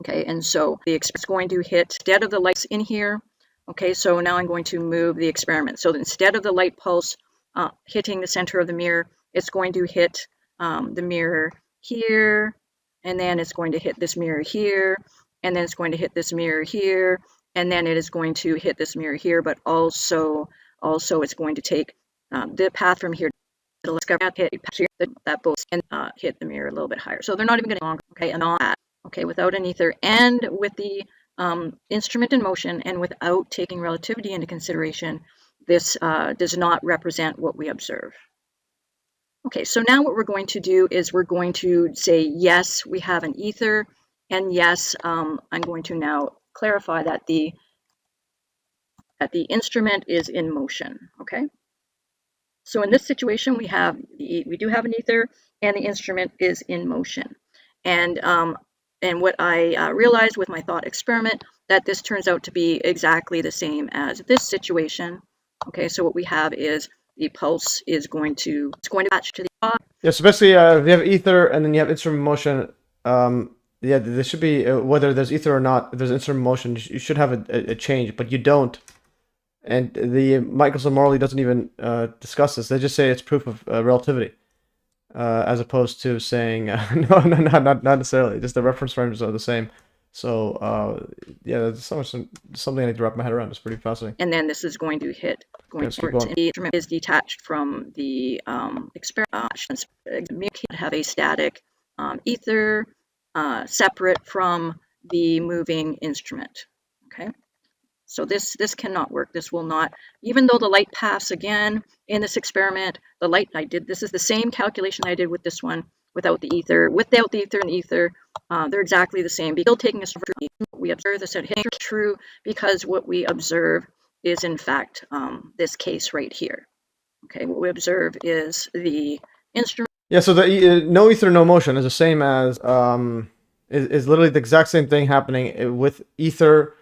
Okay, and so the experiment is going to hit instead of the lights in here. Okay, so now I'm going to move the experiment. So instead of the light pulse hitting the center of the mirror, it's going to hit the mirror here, and then it's going to hit this mirror here, and then it's going to hit this mirror here, and then it is going to hit this mirror here, but also it's going to take the path from here. Let's go hit that both and hit the mirror a little bit higher. So they're not even getting longer. Okay, and all that. Okay, without an ether and with the instrument in motion and without taking relativity into consideration, this does not represent what we observe. Okay, so now what we're going to do is we're going to say yes, we have an ether, and yes, I'm going to now clarify that the instrument is in motion. Okay. So in this situation, we do have an ether, and the instrument is in motion. And what I realized with my thought experiment, that this turns out to be exactly the same as this situation. Okay, so what we have is the pulse is going to attach to the top. Yeah, so basically, if you have ether and then you have instrument motion, yeah, there should be whether there's ether or not. If there's instrument motion, you should have a change, but you don't. And the Michelson Morley doesn't even discuss this. They just say it's proof of relativity, as opposed to saying no, not necessarily. Just the reference frames are the same. So yeah, that's something I need to wrap my head around. It's pretty fascinating. And then this is going to hit. The instrument is detached from the experiment. Have a static ether separate from the moving instrument. Okay. So this cannot work. This will not, even though the light paths again in this experiment, the light this is the same calculation I did with this one without the ether. Without the ether and ether, they're exactly the same. Still taking us through we observe this at hitting true because what we observe is in fact this case right here. Okay, what we observe is the instrument. Yeah, so the no ether, no motion is the same as is literally the exact same thing happening with ether.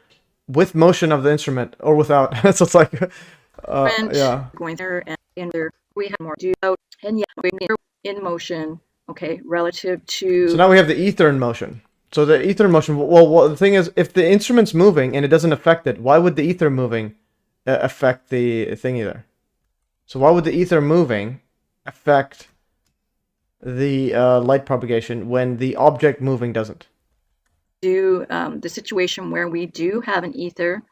With motion of the instrument or without. So it's like yeah, going there and in there we have more do out and yeah, we're in motion. Okay, relative to. So now we have the ether in motion. So the ether in motion. Well, the thing is, if the instrument's moving and it doesn't affect it, why would the ether moving affect the thing either? So why would the ether moving affect the light propagation when the object moving doesn't? Do the situation where we do have an ether,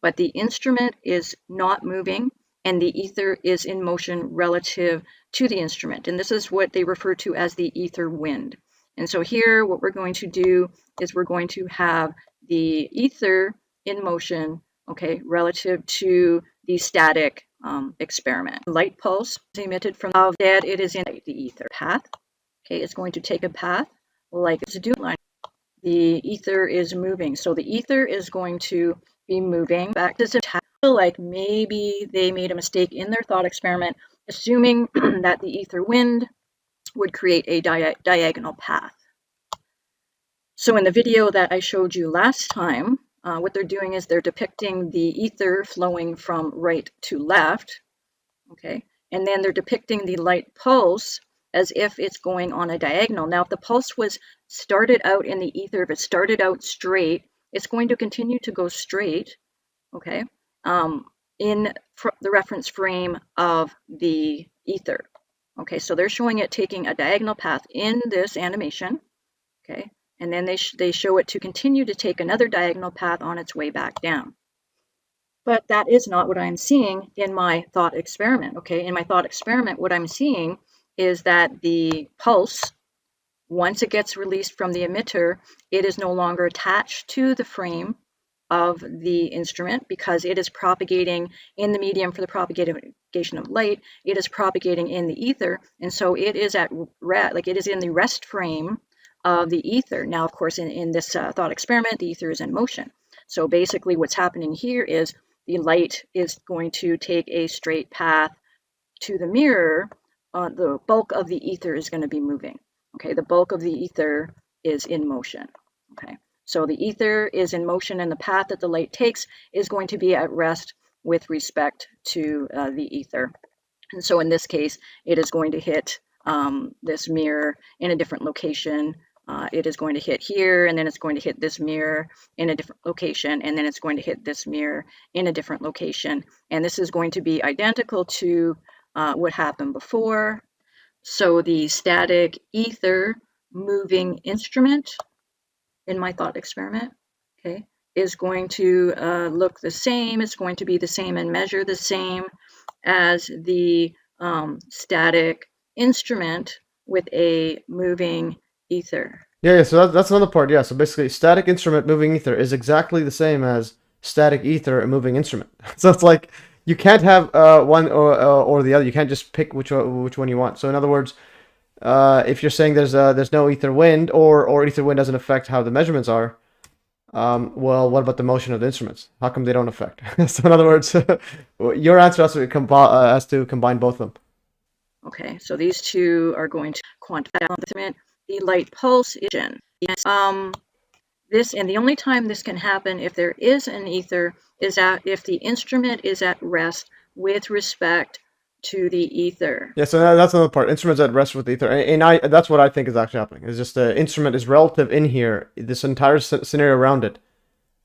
but the instrument is not moving and the ether is in motion relative to the instrument. And this is what they refer to as the ether wind. And so here what we're going to do is we're going to have the ether in motion, okay, relative to the static experiment. Light pulse is emitted from that it is in the ether path. Okay, it's going to take a path like it's a dual line. The ether is moving. So the ether is going to be moving back to the like maybe they made a mistake in their thought experiment, assuming that the ether wind would create a diagonal path. So in the video that I showed you last time, what they're doing is they're depicting the ether flowing from right to left, okay, and then they're depicting the light pulse as if it's going on a diagonal. Now, if the pulse was started out in the ether, if it started out straight, it's going to continue to go straight, okay? in the reference frame of the ether. Okay, so they're showing it taking a diagonal path in this animation, okay, and then they show it to continue to take another diagonal path on its way back down. But that is not what I'm seeing in my thought experiment, okay? In my thought experiment, what I'm seeing is that the pulse, once it gets released from the emitter, it is no longer attached to the frame of the instrument because it is propagating in the medium for the propagation of light. It is propagating in the ether, and so it is at like it is in the rest frame of the ether. Now, of course, in this thought experiment, the ether is in motion. So basically, what's happening here is the light is going to take a straight path to the mirror. The bulk of the ether is going to be moving. Okay, the bulk of the ether is in motion. Okay, so the ether is in motion, and the path that the light takes is going to be at rest with respect to the ether. And so in this case, it is going to hit this mirror in a different location. It is going to hit here, and then it's going to hit this mirror in a different location, and then it's going to hit this mirror in a different location. And this is going to be identical to what happened before. So the static ether moving instrument in my thought experiment, okay, is going to look the same. It's going to be the same and measure the same as the static instrument with a moving ether. Yeah, so that's another part. Yeah, so basically, static instrument moving ether is exactly the same as static ether a moving instrument. So it's like you can't have one or the other. You can't just pick which one you want. So in other words, if you're saying there's no ether wind or ether wind doesn't affect how the measurements are, well, what about the motion of the instruments? How come they don't affect? So in other words, your answer has to combine both of them. Okay, so these two are going to quantify the light pulse engine. This, and the only time this can happen if there is an ether is if the instrument is at rest with respect to the ether. Yeah, so that's another part. Instruments at rest with ether, and that's what I think is actually happening. It's just the instrument is relative in here. This entire scenario around it,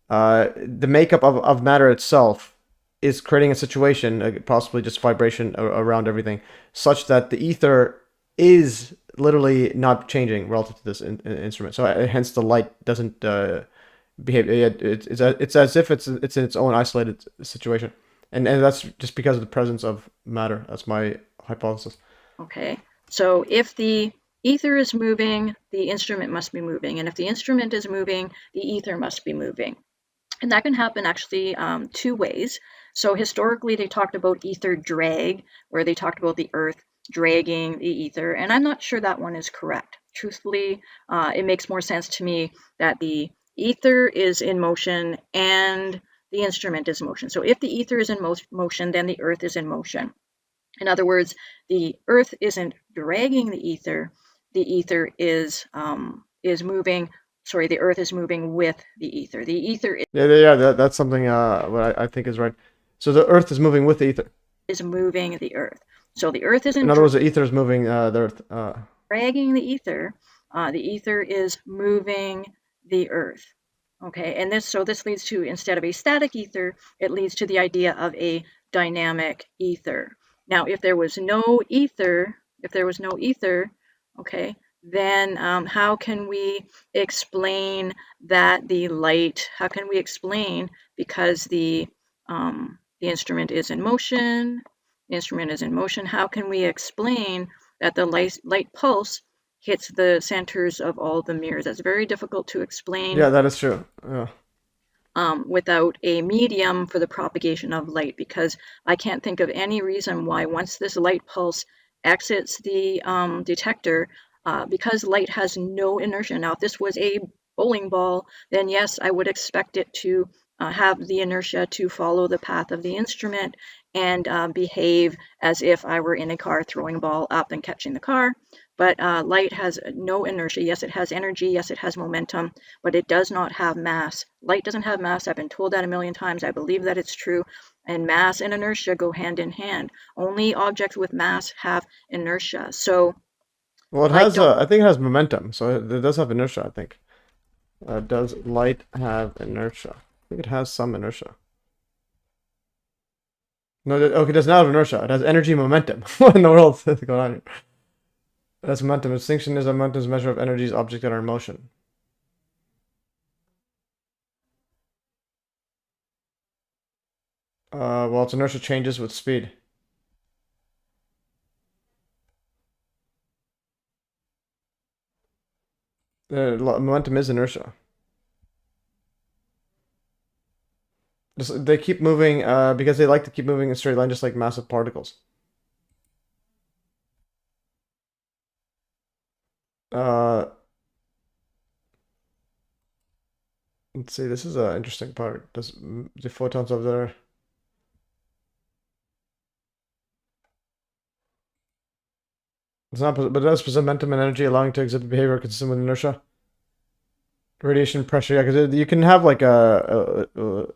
the makeup of matter itself is creating a situation, possibly just vibration around everything, such that the ether is literally not changing relative to this instrument. So hence the light doesn't behave. It's as if it's in its own isolated situation, and that's just because of the presence of matter. That's my hypothesis. Okay, so if the ether is moving, the instrument must be moving, and if the instrument is moving, the ether must be moving. And that can happen actually two ways. So historically, they talked about ether drag, where they talked about the Earth dragging the ether, and I'm not sure that one is correct. Truthfully, it makes more sense to me that the ether is in motion and the instrument is in motion. So if the ether is in motion, then the Earth is in motion. In other words, the Earth isn't dragging the ether is moving. Sorry, the Earth is moving with the ether. The ether is that's something what I think is right. So the Earth is moving with the ether. Is moving the Earth. So the Earth isn't. In other words, the ether is moving the Earth. Dragging the ether. The ether is moving the Earth. Okay, and this leads to, instead of a static ether, it leads to the idea of a dynamic ether. Now, if there was no ether, okay, then how can we explain that the light? How can we explain, because the instrument is in motion? The instrument is in motion. How can we explain that the light pulse hits the centers of all the mirrors? That's very difficult to explain. Yeah, that is true. Yeah. Without a medium for the propagation of light, because I can't think of any reason why, once this light pulse exits the detector, because light has no inertia. Now, if this was a bowling ball, then yes, I would expect it to have the inertia to follow the path of the instrument and behave as if I were in a car throwing a ball up and catching the car. But light has no inertia. Yes, it has energy. Yes, it has momentum, but it does not have mass. Light doesn't have mass. I've been told that a million times. I believe that it's true. And mass and inertia go hand in hand. Only objects with mass have inertia. So, well, it has. I think it has momentum, so it does have inertia. I think. Does light have inertia? I think it has some inertia. No, okay, it does not have inertia. It has energy momentum. What in the world is going on here? That's momentum. Distinction is a momentum's measure of energies objects that are in motion. Well, its inertia changes with speed. Momentum is inertia. They keep moving because they like to keep moving in a straight line, just like massive particles. Let's see. This is an interesting part. Does the photons over there? It's not, but it does possess momentum and energy, allowing to exhibit behavior consistent with inertia. Radiation pressure, yeah, because you can have like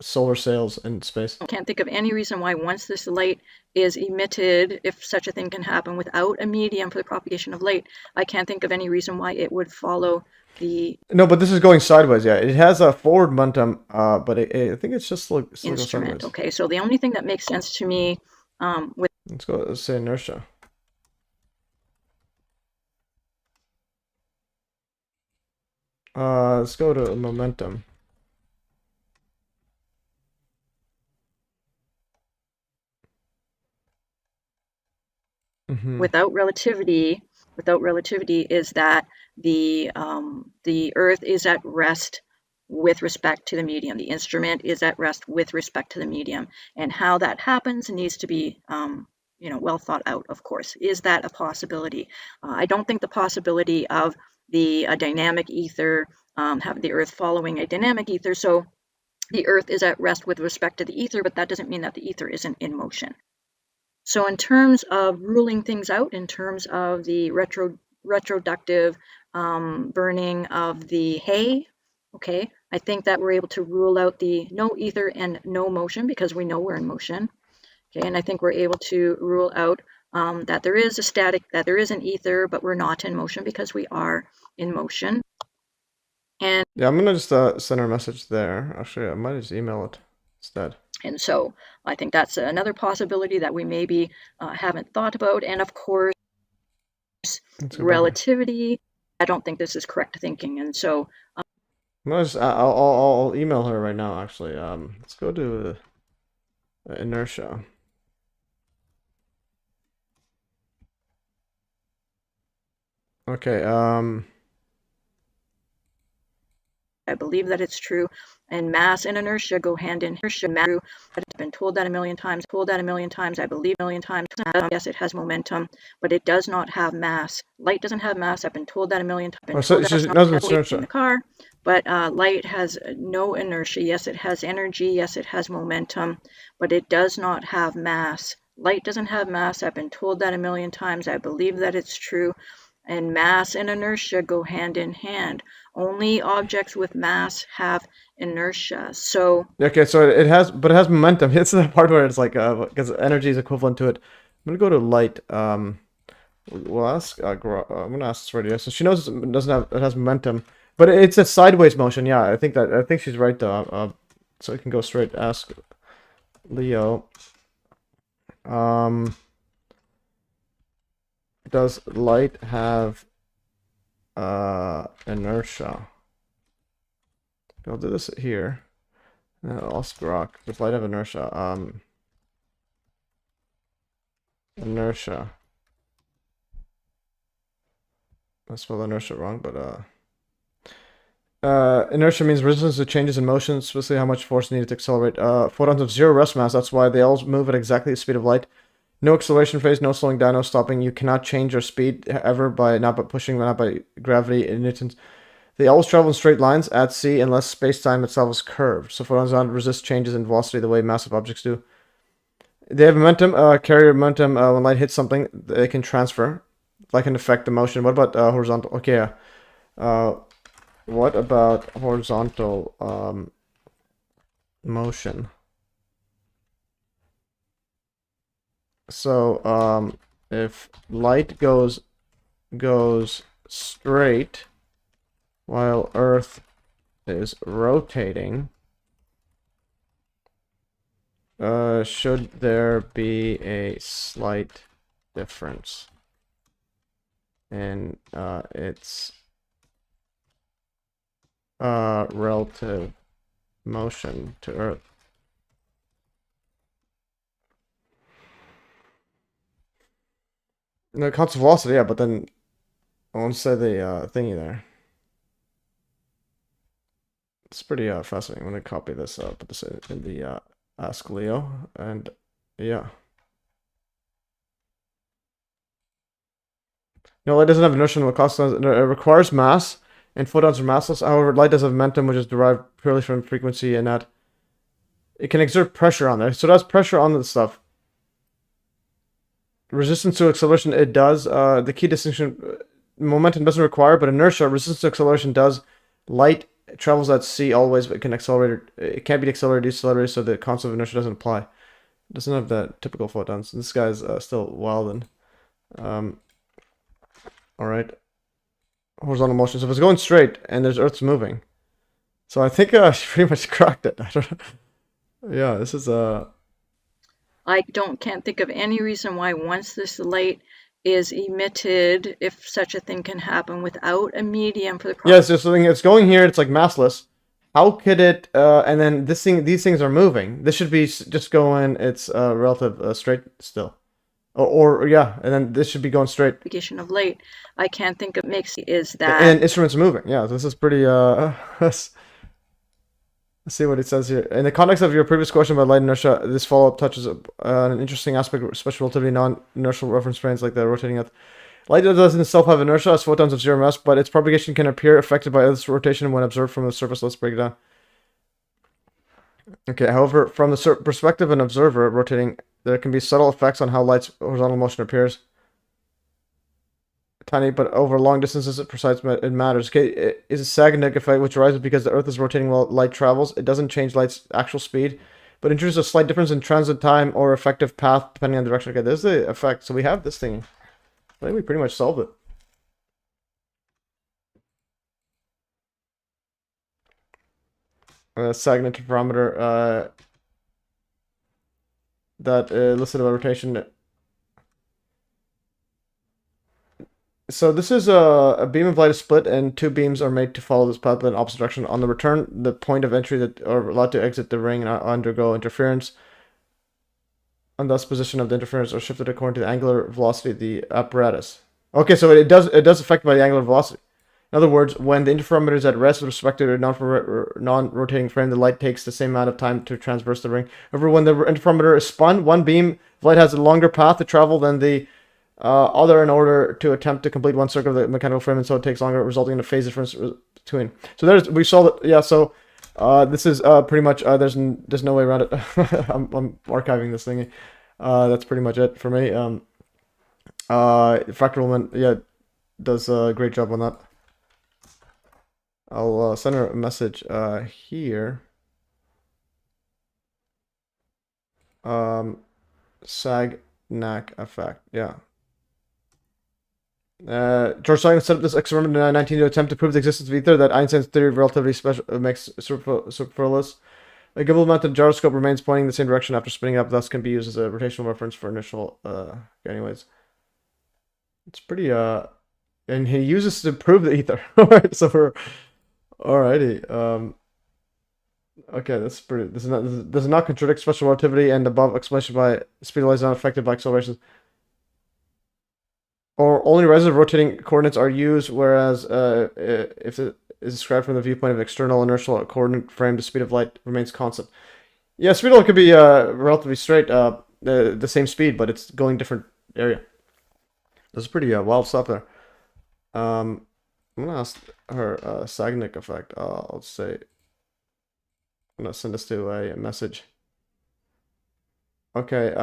solar sails in space. I can't think of any reason why once this light is emitted, if such a thing can happen without a medium for the propagation of light, I can't think of any reason why it would follow the... No, but this is going sideways, yeah. It has a forward momentum, but I think it's just like instrument. Okay, so the only thing that makes sense to me with... Let's say inertia. Let's go to momentum. Without relativity is that the Earth is at rest with respect to the medium. The instrument is at rest with respect to the medium, and how that happens needs to be well thought out. Of course, is that a possibility? I don't think the possibility of the dynamic ether, have the Earth following a dynamic ether, so the Earth is at rest with respect to the ether, but that doesn't mean that the ether isn't in motion. So in terms of ruling things out, in terms of the retroductive burning of the hay, okay, I think that we're able to rule out the no ether and no motion because we know we're in motion. Okay, and I think we're able to rule out that there is a static, that there is an ether, but we're not in motion because we are in motion. And yeah, I'm gonna just send her a message there. Actually, I might just email it instead. And so I think that's another possibility that we maybe haven't thought about. And of course, relativity. I don't think this is correct thinking. And so I'll email her right now. Actually, let's go to inertia. Okay. I believe that it's true, and mass and inertia go hand in hand. I've been told that a million times. I believe a million times. Yes, it has momentum, but it does not have mass. Light doesn't have mass. I've been told that a million times. So she knows inertia in the car, but light has no inertia. Yes, it has energy. Yes, it has momentum, but it does not have mass. Light doesn't have mass. I've been told that a million times. I believe that it's true. And mass and inertia go hand in hand. Only objects with mass have inertia. So okay, so it has momentum. It's the part where it's like because energy is equivalent to it. I'm gonna go to light. We'll ask. I'm gonna ask this radio. So she knows it doesn't have. It has momentum, but it's a sideways motion. Yeah, I think she's right though. So we can go straight. Ask Leo. Does light have inertia? I'll do this here. I'll scrock. Does light have inertia? Inertia. I spelled inertia wrong, but inertia means resistance to changes in motion, specifically how much force needed to accelerate. Photons have zero rest mass. That's why they all move at exactly the speed of light. No acceleration phase, no slowing down, no stopping. You cannot change your speed ever by pushing, not by gravity and Newton's. They always travel in straight lines at sea unless space-time itself is curved. So photons don't resist changes in velocity the way massive objects do. They have momentum, carrier momentum. When light hits something, they can transfer. Light can affect the motion. What about horizontal? Okay, what about horizontal motion? So if light goes straight while Earth is rotating, should there be a slight difference in its relative motion to Earth? No, constant velocity, yeah, but then I want to say the thingy there. It's pretty fascinating. I'm gonna copy this, put this in the Ask Leo, and yeah. No, light doesn't have inertia in Laplace. It requires mass, and photons are massless. However, light does have momentum, which is derived purely from frequency, and that it can exert pressure on there. So it has pressure on the stuff. Resistance to acceleration, it does. The key distinction, momentum doesn't require, but inertia, resistance to acceleration does. Light travels at c always, but it can accelerate. It can't be accelerated, decelerated, so the concept of inertia doesn't apply. It doesn't have the typical photons. This guy's still wild. All right. Horizontal motion. So if it's going straight and there's Earth's moving, so I think she pretty much cracked it. I don't know. Yeah, this is I can't think of any reason why once this light is emitted, if such a thing can happen without a medium for the yeah, it's just something. It's going here. It's like massless. How could it? And then these things are moving. This should be just going. It's relative straight still. Or yeah, and then this should be going straight. Propagation of light. I can't think of makes is that. And instruments moving. Yeah, this is pretty. Let's see what it says here. In the context of your previous question about light inertia, this follow-up touches an interesting aspect of special relativity, non-inertial reference frames like the rotating Earth. Light doesn't itself have inertia as photons of zero mass, but its propagation can appear affected by Earth's rotation when observed from the surface. Let's break it down. Okay, however, from the perspective of an observer rotating, there can be subtle effects on how light's horizontal motion appears. Tiny, but over long distances, it matters. Okay, it is a Sag-Neg effect, which arises because the Earth is rotating while light travels. It doesn't change light's actual speed, but introduces a slight difference in transit time or effective path depending on the direction. Okay, there's the effect. So we have this thing. I think we pretty much solved it. Sag interferometer that listed about rotation. So this is a beam of light is split, and two beams are made to follow this path in opposite direction. On the return, the point of entry that are allowed to exit the ring and undergo interference, and thus position of the interference are shifted according to the angular velocity of the apparatus. Okay, so it does affect by the angular velocity. In other words, when the interferometer is at rest with respect to a non-rotating frame, the light takes the same amount of time to traverse the ring. However, when the interferometer is spun, one beam of light has a longer path to travel than the other in order to attempt to complete one circle of the mechanical frame, and so it takes longer, resulting in a phase difference between. So we solved it. Yeah. So this is pretty much there's no way around it. I'm archiving this thingy. That's pretty much it for me. Fractal Woman, yeah, does a great job on that. I'll send her a message here. Sag-Nag effect. Yeah. George Science set up this experiment in 19 to attempt to prove the existence of ether that Einstein's theory of relativity makes superfluous. A given amount of gyroscope remains pointing in the same direction after spinning up, thus can be used as a rotational reference for initial. Anyways, it's pretty. And he uses to prove the ether. Alright, so we're. Alrighty. Okay, that's pretty. This does not contradict special relativity and above explanation by speed of light is not affected by accelerations. Or only relative rotating coordinates are used, whereas if it is described from the viewpoint of external inertial coordinate frame, the speed of light remains constant. Yeah, speed of light could be relatively straight, the same speed, but it's going different area. That's pretty wild stuff there. I'm gonna ask her Sag-Nag effect. I'll say I'm gonna send this to a message. Okay,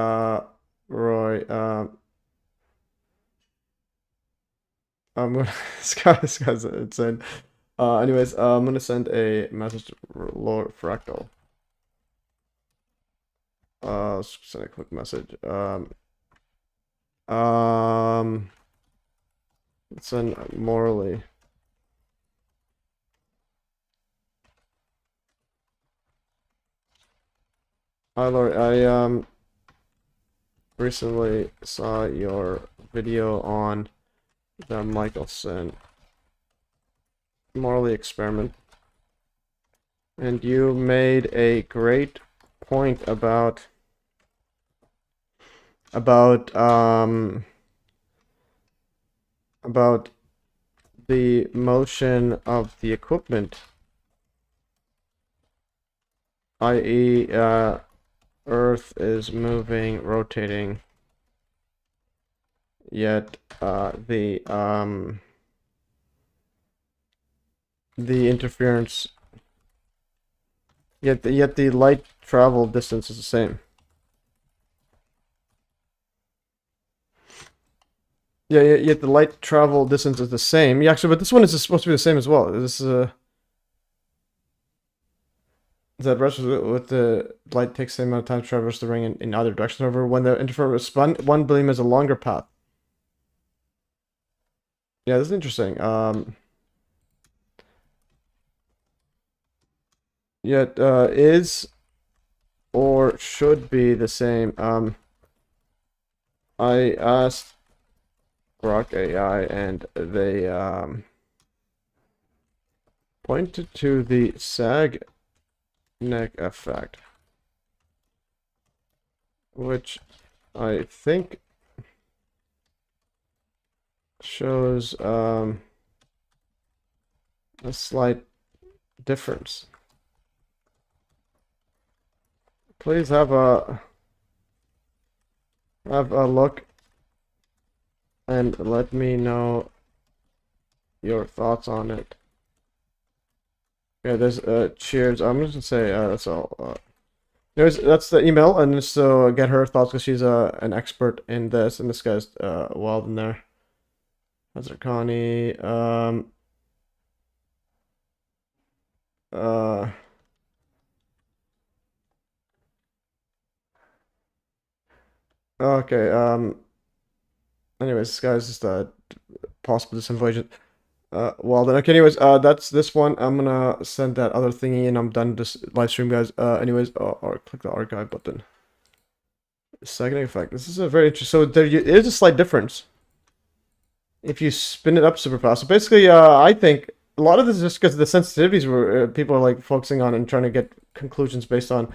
Roy. I'm gonna this guy's insane. Anyways, I'm gonna send a message to Lord Fractal. Send a quick message. Send Morley. Hi, Lori. I recently saw your video on the Michelson Morley experiment, and you made a great point about the motion of the equipment, i.e., Earth is moving, rotating, yet the interference, yet the light travel distance is the same. Yeah, yet the light travel distance is the same. Yeah, actually, but this one is supposed to be the same as well. This that rest with the light takes the same amount of time to traverse the ring in either direction. However, when the interference is spun, one beam is a longer path. Yeah, this is interesting. Yet is or should be the same. I asked Grok AI and they pointed to the sag neck effect, which I think shows a slight difference. Please have a look and let me know your thoughts on it. Yeah, there's cheers. I'm just gonna say that's all. Anyways, that's the email, and just so get her thoughts because she's an expert in this, and this guy's wild in there. That's her Connie. Okay. Anyways, this guy's just a possible disinfo agent. Well then, okay. Anyways, that's this one. I'm gonna send that other thingy, and I'm done with this live stream, guys. Anyways, or click the archive button. Second effect. This is a very interesting. So there is a slight difference if you spin it up super fast. So basically, I think a lot of this is just because the sensitivities were people are like focusing on and trying to get conclusions based on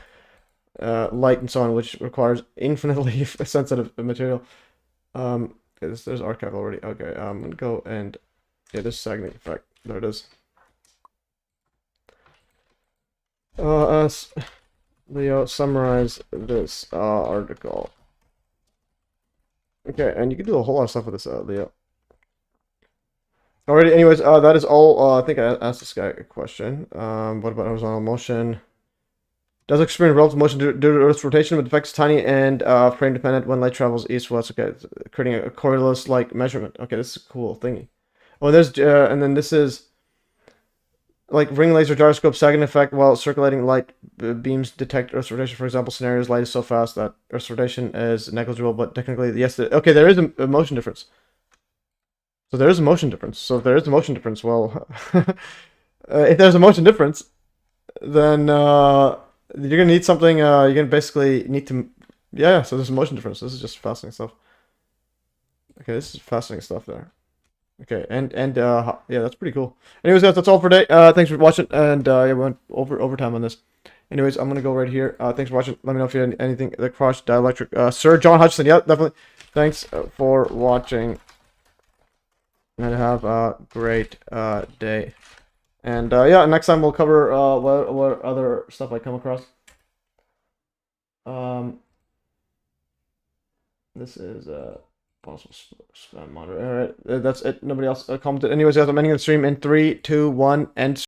light and so on, which requires infinitely sensitive material. There's archive already. Okay, I'm gonna go and this sagging effect. There it is. Leo, summarize this article. Okay, and you can do a whole lot of stuff with this, Leo. Alrighty, anyways, that is all. I think I asked this guy a question. What about horizontal motion? Does experience relative motion due to Earth's rotation, but the effect is tiny and frame dependent when light travels east-west. Okay, creating a Coriolis-like measurement. Okay, this is a cool thingy. Oh, there's and then this is like ring laser gyroscope sagging effect while circulating light beams detect Earth's rotation. For example, scenarios light is so fast that Earth's rotation is negligible, but technically, yes. Okay, there is a motion difference. So there is a motion difference. So if there is a motion difference, well, if there's a motion difference, then you're gonna need something. You're gonna basically need to, yeah. So there's a motion difference. This is just fascinating stuff. Okay, this is fascinating stuff there. Okay, and yeah, that's pretty cool. Anyways, guys, that's all for today. Thanks for watching, and yeah, we went overtime on this. Anyways, I'm gonna go right here. Thanks for watching. Let me know if you have anything. The cross dielectric. Sir John Hutchison. Yeah, definitely. Thanks for watching, and have a great day. And yeah, next time we'll cover what other stuff I come across. This is possible spam monitor. All right, that's it. Nobody else commented. Anyways, guys, I'm ending the stream in 3, 2, 1, end.